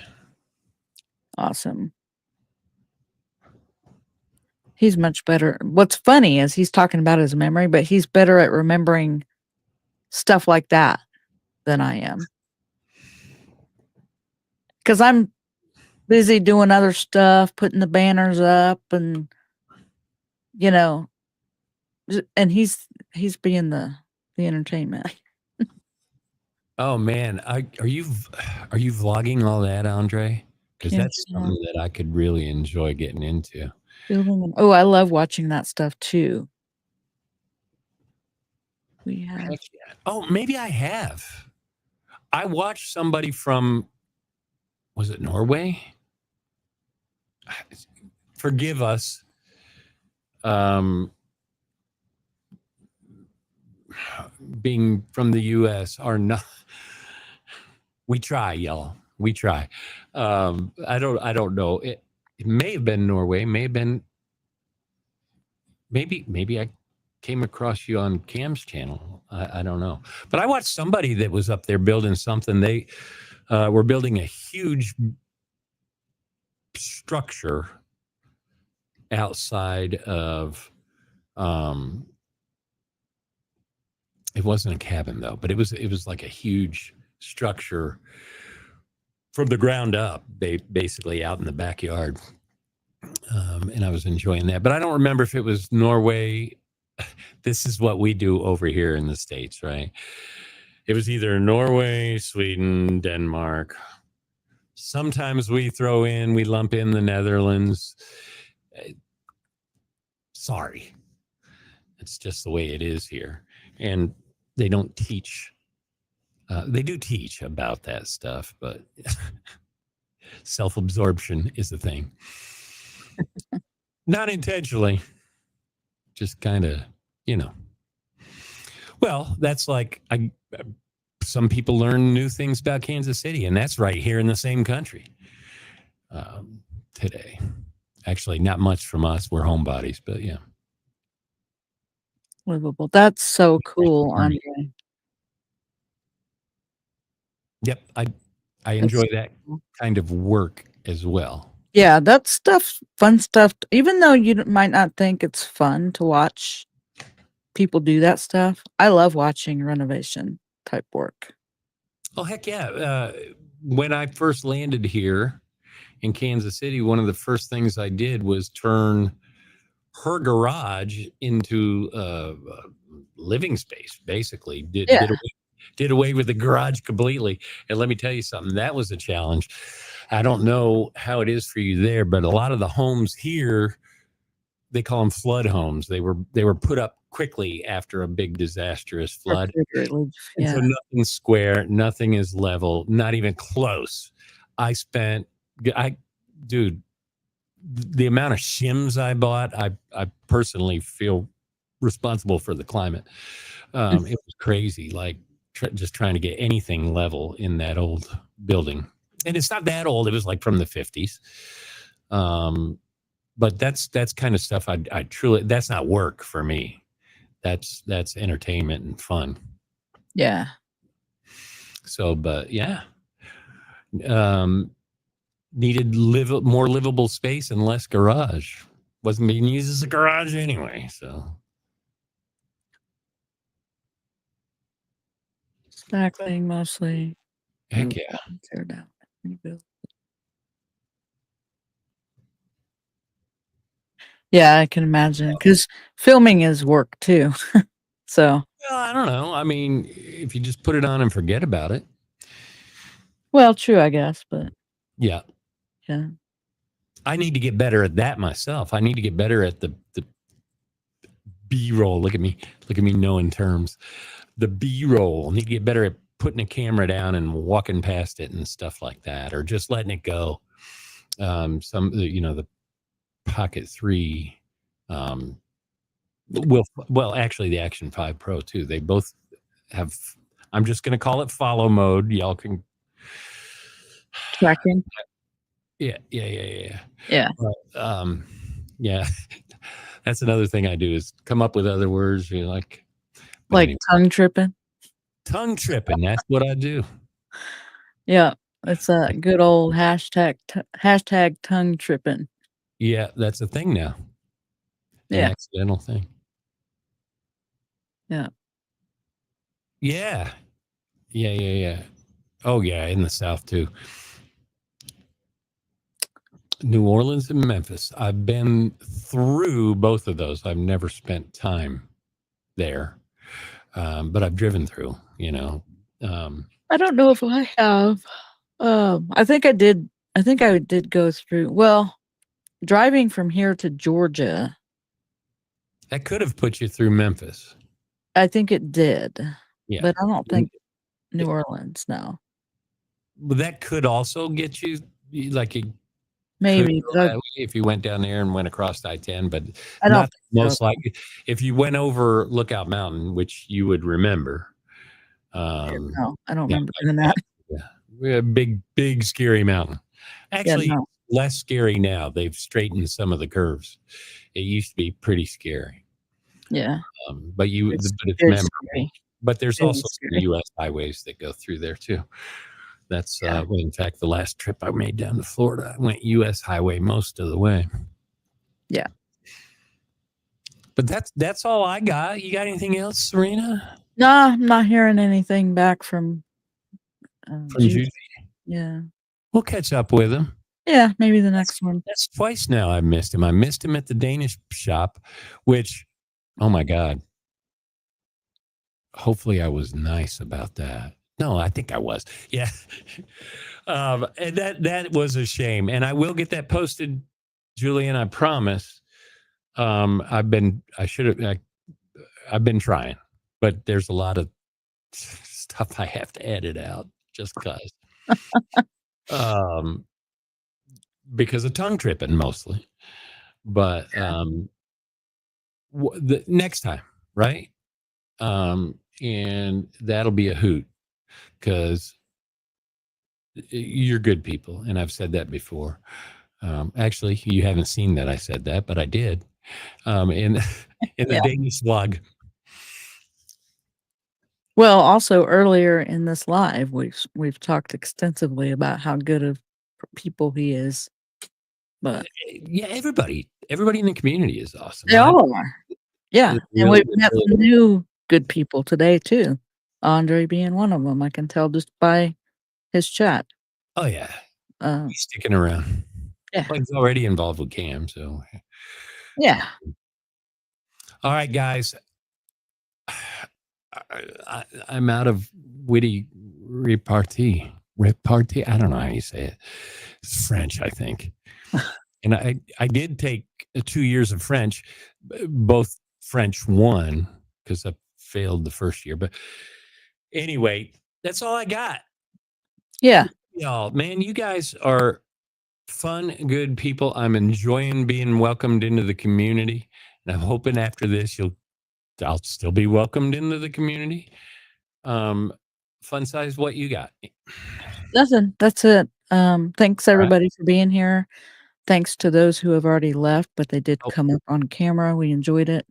Awesome. He's much better. What's funny is he's talking about his memory, but he's better at remembering stuff like that than I am. Because I'm busy doing other stuff, putting the banners up, and and he's being the entertainment. Oh man, are you vlogging all that, Andre? Because that's something that I could really enjoy getting into. Oh, I love watching that stuff too. We have. Oh, maybe I have. I watched somebody from, was it Norway? Forgive us. Being from the U.S. are not. We try, y'all. We try. I don't know. It may have been Norway. May have been. Maybe I came across you on Cam's channel. I don't know. But I watched somebody that was up there building something. They were building a huge structure outside of. It wasn't a cabin though, but it was like a huge structure from the ground up, basically out in the backyard. And I was enjoying that, but I don't remember if it was Norway. This is what we do over here in the States, right? It was either Norway, Sweden, Denmark. Sometimes we lump in the Netherlands. Sorry. It's just the way it is here. And they don't teach. They do teach about that stuff, but self-absorption is the thing. Not intentionally, just kind of, Well, that's like some people learn new things about Kansas City, and that's right here in the same country today. Actually, not much from us. We're homebodies, but yeah. Livable. That's so cool, Andre. Yep, I enjoy that kind of work as well. Yeah, that stuff, fun stuff. Even though you might not think it's fun to watch people do that stuff, I love watching renovation type work. Oh, heck yeah. When I first landed here in Kansas City, one of the first things I did was turn her garage into a living space, basically. Did away with the garage completely. And let me tell you something, that was a challenge. I don't know how it is for you there, but a lot of the homes here, they call them flood homes. They were put up quickly after a big disastrous flood. Yeah. So nothing's square, nothing is level, not even close. Dude, the amount of shims I bought, I personally feel responsible for the climate. It was crazy, like just trying to get anything level in that old building. And it's not that old. It was like from the 50s. But that's kind of stuff I truly, that's not work for me. That's entertainment and fun. Yeah. So, but yeah. Needed more livable space and less garage. Wasn't being used as a garage anyway, so. Stackling mostly. Heck yeah. Tear down. Rebuild. Yeah, I can imagine, because filming is work too. So. Well, I don't know. I mean, if you just put it on and forget about it. Well, true, I guess, but. Yeah. Yeah. I need to get better at that myself. I need to get better at the B-roll. Look at me knowing terms. The B-roll. Need to get better at putting a camera down and walking past it and stuff like that, or just letting it go. The Pocket 3, well, actually the Action 5 Pro too. They both have, I'm just going to call it follow mode. Y'all can Tracking. Yeah. Yeah. Yeah. That's another thing I do is come up with other words. You're like anyway. Tongue tripping. Tongue tripping. That's what I do. Yeah. It's a good old hashtag tongue tripping. Yeah, that's a thing now. Yeah. An accidental thing. Yeah. Yeah. Oh yeah, in the South too. New Orleans and Memphis. I've been through both of those. I've never spent time there, but I've driven through. I don't know if I have. I think I did. I think I did go through. Well, driving from here to Georgia. That could have put you through Memphis. I think it did. Yeah, but I don't think New Orleans. No. But that could also get you like a. Maybe if you went down there and went across I-10, but I don't most likely if you went over Lookout Mountain, which you would remember. No, I don't remember doing that. Yeah, big scary mountain. Actually, less scary now. They've straightened some of the curves. It used to be pretty scary. Yeah, but it's memorable. Scary. But there's also some U.S. highways that go through there too. That's in fact the last trip I made down to Florida, I went U.S. highway most of the way. Yeah. But that's all I got. You got anything else, Serena? No, I'm not hearing anything back from Juicy. Yeah. We'll catch up with him. Yeah, maybe the next one. That's twice now I missed him. I missed him at the Danish shop, which, oh my God. Hopefully I was nice about that. No, I think I was. Yeah. And that was a shame. And I will get that posted, Julian, I promise. I've been trying, but there's a lot of stuff I have to edit out just because of tongue tripping mostly. But the next time, right? And that'll be a hoot because you're good people. And I've said that before. Actually, you haven't seen that I said that, but I did in the Danish vlog. Well, also earlier in this live, we've talked extensively about how good of people he is. But yeah, everybody in the community is awesome. They all are. Yeah, and we've met some new good people today too. Andre being one of them. I can tell just by his chat. Oh yeah, he's sticking around. Yeah, well, he's already involved with Cam, so yeah. All right, guys. I'm out of witty repartee. Repartee? I don't know how you say it. It's French, I think. And I did take 2 years of French, both French 1, because I failed the first year. But anyway, that's all I got. Yeah. Y'all, man, you guys are fun, good people. I'm enjoying being welcomed into the community. And I'm hoping after this, I'll still be welcomed into the community. Funsized, what you got? Nothing. That's it. Thanks everybody for being here. Thanks to those who have already left, but they did come up on camera. We enjoyed it.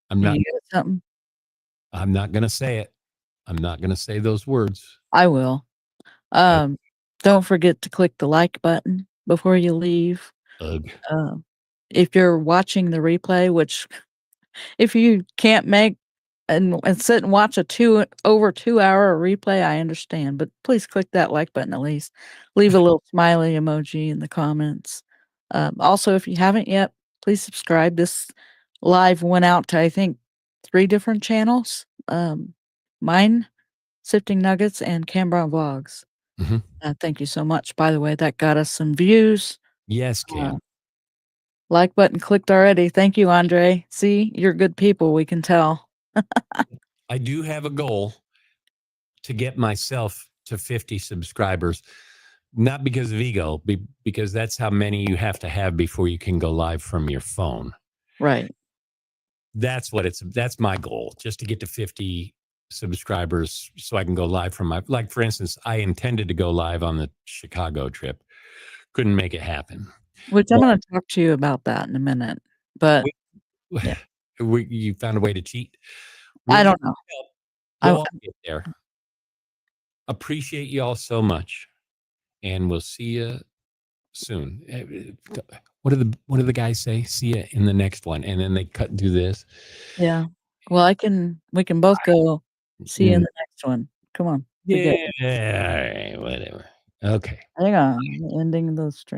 I'm not something. I'm not gonna say it. I'm not gonna say those words. I will. Don't forget to click the like button before you leave. If you're watching the replay, which if you can't make and sit and watch over 2 hour replay, I understand, but please click that like button at least. Leave a little smiley emoji in the comments. Also, if you haven't yet, please subscribe. This live went out to, I think, 3 different channels. Mine, Sifting Nuggets, and Cam Brown Vlogs. Mm-hmm. Thank you so much. By the way, that got us some views. Yes, Cam. Like button clicked already. Thank you, Andre. See, you're good people. We can tell. I do have a goal to get myself to 50 subscribers, not because of ego, because that's how many you have to have before you can go live from your phone. Right. That's my goal, just to get to 50 subscribers so I can go live from like, for instance, I intended to go live on the Chicago trip. Couldn't make it happen. Which I'm going to talk to you about that in a minute. But yeah. You found a way to cheat? I don't know. We'll all get there. Appreciate you all so much. And we'll see you soon. What do the guys say? See you in the next one. And then they cut and do this. Yeah. Well, we can both go see you in the next one. Come on. Yeah. All right, whatever. Okay. Hang on. Ending the stream.